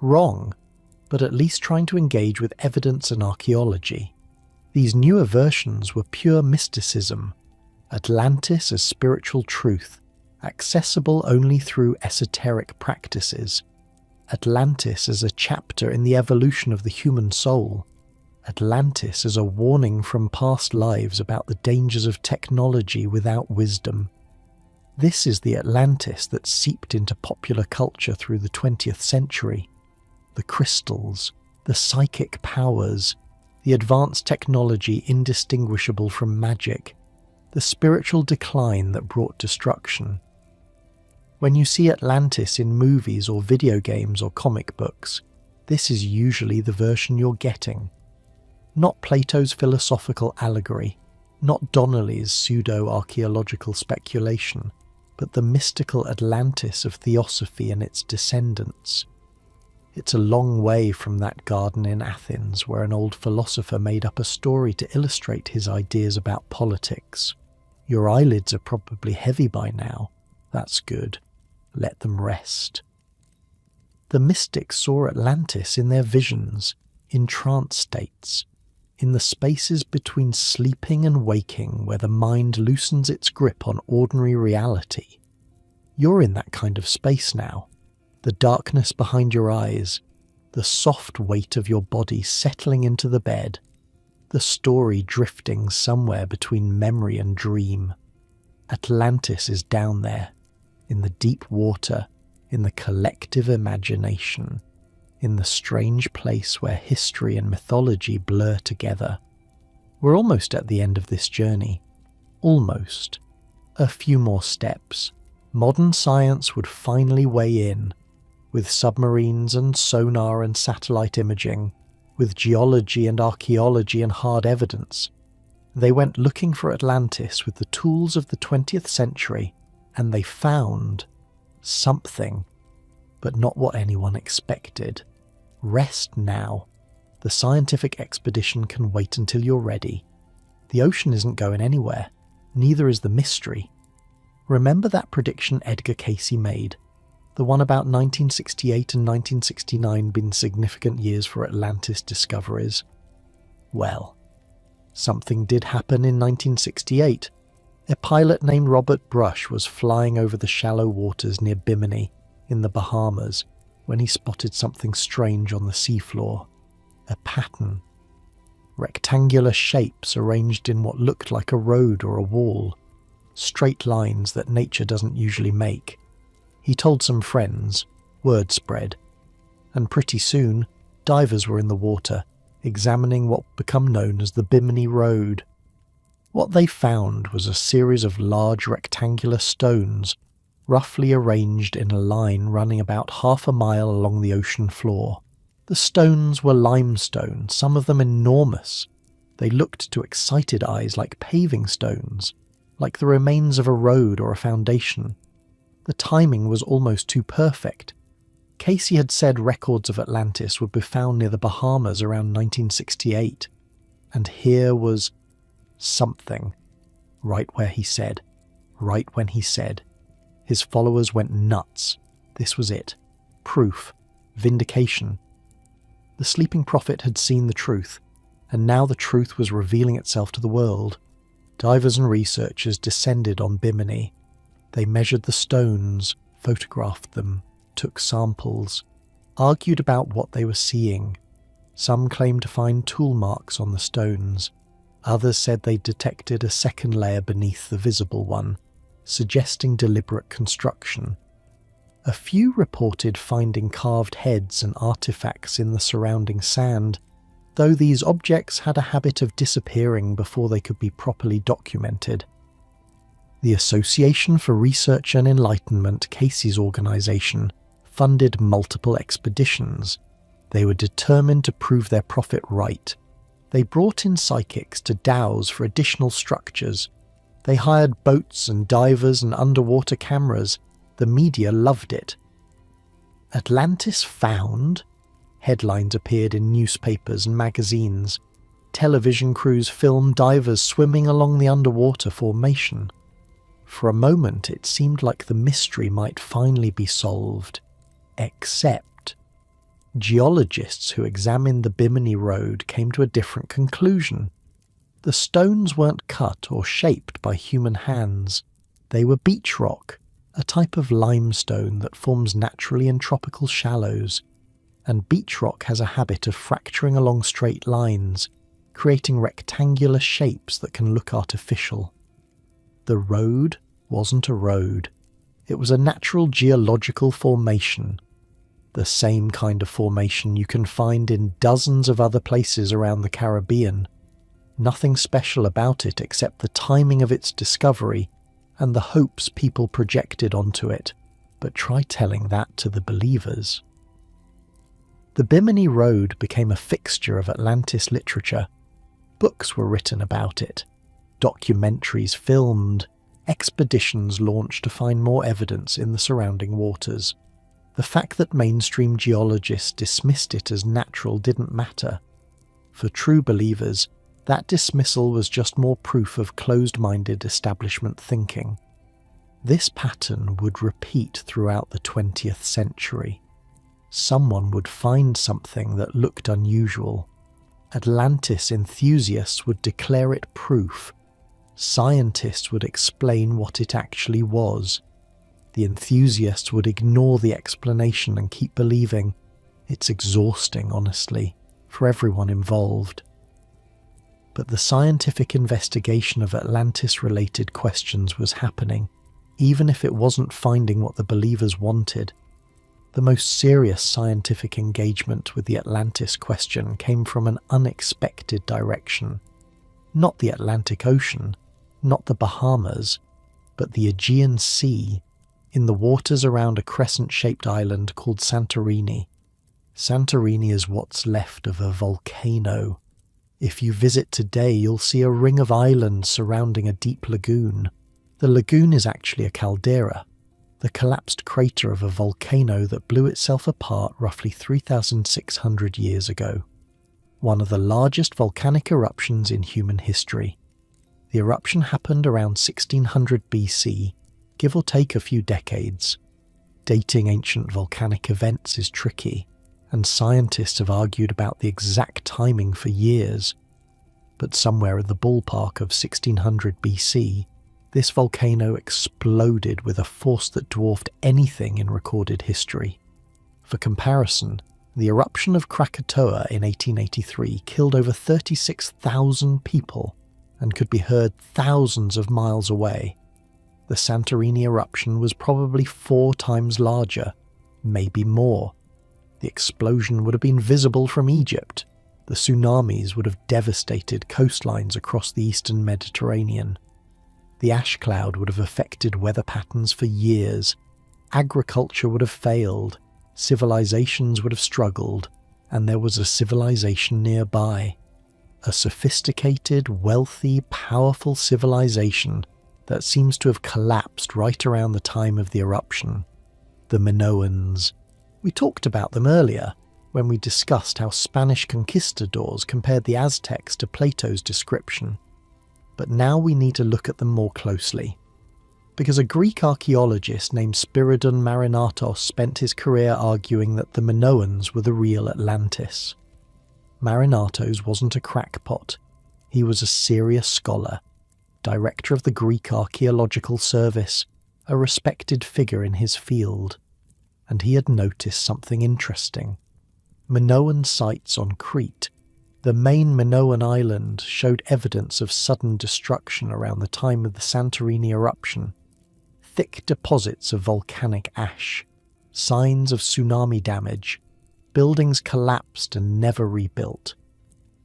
Wrong, but at least trying to engage with evidence and archaeology. These newer versions were pure mysticism, Atlantis as spiritual truth, accessible only through esoteric practices. Atlantis as a chapter in the evolution of the human soul. Atlantis as a warning from past lives about the dangers of technology without wisdom. This is the Atlantis that seeped into popular culture through the 20th century. The crystals, the psychic powers, the advanced technology indistinguishable from magic, the spiritual decline that brought destruction. When you see Atlantis in movies or video games or comic books, this is usually the version you're getting. Not Plato's philosophical allegory, not Donnelly's pseudo-archaeological speculation, but the mystical Atlantis of theosophy and its descendants. It's a long way from that garden in Athens where an old philosopher made up a story to illustrate his ideas about politics. Your eyelids are probably heavy by now. That's good. Let them rest. The mystics saw Atlantis in their visions, in trance states, in the spaces between sleeping and waking where the mind loosens its grip on ordinary reality. You're in that kind of space now. The darkness behind your eyes, the soft weight of your body settling into the bed, the story drifting somewhere between memory and dream. Atlantis is down there, in the deep water, in the collective imagination, in the strange place where history and mythology blur together. We're almost at the end of this journey. Almost. A few more steps. Modern science would finally weigh in, with submarines and sonar and satellite imaging, with geology and archaeology and hard evidence. They went looking for Atlantis with the tools of the 20th century, and they found something, but not what anyone expected. Rest now. The scientific expedition can wait until you're ready. The ocean isn't going anywhere, neither is the mystery. Remember that prediction Edgar Cayce made? The one about 1968 and 1969 being significant years for Atlantis discoveries? Well, something did happen in 1968. A pilot named Robert Brush was flying over the shallow waters near Bimini in the Bahamas when he spotted something strange on the seafloor. A pattern. Rectangular shapes arranged in what looked like a road or a wall. Straight lines that nature doesn't usually make. He told some friends, word spread, and pretty soon divers were in the water, examining what would become known as the Bimini Road. What they found was a series of large rectangular stones, roughly arranged in a line running about half a mile along the ocean floor. The stones were limestone, some of them enormous. They looked to excited eyes like paving stones, like the remains of a road or a foundation. The timing was almost too perfect. Cayce had said records of Atlantis would be found near the Bahamas around 1968, and here was something, right where he said, right when he said. His followers went nuts. This was it. Proof. Vindication. The sleeping prophet had seen the truth, and now the truth was revealing itself to the world. Divers and researchers descended on Bimini. They measured the stones, photographed them, took samples, argued about what they were seeing. Some claimed to find tool marks on the stones. Others said they detected a second layer beneath the visible one, suggesting deliberate construction. A few reported finding carved heads and artifacts in the surrounding sand, though these objects had a habit of disappearing before they could be properly documented. The Association for Research and Enlightenment, Cayce's organization, funded multiple expeditions. They were determined to prove their prophet right. They brought in psychics to dowse for additional structures. They hired boats and divers and underwater cameras. The media loved it. Atlantis found? Headlines appeared in newspapers and magazines. Television crews filmed divers swimming along the underwater formation. For a moment it seemed like the mystery might finally be solved. Except geologists who examined the Bimini Road came to a different conclusion. The stones weren't cut or shaped by human hands. They were beach rock, a type of limestone that forms naturally in tropical shallows, and beach rock has a habit of fracturing along straight lines, creating rectangular shapes that can look artificial. The road wasn't a road. It was a natural geological formation, the same kind of formation you can find in dozens of other places around the Caribbean. Nothing special about it except the timing of its discovery and the hopes people projected onto it, but try telling that to the believers. The Bimini Road became a fixture of Atlantis literature, Books were written about it, documentaries filmed, expeditions launched to find more evidence in the surrounding waters. The fact that mainstream geologists dismissed it as natural didn't matter. For true believers, that dismissal was just more proof of closed-minded establishment thinking. This pattern would repeat throughout the 20th century. Someone would find something that looked unusual. Atlantis enthusiasts would declare it proof. Scientists would explain what it actually was. The enthusiasts would ignore the explanation and keep believing. It's exhausting, honestly, for everyone involved. But the scientific investigation of Atlantis-related questions was happening, even if it wasn't finding what the believers wanted. The most serious scientific engagement with the Atlantis question came from an unexpected direction. Not the Atlantic Ocean, not the Bahamas, but the Aegean Sea, in the waters around a crescent-shaped island called Santorini. Santorini is what's left of a volcano. If you visit today, you'll see a ring of islands surrounding a deep lagoon. The lagoon is actually a caldera, the collapsed crater of a volcano that blew itself apart roughly 3,600 years ago. One of the largest volcanic eruptions in human history. The eruption happened around 1600 BC, give or take a few decades. Dating ancient volcanic events is tricky, and scientists have argued about the exact timing for years. But somewhere in the ballpark of 1600 BC, this volcano exploded with a force that dwarfed anything in recorded history. For comparison, the eruption of Krakatoa in 1883 killed over 36,000 people and could be heard thousands of miles away. The Santorini eruption was probably 4 times larger, maybe more. The explosion would have been visible from Egypt. The tsunamis would have devastated coastlines across the eastern Mediterranean. The ash cloud would have affected weather patterns for years. Agriculture would have failed. Civilizations would have struggled. And there was a civilization nearby. A sophisticated, wealthy, powerful civilization that seems to have collapsed right around the time of the eruption. The Minoans. We talked about them earlier, when we discussed how Spanish conquistadors compared the Aztecs to Plato's description. But now we need to look at them more closely. Because a Greek archaeologist named Spyridon Marinatos spent his career arguing that the Minoans were the real Atlantis. Marinatos wasn't a crackpot. He was a serious scholar, director of the Greek Archaeological Service, a respected figure in his field. And he had noticed something interesting. Minoan sites on Crete, the main Minoan island, showed evidence of sudden destruction around the time of the Santorini eruption. Thick deposits of volcanic ash, signs of tsunami damage, buildings collapsed and never rebuilt.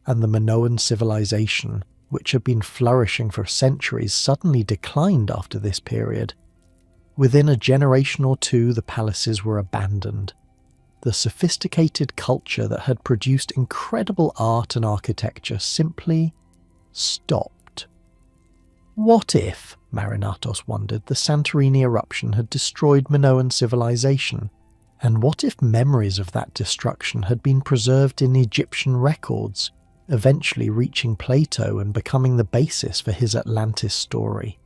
And the Minoan civilization, which had been flourishing for centuries, suddenly declined after this period. Within a generation or two, the palaces were abandoned. The sophisticated culture that had produced incredible art and architecture simply stopped. What if, Marinatos wondered, the Santorini eruption had destroyed Minoan civilization? And what if memories of that destruction had been preserved in Egyptian records, eventually reaching Plato and becoming the basis for his Atlantis story?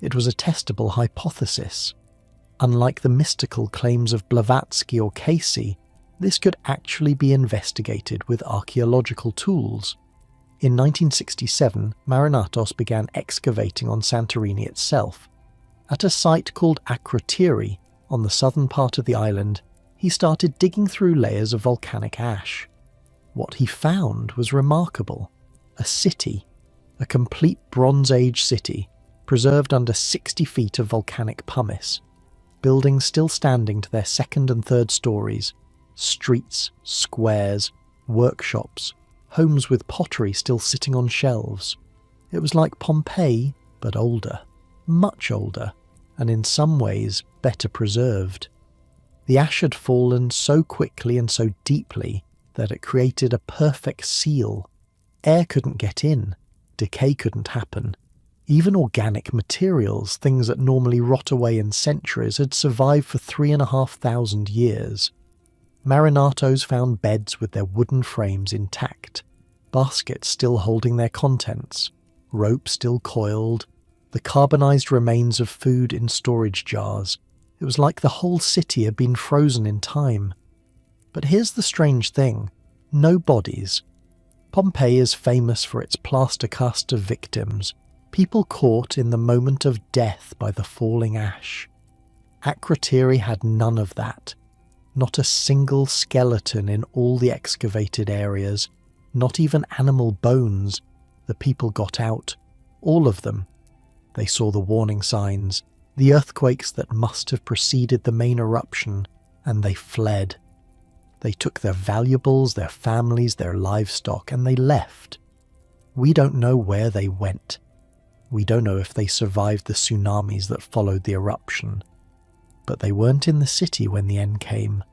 It was a testable hypothesis. Unlike the mystical claims of Blavatsky or Casey, this could actually be investigated with archaeological tools. In 1967, Marinatos began excavating on Santorini itself. At a site called Akrotiri, on the southern part of the island, he started digging through layers of volcanic ash. What he found was remarkable. A city, a complete Bronze Age city, preserved under 60 feet of volcanic pumice. Buildings still standing to their second and third stories, streets, squares, workshops, homes with pottery still sitting on shelves. It was like Pompeii, but older, much older, and in some ways better preserved. The ash had fallen so quickly and so deeply that it created a perfect seal. Air couldn't get in, decay couldn't happen. Even organic materials, things that normally rot away in centuries, had survived for 3,500 years. Marinatos found beds with their wooden frames intact, baskets still holding their contents, rope still coiled, the carbonized remains of food in storage jars. It was like the whole city had been frozen in time. But here's the strange thing. No bodies. Pompeii is famous for its plaster cast of victims, people caught in the moment of death by the falling ash. Akrotiri had none of that. Not a single skeleton in all the excavated areas, not even animal bones. The people got out, all of them. They saw the warning signs, the earthquakes that must have preceded the main eruption, and they fled. They took their valuables, their families, their livestock, and they left. We don't know where they went. We don't know if they survived the tsunamis that followed the eruption. But they weren't in the city when the end came.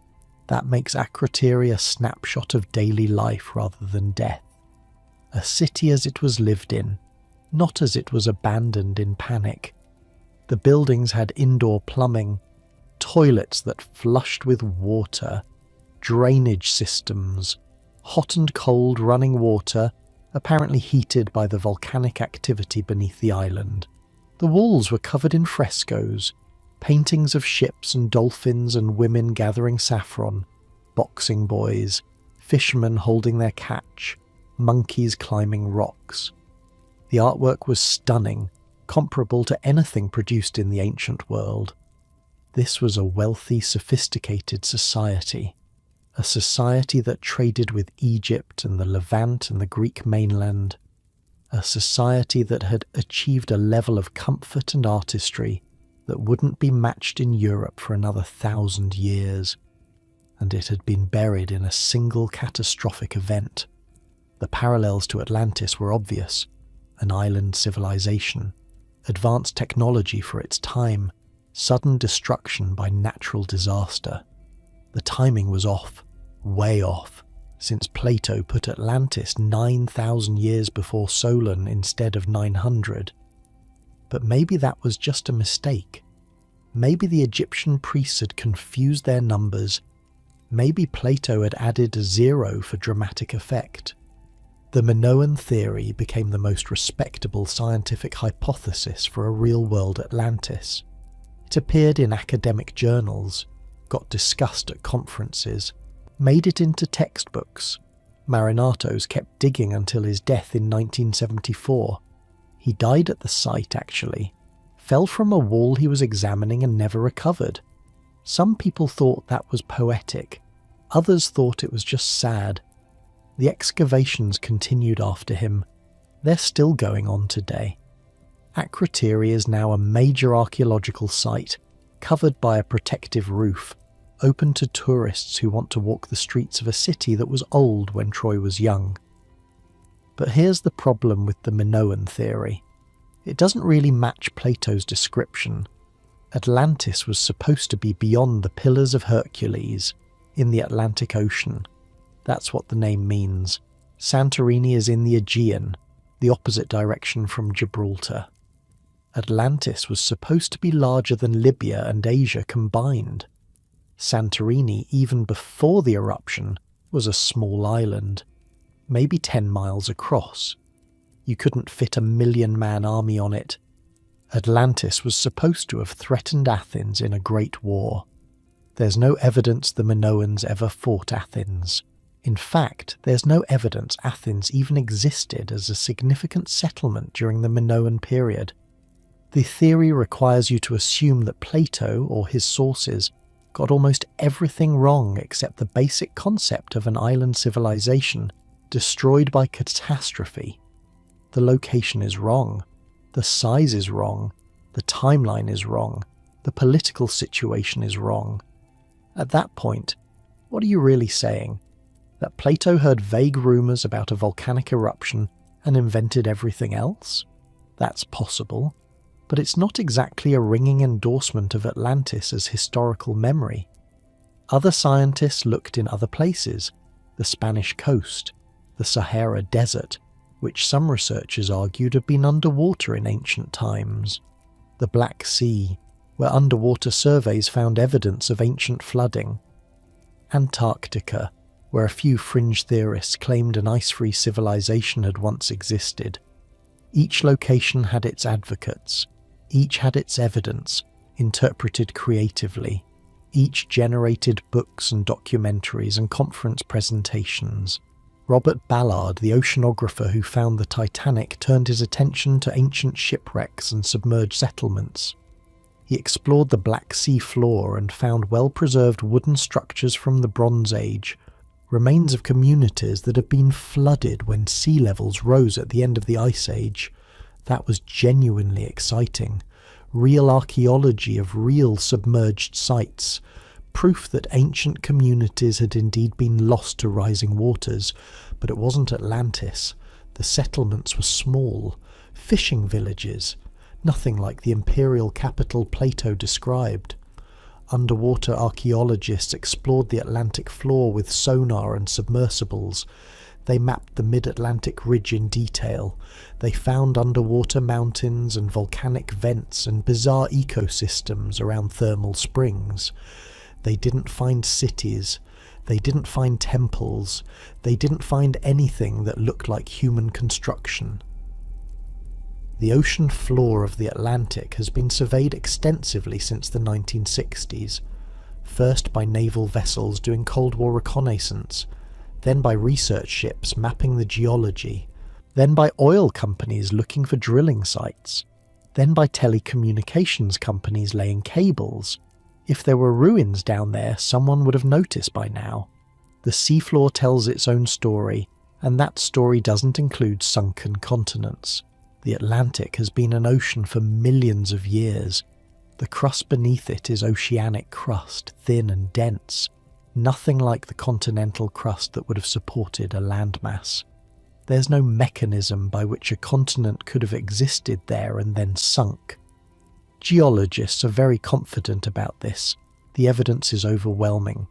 That makes Akrotiri a snapshot of daily life rather than death. A city as it was lived in, not as it was abandoned in panic. The buildings had indoor plumbing, toilets that flushed with water, drainage systems, hot and cold running water, apparently heated by the volcanic activity beneath the island. The walls were covered in frescoes, paintings of ships and dolphins and women gathering saffron, boxing boys, fishermen holding their catch, monkeys climbing rocks. The artwork was stunning, comparable to anything produced in the ancient world. This was a wealthy, sophisticated society. A society that traded with Egypt and the Levant and the Greek mainland. A society that had achieved a level of comfort and artistry that wouldn't be matched in Europe for another 1,000 years. And it had been buried in a single catastrophic event. The parallels to Atlantis were obvious. An island civilization, advanced technology for its time, sudden destruction by natural disaster. The timing was off, way off, since Plato put Atlantis 9,000 years before Solon instead of 900. But maybe that was just a mistake. Maybe the Egyptian priests had confused their numbers. Maybe Plato had added a 0 for dramatic effect. The Minoan theory became the most respectable scientific hypothesis for a real-world Atlantis. It appeared in academic journals, got discussed at conferences, made it into textbooks. Marinatos kept digging until his death in 1974. He died at the site, actually. Fell from a wall he was examining and never recovered. Some people thought that was poetic. Others thought it was just sad. The excavations continued after him. They're still going on today. Akrotiri is now a major archaeological site, covered by a protective roof, open to tourists who want to walk the streets of a city that was old when Troy was young. But here's the problem with the Minoan theory. It doesn't really match Plato's description. Atlantis was supposed to be beyond the Pillars of Hercules, in the Atlantic Ocean. That's what the name means. Santorini is in the Aegean, the opposite direction from Gibraltar. Atlantis was supposed to be larger than Libya and Asia combined. Santorini, even before the eruption, was a small island, maybe 10 miles across. You couldn't fit a 1,000,000-man army on it. Atlantis was supposed to have threatened Athens in a great war. There's no evidence the Minoans ever fought Athens. In fact, there's no evidence Athens even existed as a significant settlement during the Minoan period. The theory requires you to assume that Plato, or his sources, got almost everything wrong except the basic concept of an island civilization destroyed by catastrophe. The location is wrong, the size is wrong, the timeline is wrong, the political situation is wrong. At that point, what are you really saying? That Plato heard vague rumours about a volcanic eruption and invented everything else? That's possible, but it's not exactly a ringing endorsement of Atlantis as historical memory. Other scientists looked in other places, the Spanish coast, the Sahara Desert, which some researchers argued had been underwater in ancient times. The Black Sea, where underwater surveys found evidence of ancient flooding. Antarctica, where a few fringe theorists claimed an ice-free civilization had once existed. Each location had its advocates, each had its evidence, interpreted creatively. Each generated books and documentaries and conference presentations. Robert Ballard, the oceanographer who found the Titanic, turned his attention to ancient shipwrecks and submerged settlements. He explored the Black Sea floor and found well-preserved wooden structures from the Bronze Age, remains of communities that had been flooded when sea levels rose at the end of the Ice Age. That was genuinely exciting. Real archaeology of real submerged sites, proof that ancient communities had indeed been lost to rising waters. But it wasn't Atlantis. The settlements were small, fishing villages, nothing like the imperial capital Plato described. Underwater archaeologists explored the Atlantic floor with sonar and submersibles. They mapped the mid-Atlantic ridge in detail. They found underwater mountains and volcanic vents and bizarre ecosystems around thermal springs. They didn't find cities. They didn't find temples. They didn't find anything that looked like human construction. The ocean floor of the Atlantic has been surveyed extensively since the 1960s, first by naval vessels doing Cold War reconnaissance, then by research ships mapping the geology, then by oil companies looking for drilling sites, then by telecommunications companies laying cables. If there were ruins down there, someone would have noticed by now. The seafloor tells its own story, and that story doesn't include sunken continents. The Atlantic has been an ocean for millions of years. The crust beneath it is oceanic crust, thin and dense, nothing like the continental crust that would have supported a landmass. There's no mechanism by which a continent could have existed there and then sunk. Geologists are very confident about this. The evidence is overwhelming.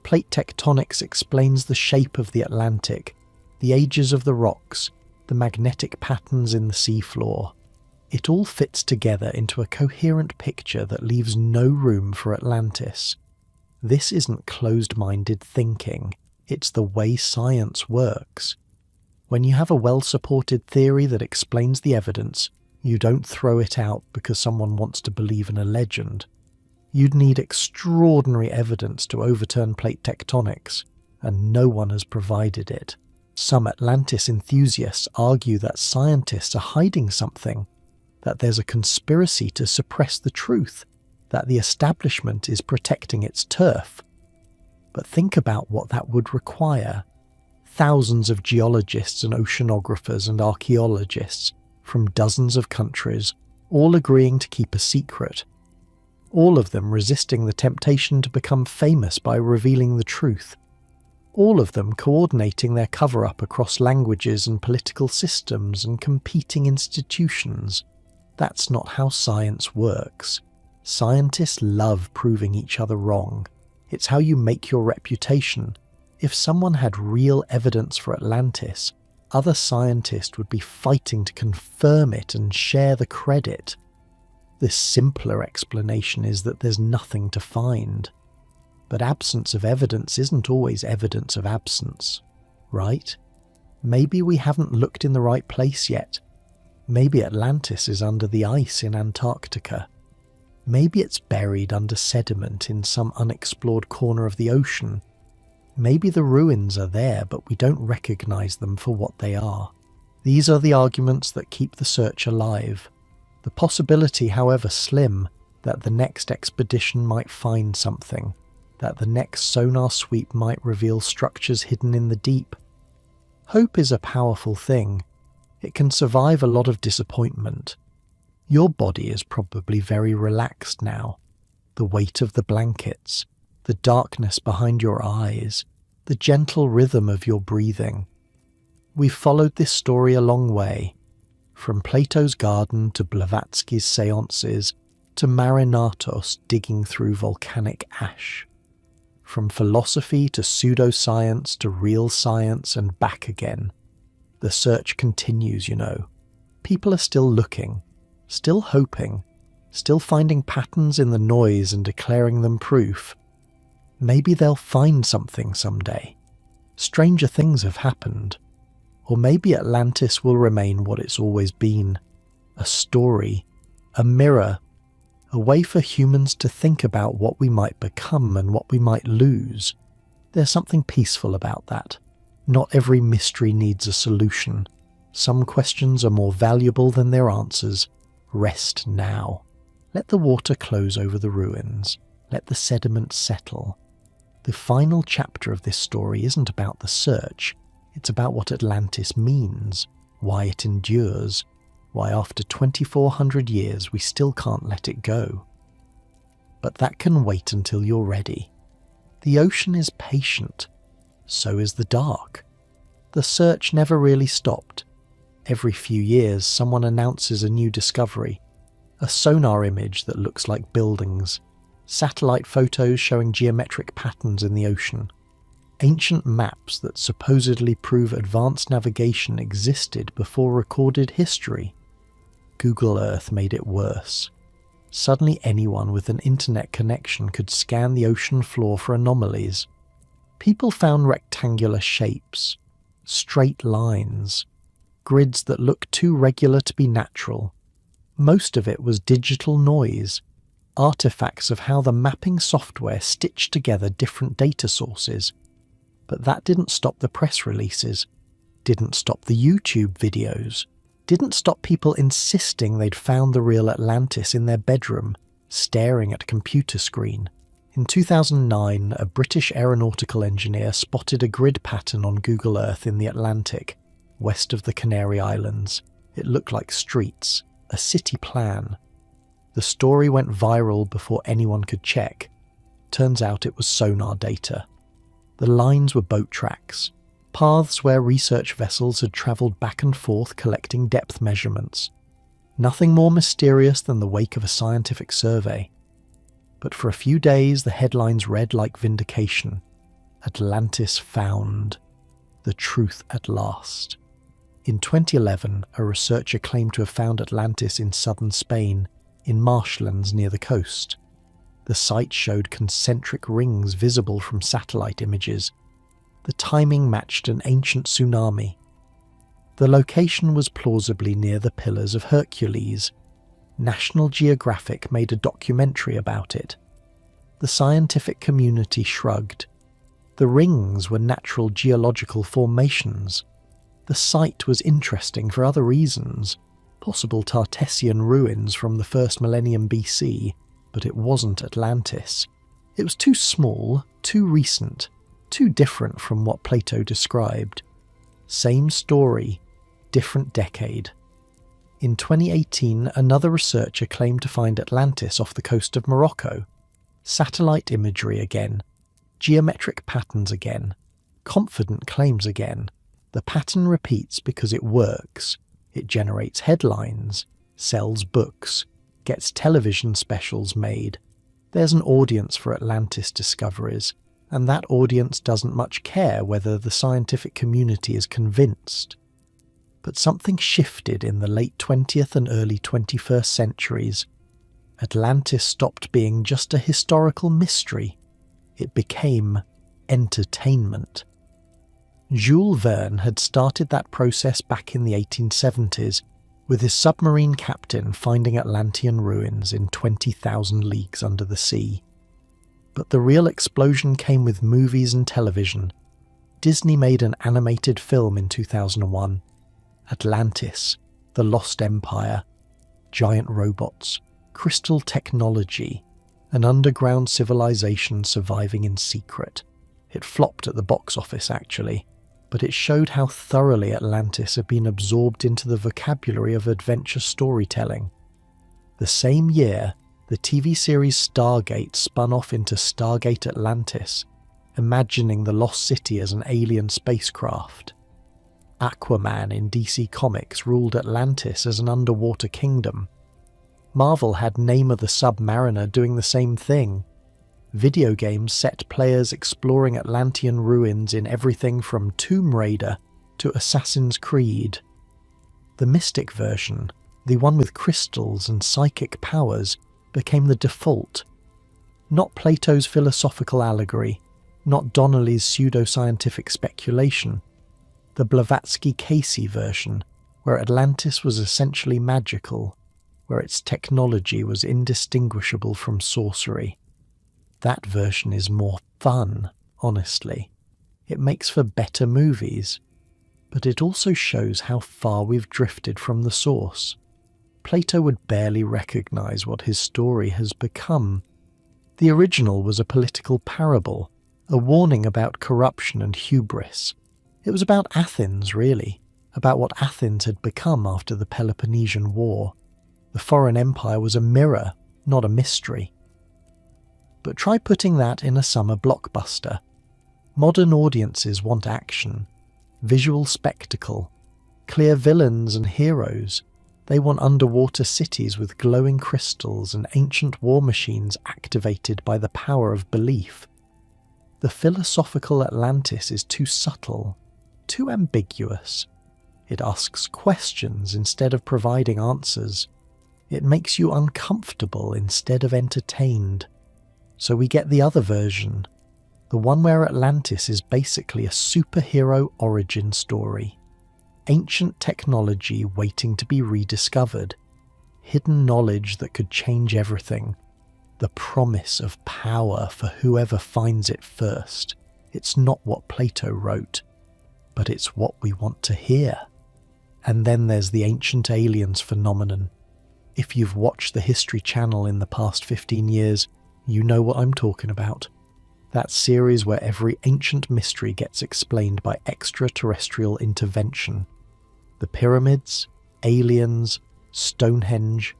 Plate tectonics explains the shape of the Atlantic, the ages of the rocks, the magnetic patterns in the seafloor. It all fits together into a coherent picture that leaves no room for Atlantis. This isn't closed-minded thinking, it's the way science works. When you have a well-supported theory that explains the evidence, you don't throw it out because someone wants to believe in a legend. You'd need extraordinary evidence to overturn plate tectonics, and no one has provided it. Some Atlantis enthusiasts argue that scientists are hiding something, that there's a conspiracy to suppress the truth, that the establishment is protecting its turf. But think about what that would require. Thousands of geologists and oceanographers and archaeologists from dozens of countries, all agreeing to keep a secret. All of them resisting the temptation to become famous by revealing the truth. All of them coordinating their cover-up across languages and political systems and competing institutions. That's not how science works. Scientists love proving each other wrong. It's how you make your reputation. If someone had real evidence for Atlantis, other scientists would be fighting to confirm it and share the credit. The simpler explanation is that there's nothing to find. But absence of evidence isn't always evidence of absence, right? Maybe we haven't looked in the right place yet. Maybe Atlantis is under the ice in Antarctica. Maybe it's buried under sediment in some unexplored corner of the ocean. Maybe the ruins are there, but we don't recognize them for what they are. These are the arguments that keep the search alive. The possibility, however slim, that the next expedition might find something, that the next sonar sweep might reveal structures hidden in the deep. Hope is a powerful thing. It can survive a lot of disappointment. Your body is probably very relaxed now. The weight of the blankets, the darkness behind your eyes, the gentle rhythm of your breathing. We've followed this story a long way, from Plato's garden to Blavatsky's seances to Marinatos digging through volcanic ash. From philosophy to pseudoscience to real science and back again. The search continues, you know. People are still looking, still hoping, still finding patterns in the noise and declaring them proof. Maybe they'll find something someday. Stranger things have happened. Or maybe Atlantis will remain what it's always been. A story, a mirror, a way for humans to think about what we might become and what we might lose. There's something peaceful about that. Not every mystery needs a solution. Some questions are more valuable than their answers. Rest now. Let the water close over the ruins. Let the sediments settle. The final chapter of this story isn't about the search. It's about what Atlantis means, why it endures, why after 2,400 years we still can't let it go. But that can wait until you're ready. The ocean is patient. So is the dark. The search never really stopped. Every few years someone announces a new discovery. A sonar image that looks like buildings. Satellite photos showing geometric patterns in the ocean. Ancient maps that supposedly prove advanced navigation existed before recorded history. Google Earth made it worse. Suddenly anyone with an internet connection could scan the ocean floor for anomalies. People found rectangular shapes, straight lines, grids that looked too regular to be natural. Most of it was digital noise, artifacts of how the mapping software stitched together different data sources. But that didn't stop the press releases, didn't stop the YouTube videos, didn't stop people insisting they'd found the real Atlantis in their bedroom, staring at a computer screen. In 2009, a British aeronautical engineer spotted a grid pattern on Google Earth in the Atlantic, west of the Canary Islands. It looked like streets, a city plan. The story went viral before anyone could check. Turns out it was sonar data. The lines were boat tracks, paths where research vessels had travelled back and forth collecting depth measurements. Nothing more mysterious than the wake of a scientific survey. But for a few days the headlines read like vindication. Atlantis found. The truth at last. In 2011, a researcher claimed to have found Atlantis in southern Spain, in marshlands near the coast. The site showed concentric rings visible from satellite images. The timing matched an ancient tsunami. The location was plausibly near the Pillars of Hercules. National Geographic made a documentary about it. The scientific community shrugged. The rings were natural geological formations. The site was interesting for other reasons, possible Tartessian ruins from the first millennium BC, but it wasn't Atlantis. It was too small, too recent, too different from what Plato described. Same story, different decade. In 2018, another researcher claimed to find Atlantis off the coast of Morocco. Satellite imagery again, geometric patterns again, confident claims again. The pattern repeats because it works. It generates headlines, sells books, gets television specials made. There's an audience for Atlantis discoveries, and that audience doesn't much care whether the scientific community is convinced. But something shifted in the late 20th and early 21st centuries. Atlantis stopped being just a historical mystery. It became entertainment. Jules Verne had started that process back in the 1870s, with his submarine captain finding Atlantean ruins in 20,000 leagues under the sea. But the real explosion came with movies and television. Disney made an animated film in 2001. Atlantis, The Lost Empire. Giant robots, crystal technology, an underground civilization surviving in secret. It flopped at the box office, actually, but it showed how thoroughly Atlantis had been absorbed into the vocabulary of adventure storytelling. The same year, the TV series Stargate spun off into Stargate Atlantis, imagining the lost city as an alien spacecraft. Aquaman in DC Comics ruled Atlantis as an underwater kingdom. Marvel had Namor the Submariner doing the same thing. Video games set players exploring Atlantean ruins in everything from Tomb Raider to Assassin's Creed. The mystic version, the one with crystals and psychic powers, became the default. Not Plato's philosophical allegory, not Donnelly's pseudoscientific speculation. The Blavatsky-Casey version, where Atlantis was essentially magical, where its technology was indistinguishable from sorcery. That version is more fun, honestly. It makes for better movies, but it also shows how far we've drifted from the source. Plato would barely recognize what his story has become. The original was a political parable, a warning about corruption and hubris. It was about Athens, really, about what Athens had become after the Peloponnesian War. The foreign empire was a mirror, not a mystery. But try putting that in a summer blockbuster. Modern audiences want action, visual spectacle, clear villains and heroes. They want underwater cities with glowing crystals and ancient war machines activated by the power of belief. The philosophical Atlantis is too subtle, too ambiguous. It asks questions instead of providing answers. It makes you uncomfortable instead of entertained. So we get the other version, the one where Atlantis is basically a superhero origin story. Ancient technology waiting to be rediscovered, hidden knowledge that could change everything, the promise of power for whoever finds it first. It's not what Plato wrote, but it's what we want to hear. And then there's the ancient aliens phenomenon. If you've watched the History Channel in the past 15 years, you know what I'm talking about. That series where every ancient mystery gets explained by extraterrestrial intervention. The pyramids, aliens, Stonehenge,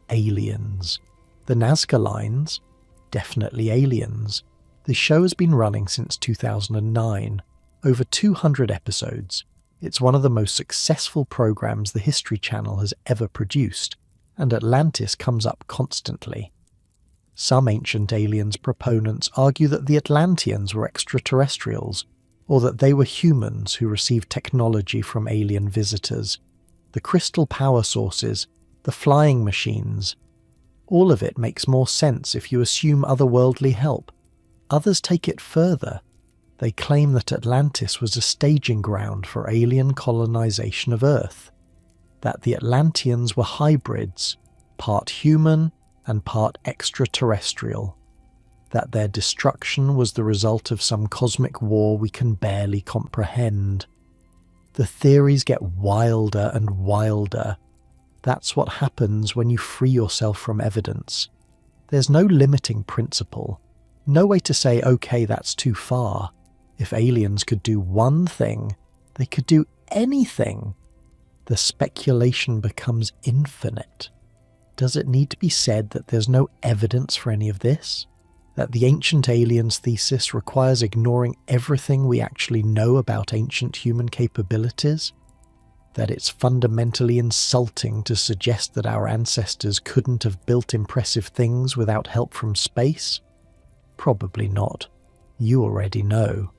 aliens. The Nazca lines, definitely aliens. The show has been running since 2009, over 200 episodes. It's one of the most successful programs the History Channel has ever produced, and Atlantis comes up constantly. Some ancient aliens proponents argue that the Atlanteans were extraterrestrials, or that they were humans who received technology from alien visitors. The crystal power sources, the flying machines. All of it makes more sense if you assume otherworldly help. Others take it further. They claim that Atlantis was a staging ground for alien colonization of Earth, that the Atlanteans were hybrids, part human and part extraterrestrial, that their destruction was the result of some cosmic war we can barely comprehend. The theories get wilder and wilder. That's what happens when you free yourself from evidence. There's no limiting principle, no way to say, okay, that's too far. If aliens could do one thing, they could do anything. The speculation becomes infinite. Does it need to be said that there's no evidence for any of this? That the ancient aliens thesis requires ignoring everything we actually know about ancient human capabilities? That it's fundamentally insulting to suggest that our ancestors couldn't have built impressive things without help from space? Probably not. You already know.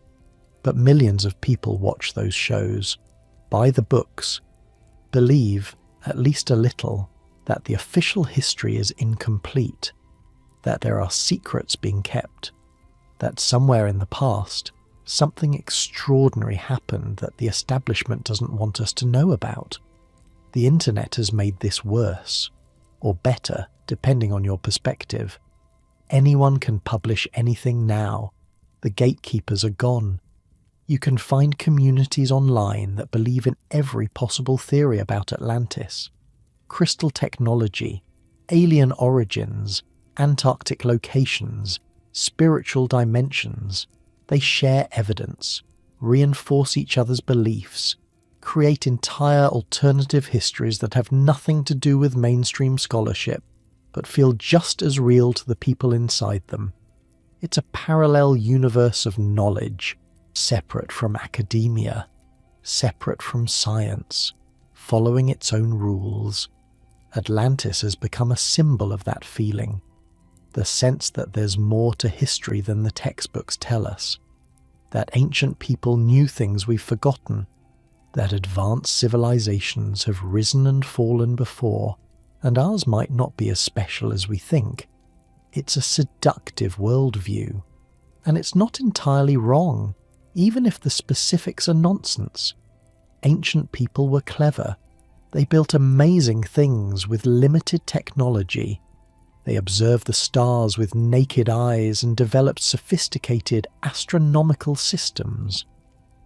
But millions of people watch those shows, buy the books, believe, at least a little, that the official history is incomplete, that there are secrets being kept, that somewhere in the past, something extraordinary happened that the establishment doesn't want us to know about. The internet has made this worse, or better, depending on your perspective. Anyone can publish anything now. The gatekeepers are gone. You can find communities online that believe in every possible theory about Atlantis. Crystal technology, alien origins, Antarctic locations, spiritual dimensions. They share evidence, reinforce each other's beliefs, create entire alternative histories that have nothing to do with mainstream scholarship, but feel just as real to the people inside them. It's a parallel universe of knowledge, separate from academia, separate from science, following its own rules. Atlantis has become a symbol of that feeling, the sense that there's more to history than the textbooks tell us, that ancient people knew things we've forgotten, that advanced civilizations have risen and fallen before, and ours might not be as special as we think. It's a seductive worldview, and it's not entirely wrong, even if the specifics are nonsense. Ancient people were clever. They built amazing things with limited technology. They observed the stars with naked eyes and developed sophisticated astronomical systems.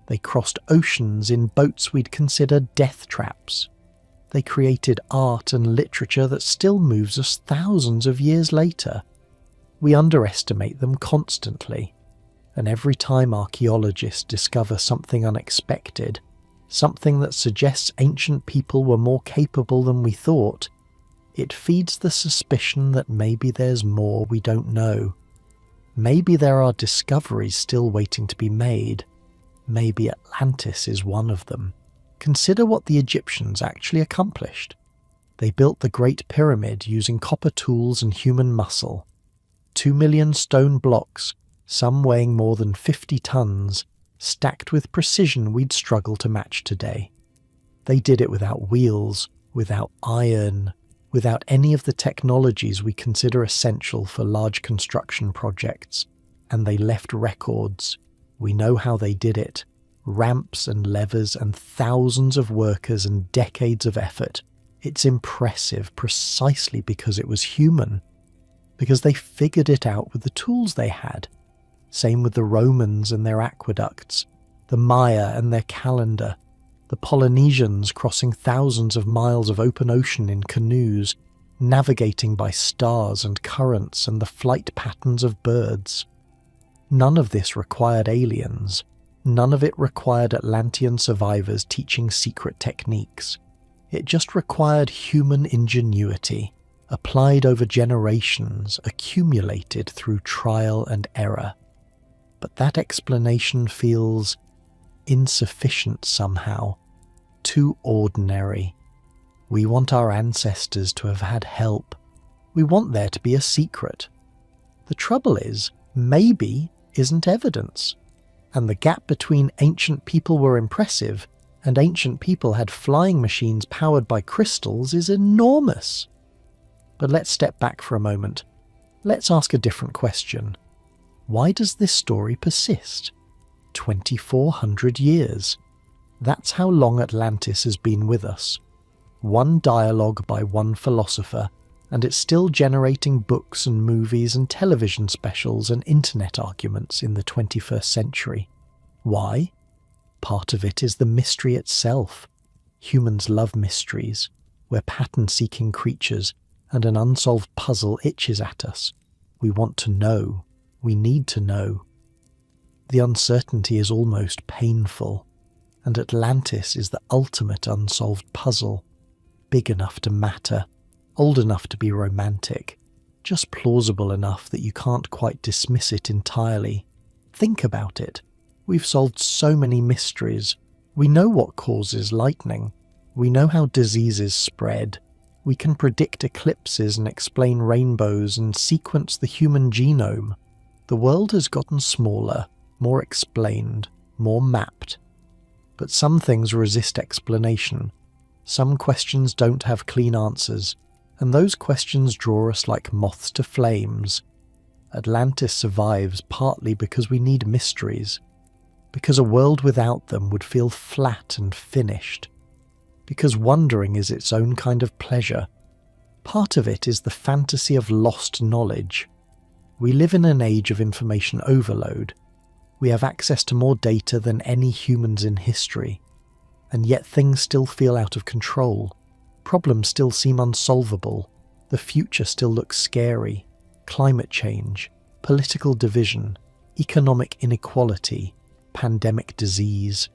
They crossed oceans in boats we'd consider death traps. They created art and literature that still moves us thousands of years later. We underestimate them constantly, and every time archaeologists discover something unexpected, something that suggests ancient people were more capable than we thought, it feeds the suspicion that maybe there's more we don't know. Maybe there are discoveries still waiting to be made. Maybe Atlantis is one of them. Consider what the Egyptians actually accomplished. They built the Great Pyramid using copper tools and human muscle. 2 million stone blocks, some weighing more than 50 tons, stacked with precision we'd struggle to match today. They did it without wheels, without iron, without any of the technologies we consider essential for large construction projects, and they left records. We know how they did it. Ramps and levers and thousands of workers and decades of effort. It's impressive precisely because it was human, because they figured it out with the tools they had. Same with the Romans and their aqueducts, the Maya and their calendar, the Polynesians crossing thousands of miles of open ocean in canoes, navigating by stars and currents and the flight patterns of birds. None of this required aliens. None of it required Atlantean survivors teaching secret techniques. It just required human ingenuity, applied over generations, accumulated through trial and error. But that explanation feels insufficient somehow, too ordinary. We want our ancestors to have had help. We want there to be a secret. The trouble is, maybe isn't evidence. And the gap between ancient people were impressive and ancient people had flying machines powered by crystals is enormous. But let's step back for a moment. Let's ask a different question. Why does this story persist? 2,400 years. That's how long Atlantis has been with us. One dialogue by one philosopher, and it's still generating books and movies and television specials and internet arguments in the 21st century. Why? Part of it is the mystery itself. Humans love mysteries. We're pattern-seeking creatures, and an unsolved puzzle itches at us. We want to know. We need to know. The uncertainty is almost painful, and Atlantis is the ultimate unsolved puzzle. Big enough to matter, old enough to be romantic, just plausible enough that you can't quite dismiss it entirely. Think about it. We've solved so many mysteries. We know what causes lightning. We know how diseases spread. We can predict eclipses and explain rainbows and sequence the human genome. The world has gotten smaller, more explained, more mapped. But some things resist explanation. Some questions don't have clean answers, and those questions draw us like moths to flames. Atlantis survives partly because we need mysteries, because a world without them would feel flat and finished, because wondering is its own kind of pleasure. Part of it is the fantasy of lost knowledge. We live in an age of information overload. We have access to more data than any humans in history, and yet things still feel out of control. Problems still seem unsolvable. The future still looks scary. Climate change, political division, economic inequality, pandemic disease.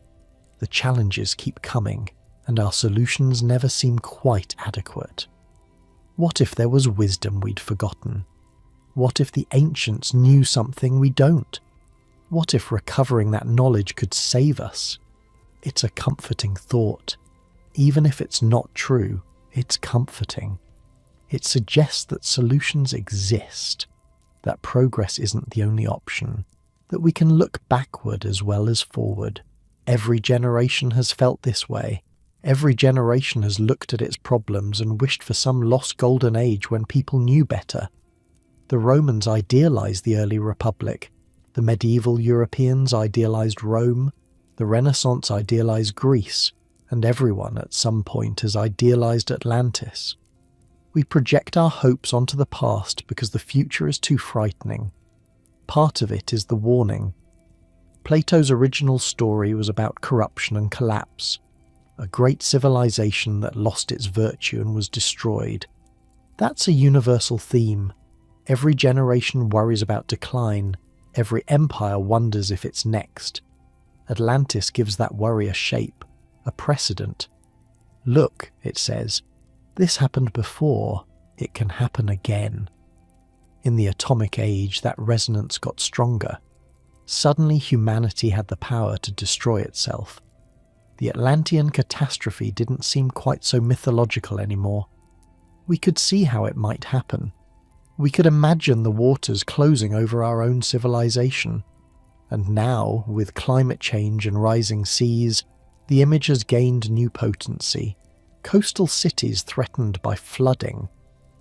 The challenges keep coming, and our solutions never seem quite adequate. What if there was wisdom we'd forgotten? What if the ancients knew something we don't? What if recovering that knowledge could save us? It's a comforting thought. Even if it's not true, it's comforting. It suggests that solutions exist, that progress isn't the only option, that we can look backward as well as forward. Every generation has felt this way. Every generation has looked at its problems and wished for some lost golden age when people knew better. The Romans idealized the early republic. The medieval Europeans idealized Rome. The Renaissance idealized Greece. And everyone at some point has idealized Atlantis. We project our hopes onto the past because the future is too frightening. Part of it is the warning. Plato's original story was about corruption and collapse, a great civilization that lost its virtue and was destroyed. That's a universal theme. Every generation worries about decline. Every empire wonders if it's next. Atlantis gives that worry a shape, a precedent. Look, it says, this happened before, it can happen again. In the atomic age, that resonance got stronger. Suddenly humanity had the power to destroy itself. The Atlantean catastrophe didn't seem quite so mythological anymore. We could see how it might happen. We could imagine the waters closing over our own civilization. And now, with climate change and rising seas, the image has gained new potency. Coastal cities threatened by flooding,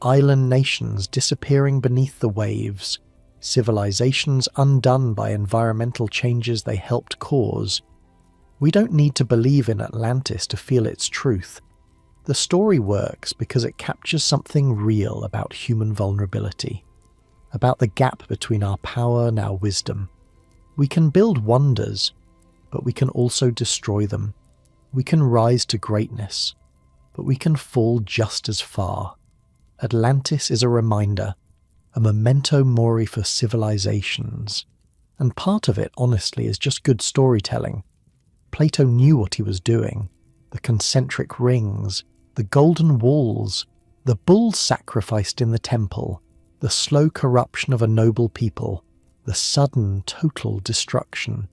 island nations disappearing beneath the waves, civilizations undone by environmental changes they helped cause. We don't need to believe in Atlantis to feel its truth. The story works because it captures something real about human vulnerability, about the gap between our power and our wisdom. We can build wonders, but we can also destroy them. We can rise to greatness, but we can fall just as far. Atlantis is a reminder, a memento mori for civilizations. And part of it, honestly, is just good storytelling. Plato knew what he was doing. The concentric rings, the golden walls, the bulls sacrificed in the temple, the slow corruption of a noble people, the sudden, total destruction.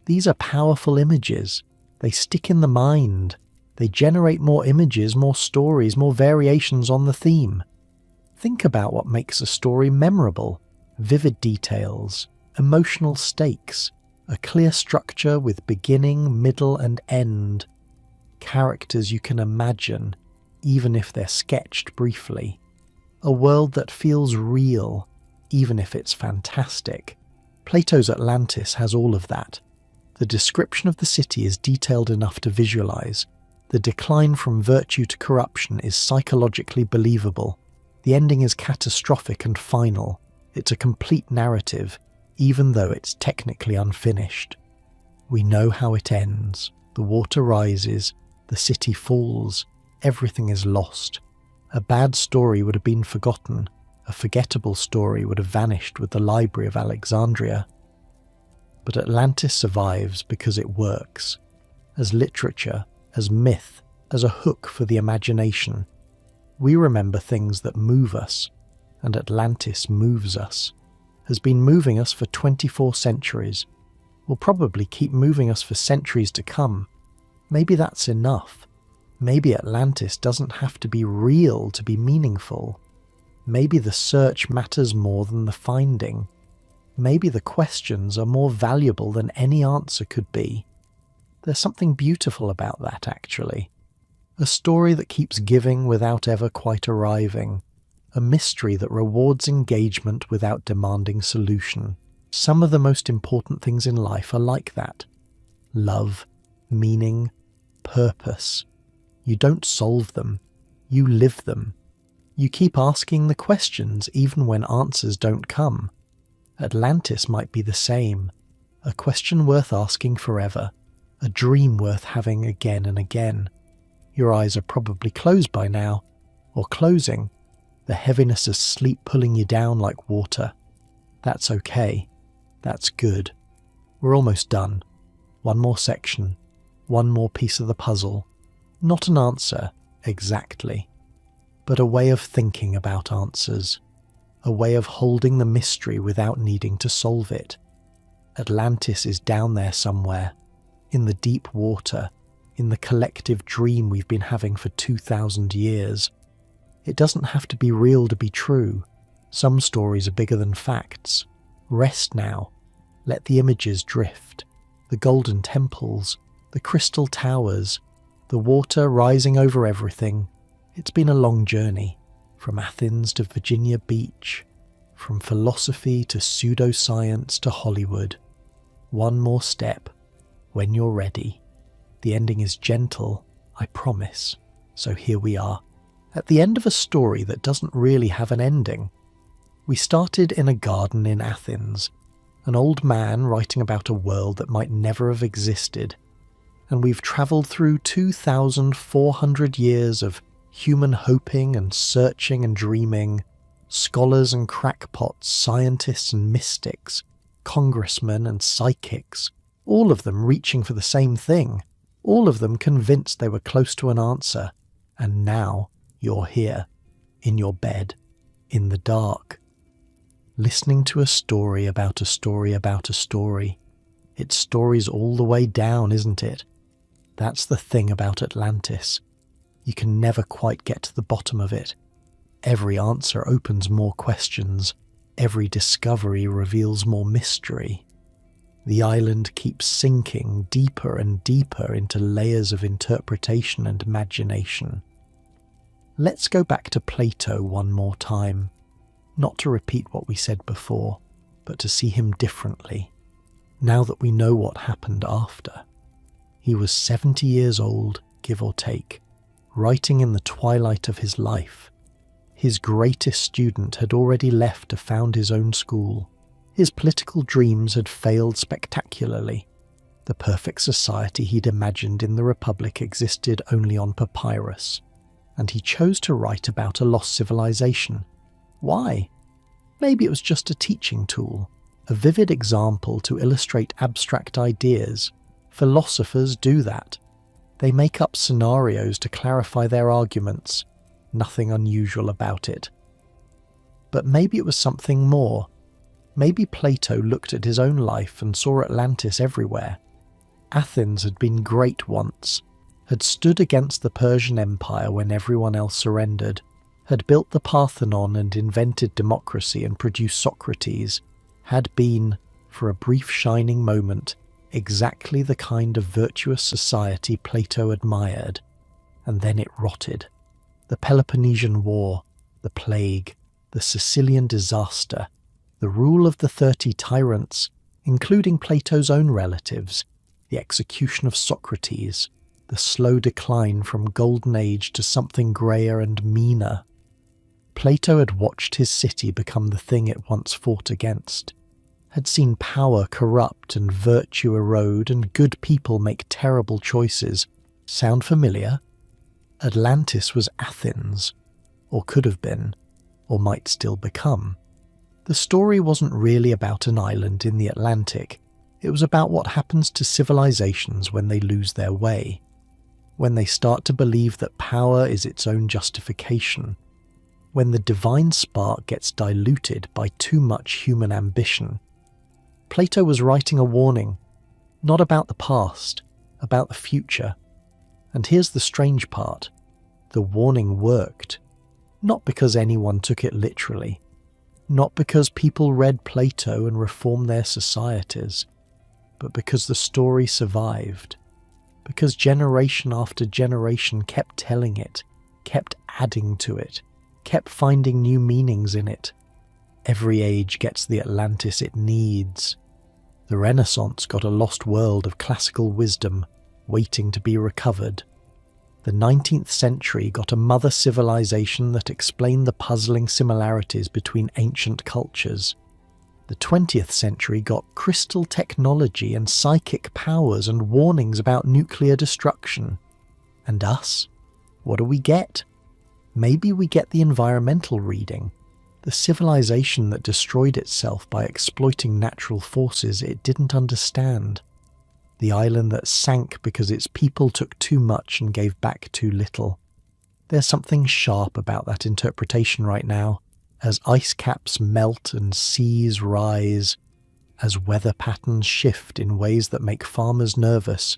These are powerful images. They stick in the mind. They generate more images, more stories, more variations on the theme. Think about what makes a story memorable. Vivid details, emotional stakes, a clear structure with beginning, middle, and end. Characters you can imagine, even if they're sketched briefly. A world that feels real, even if it's fantastic. Plato's Atlantis has all of that. The description of the city is detailed enough to visualize. The decline from virtue to corruption is psychologically believable. The ending is catastrophic and final. It's a complete narrative, even though it's technically unfinished. We know how it ends. The water rises, the city falls, everything is lost. A bad story would have been forgotten. A forgettable story would have vanished with the Library of Alexandria. But Atlantis survives because it works. As literature, as myth, as a hook for the imagination. We remember things that move us, and Atlantis moves us. Has been moving us for 24 centuries. Will probably keep moving us for centuries to come. Maybe that's enough. Maybe Atlantis doesn't have to be real to be meaningful. Maybe the search matters more than the finding. Maybe the questions are more valuable than any answer could be. There's something beautiful about that, actually. A story that keeps giving without ever quite arriving. A mystery that rewards engagement without demanding solution. Some of the most important things in life are like that. Love, meaning, purpose. You don't solve them. You live them. You keep asking the questions even when answers don't come. Atlantis might be the same. A question worth asking forever. A dream worth having again and again. Your eyes are probably closed by now, or closing. The heaviness of sleep pulling you down like water. That's okay. That's good. We're almost done. One more section. One more piece of the puzzle. Not an answer, exactly. But a way of thinking about answers. A way of holding the mystery without needing to solve it. Atlantis is down there somewhere. In the deep water. In the collective dream we've been having for 2,000 years. It doesn't have to be real to be true. Some stories are bigger than facts. Rest now. Let the images drift. The golden temples, the crystal towers, the water rising over everything. It's been a long journey, from Athens to Virginia Beach, from philosophy to pseudoscience to Hollywood. One more step, when you're ready. The ending is gentle, I promise. So here we are, at the end of a story that doesn't really have an ending. We started in a garden in Athens, an old man writing about a world that might never have existed, and we've travelled through 2,400 years of human hoping and searching and dreaming, scholars and crackpots, scientists and mystics, congressmen and psychics, all of them reaching for the same thing, all of them convinced they were close to an answer, and now you're here, in your bed, in the dark, listening to a story about a story about a story. It's stories all the way down, isn't it? That's the thing about Atlantis. You can never quite get to the bottom of it. Every answer opens more questions. Every discovery reveals more mystery. The island keeps sinking deeper and deeper into layers of interpretation and imagination. Let's go back to Plato one more time. Not to repeat what we said before, but to see him differently, now that we know what happened after. He was 70 years old, give or take, writing in the twilight of his life. His greatest student had already left to found his own school. His political dreams had failed spectacularly. The perfect society he'd imagined in the Republic existed only on papyrus, and he chose to write about a lost civilization. Why? Maybe it was just a teaching tool, a vivid example to illustrate abstract ideas. Philosophers do that. They make up scenarios to clarify their arguments. Nothing unusual about it. But maybe it was something more. Maybe Plato looked at his own life and saw Atlantis everywhere. Athens had been great once, had stood against the Persian Empire when everyone else surrendered, had built the Parthenon and invented democracy and produced Socrates, had been, for a brief shining moment, exactly the kind of virtuous society Plato admired. And then it rotted. The Peloponnesian War, the plague, the Sicilian disaster, the rule of the 30 tyrants, including Plato's own relatives, the execution of Socrates, the slow decline from golden age to something greyer and meaner. Plato had watched his city become the thing it once fought against, had seen power corrupt and virtue erode and good people make terrible choices. Sound familiar? Atlantis was Athens, or could have been, or might still become. The story wasn't really about an island in the Atlantic. It was about what happens to civilizations when they lose their way, when they start to believe that power is its own justification, when the divine spark gets diluted by too much human ambition. Plato was writing a warning, not about the past, about the future. And here's the strange part. The warning worked, not because anyone took it literally, not because people read Plato and reformed their societies, but because the story survived, because generation after generation kept telling it, kept adding to it, kept finding new meanings in it. Every age gets the Atlantis it needs. The Renaissance got a lost world of classical wisdom waiting to be recovered. The 19th century got a mother civilization that explained the puzzling similarities between ancient cultures. The 20th century got crystal technology and psychic powers and warnings about nuclear destruction. And us? What do we get? Maybe we get the environmental reading, the civilization that destroyed itself by exploiting natural forces it didn't understand. The island that sank because its people took too much and gave back too little. There's something sharp about that interpretation right now, as ice caps melt and seas rise, as weather patterns shift in ways that make farmers nervous,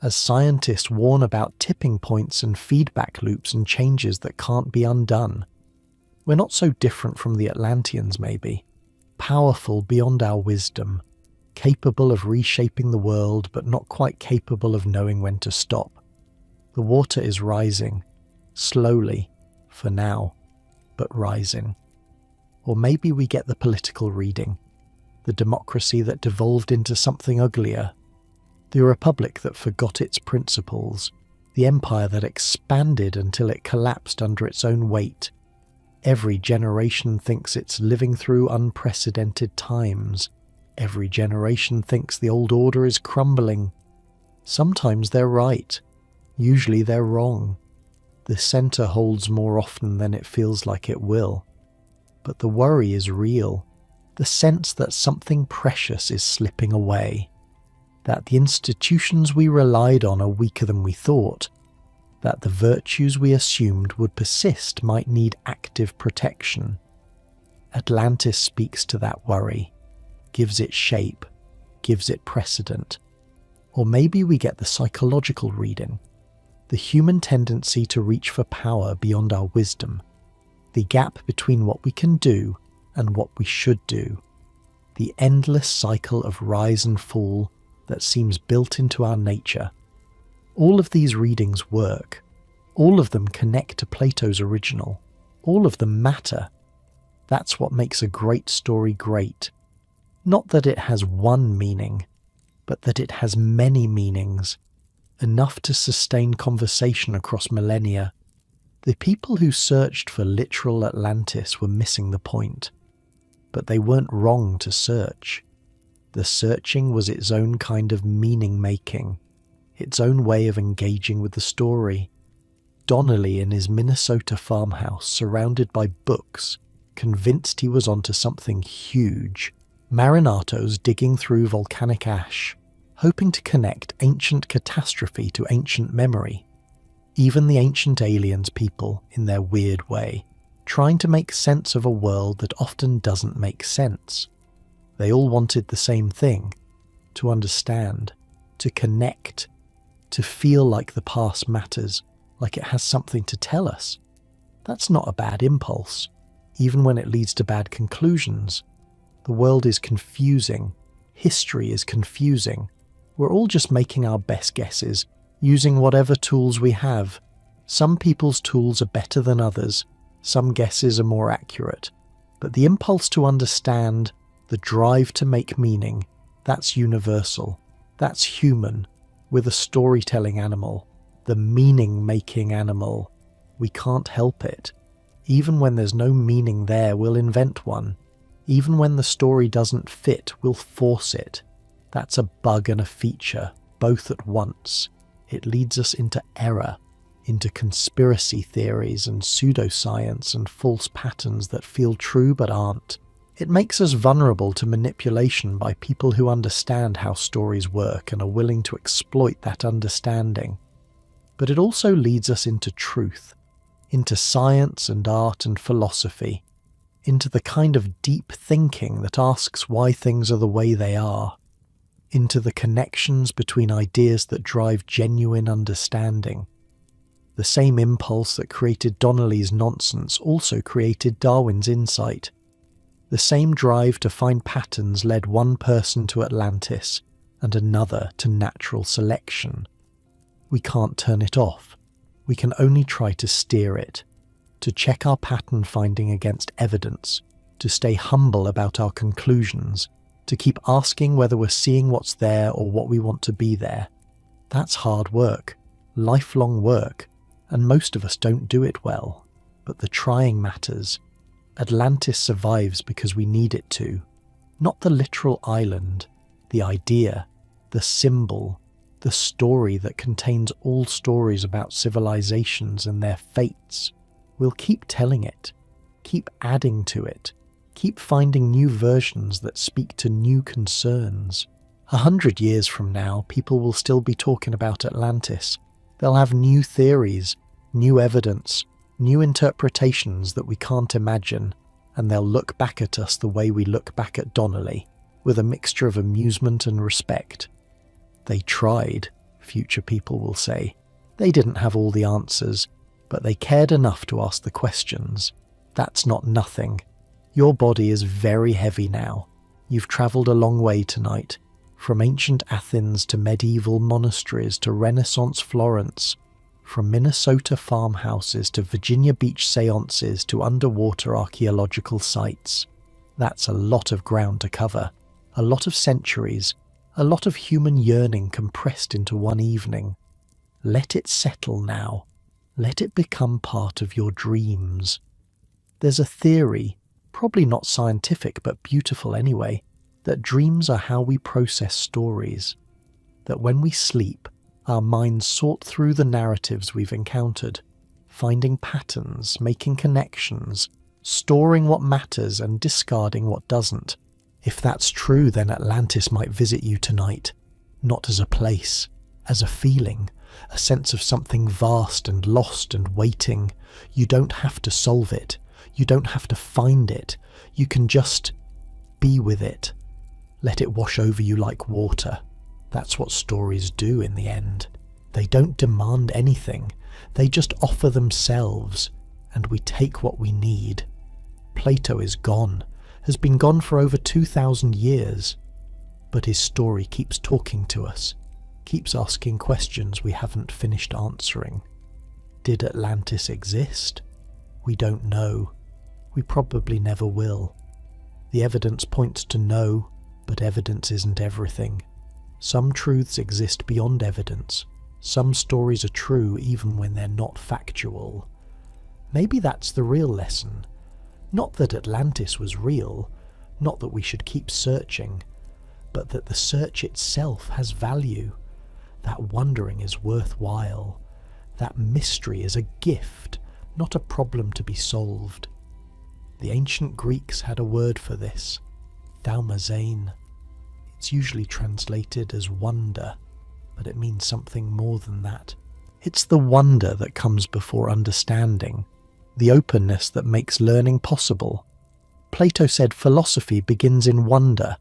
as scientists warn about tipping points and feedback loops and changes that can't be undone. We're not so different from the Atlanteans, maybe, powerful beyond our wisdom, capable of reshaping the world but not quite capable of knowing when to stop. The water is rising, slowly, for now, but rising. Or maybe we get the political reading, the democracy that devolved into something uglier, the republic that forgot its principles, the empire that expanded until it collapsed under its own weight. Every generation thinks it's living through unprecedented times. Every generation thinks the old order is crumbling. Sometimes they're right. Usually they're wrong. The center holds more often than it feels like it will. But the worry is real. The sense that something precious is slipping away. That the institutions we relied on are weaker than we thought. That the virtues we assumed would persist might need active protection. Atlantis speaks to that worry, gives it shape, gives it precedent. Or maybe we get the psychological reading, the human tendency to reach for power beyond our wisdom, the gap between what we can do and what we should do, the endless cycle of rise and fall that seems built into our nature. All of these readings work. All of them connect to Plato's original. All of them matter. That's what makes a great story great. Not that it has one meaning, but that it has many meanings, enough to sustain conversation across millennia. The people who searched for literal Atlantis were missing the point. But they weren't wrong to search. The searching was its own kind of meaning-making, its own way of engaging with the story. Donnelly in his Minnesota farmhouse, surrounded by books, convinced he was onto something huge. Marinatos digging through volcanic ash, hoping to connect ancient catastrophe to ancient memory. Even the ancient aliens people, in their weird way, trying to make sense of a world that often doesn't make sense. They all wanted the same thing, to understand, to connect, to feel like the past matters, like it has something to tell us. That's not a bad impulse, even when it leads to bad conclusions. The world is confusing. History is confusing. We're all just making our best guesses, using whatever tools we have. Some people's tools are better than others. Some guesses are more accurate. But the impulse to understand, the drive to make meaning, that's universal. That's human. We're the storytelling animal, the meaning-making animal. We can't help it. Even when there's no meaning there, we'll invent one. Even when the story doesn't fit, we'll force it. That's a bug and a feature, both at once. It leads us into error, into conspiracy theories and pseudoscience and false patterns that feel true but aren't. It makes us vulnerable to manipulation by people who understand how stories work and are willing to exploit that understanding. But it also leads us into truth, into science and art and philosophy, into the kind of deep thinking that asks why things are the way they are, into the connections between ideas that drive genuine understanding. The same impulse that created Donnelly's nonsense also created Darwin's insight. The same drive to find patterns led one person to Atlantis and another to natural selection. We can't turn it off. We can only try to steer it, to check our pattern finding against evidence, to stay humble about our conclusions, to keep asking whether we're seeing what's there or what we want to be there. That's hard work, lifelong work, and most of us don't do it well. But the trying matters. Atlantis survives because we need it to. Not the literal island, the idea, the symbol, the story that contains all stories about civilizations and their fates. We'll keep telling it, keep adding to it, keep finding new versions that speak to new concerns. 100 years from now, people will still be talking about Atlantis. They'll have new theories, new evidence, new interpretations that we can't imagine, and they'll look back at us the way we look back at Donnelly, with a mixture of amusement and respect. They tried, future people will say. They didn't have all the answers, but they cared enough to ask the questions. That's not nothing. Your body is very heavy now. You've travelled a long way tonight. From ancient Athens to medieval monasteries to Renaissance Florence, from Minnesota farmhouses to Virginia Beach seances to underwater archaeological sites. That's a lot of ground to cover, a lot of centuries, a lot of human yearning compressed into one evening. Let it settle now. Let it become part of your dreams. There's a theory, probably not scientific but beautiful anyway, that dreams are how we process stories. That when we sleep, our minds sort through the narratives we've encountered, finding patterns, making connections, storing what matters and discarding what doesn't. If that's true, then Atlantis might visit you tonight, not as a place, as a feeling, a sense of something vast and lost and waiting. You don't have to solve it. You don't have to find it. You can just be with it. Let it wash over you like water. That's what stories do in the end. They don't demand anything. They just offer themselves, and we take what we need. Plato is gone, has been gone for over 2,000 years, but his story keeps talking to us, keeps asking questions we haven't finished answering. Did Atlantis exist? We don't know. We probably never will. The evidence points to no, but evidence isn't everything. Some truths exist beyond evidence. Some stories are true even when they're not factual. Maybe that's the real lesson. Not that Atlantis was real, not that we should keep searching, but that the search itself has value. That wondering is worthwhile. That mystery is a gift, not a problem to be solved. The ancient Greeks had a word for this, thaumazein. It's usually translated as wonder, but it means something more than that. It's the wonder that comes before understanding, the openness that makes learning possible. Plato said philosophy begins in wonder.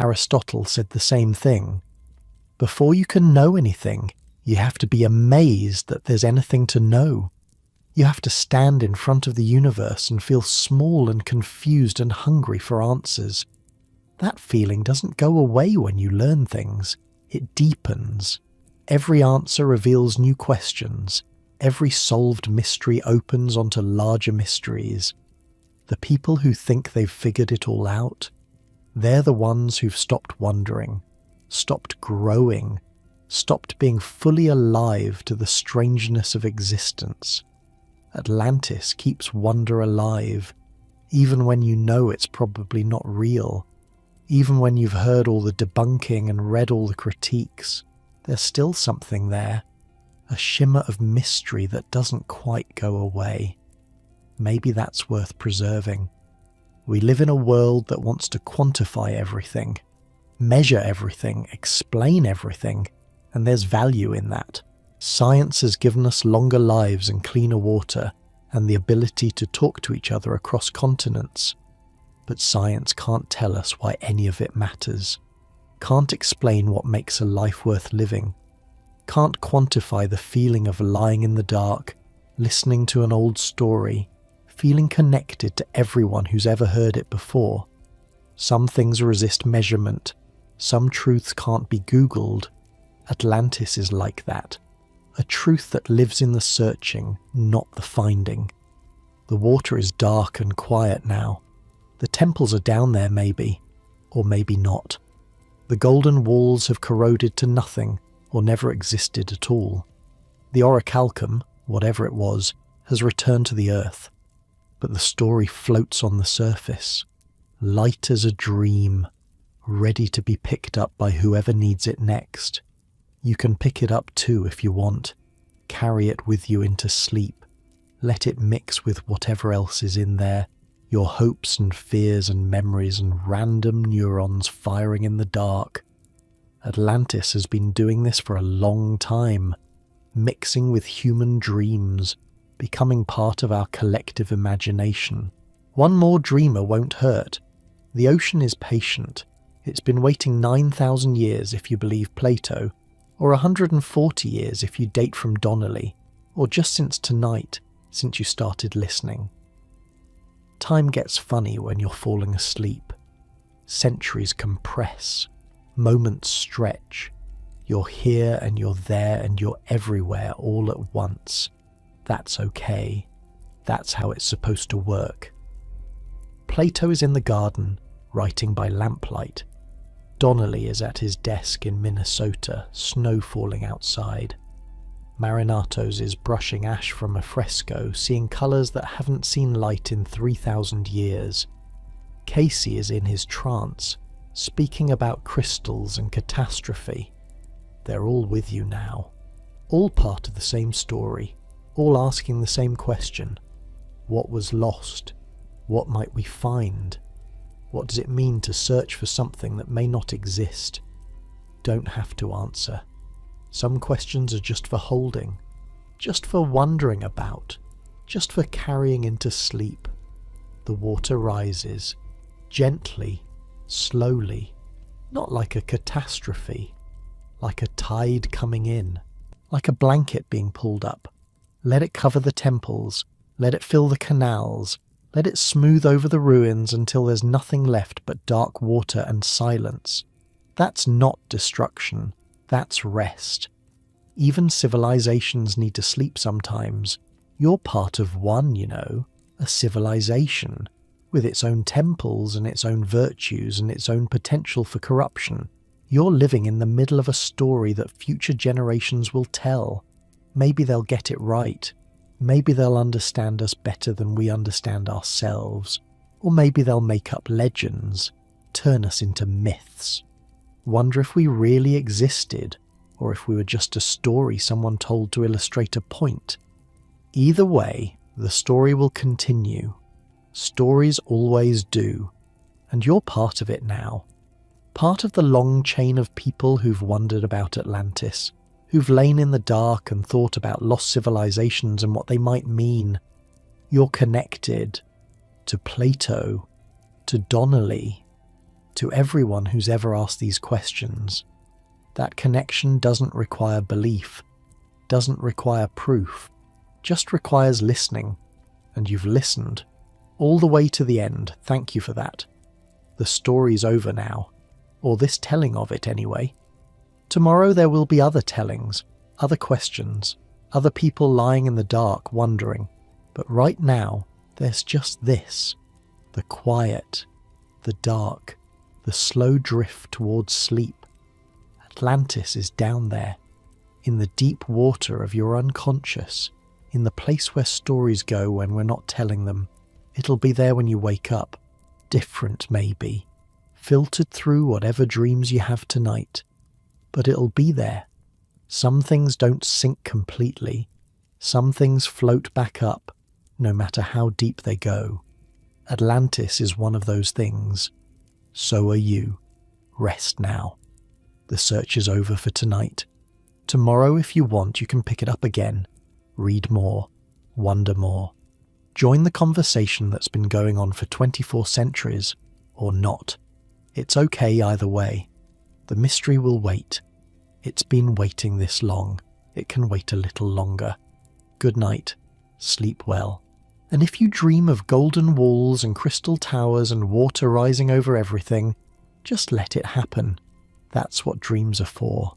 Aristotle said the same thing. Before you can know anything, you have to be amazed that there's anything to know. You have to stand in front of the universe and feel small and confused and hungry for answers. That feeling doesn't go away when you learn things. It deepens. Every answer reveals new questions. Every solved mystery opens onto larger mysteries. The people who think they've figured it all out, they're the ones who've stopped wondering, stopped growing, stopped being fully alive to the strangeness of existence. Atlantis keeps wonder alive, even when you know it's probably not real. Even when you've heard all the debunking and read all the critiques, there's still something there, a shimmer of mystery that doesn't quite go away. Maybe that's worth preserving. We live in a world that wants to quantify everything, measure everything, explain everything, and there's value in that. Science has given us longer lives and cleaner water, and the ability to talk to each other across continents. But science can't tell us why any of it matters, can't explain what makes a life worth living, can't quantify the feeling of lying in the dark, listening to an old story, feeling connected to everyone who's ever heard it before. Some things resist measurement, some truths can't be Googled. Atlantis is like that, a truth that lives in the searching, not the finding. The water is dark and quiet now. The temples are down there maybe, or maybe not. The golden walls have corroded to nothing, or never existed at all. The orichalcum, whatever it was, has returned to the earth. But the story floats on the surface, light as a dream, ready to be picked up by whoever needs it next. You can pick it up too if you want. Carry it with you into sleep. Let it mix with whatever else is in there. Your hopes and fears and memories and random neurons firing in the dark. Atlantis has been doing this for a long time, mixing with human dreams, becoming part of our collective imagination. One more dreamer won't hurt. The ocean is patient. It's been waiting 9,000 years if you believe Plato, or 140 years if you date from Donnelly, or just since tonight, since you started listening. Time gets funny when you're falling asleep. Centuries compress. Moments stretch. You're here and you're there and you're everywhere all at once. That's okay. That's how it's supposed to work. Plato is in the garden, writing by lamplight. Donnelly is at his desk in Minnesota, snow falling outside. Marinatos is brushing ash from a fresco, seeing colours that haven't seen light in 3,000 years. Casey is in his trance, speaking about crystals and catastrophe. They're all with you now. All part of the same story, all asking the same question. What was lost? What might we find? What does it mean to search for something that may not exist? Don't have to answer. Some questions are just for holding, just for wondering about, just for carrying into sleep. The water rises, gently, slowly, not like a catastrophe, like a tide coming in, like a blanket being pulled up. Let it cover the temples, let it fill the canals, let it smooth over the ruins until there's nothing left but dark water and silence. That's not destruction, that's rest. Even civilizations need to sleep sometimes. You're part of one, a civilization, with its own temples and its own virtues and its own potential for corruption. You're living in the middle of a story that future generations will tell. Maybe they'll get it right. Maybe they'll understand us better than we understand ourselves. Or maybe they'll make up legends, turn us into myths. Wonder if we really existed, or if we were just a story someone told to illustrate a point. Either way, the story will continue. Stories always do. And you're part of it now. Part of the long chain of people who've wondered about Atlantis, who've lain in the dark and thought about lost civilizations and what they might mean. You're connected to Plato, to Donnelly, to everyone who's ever asked these questions. That connection doesn't require belief, doesn't require proof, just requires listening. And you've listened. All the way to the end, thank you for that. The story's over now, or this telling of it anyway. Tomorrow there will be other tellings, other questions, other people lying in the dark wondering. But right now, there's just this. The quiet, the dark, the slow drift towards sleep. Atlantis is down there, in the deep water of your unconscious, in the place where stories go when we're not telling them. It'll be there when you wake up, different maybe, filtered through whatever dreams you have tonight. But it'll be there. Some things don't sink completely. Some things float back up, no matter how deep they go. Atlantis is one of those things. So are you. Rest now. The search is over for tonight. Tomorrow, if you want, you can pick it up again. Read more. Wonder more. Join the conversation that's been going on for 24 centuries, or not. It's okay either way. The mystery will wait. It's been waiting this long. It can wait a little longer. Good night. Sleep well. And if you dream of golden walls and crystal towers and water rising over everything, just let it happen. That's what dreams are for.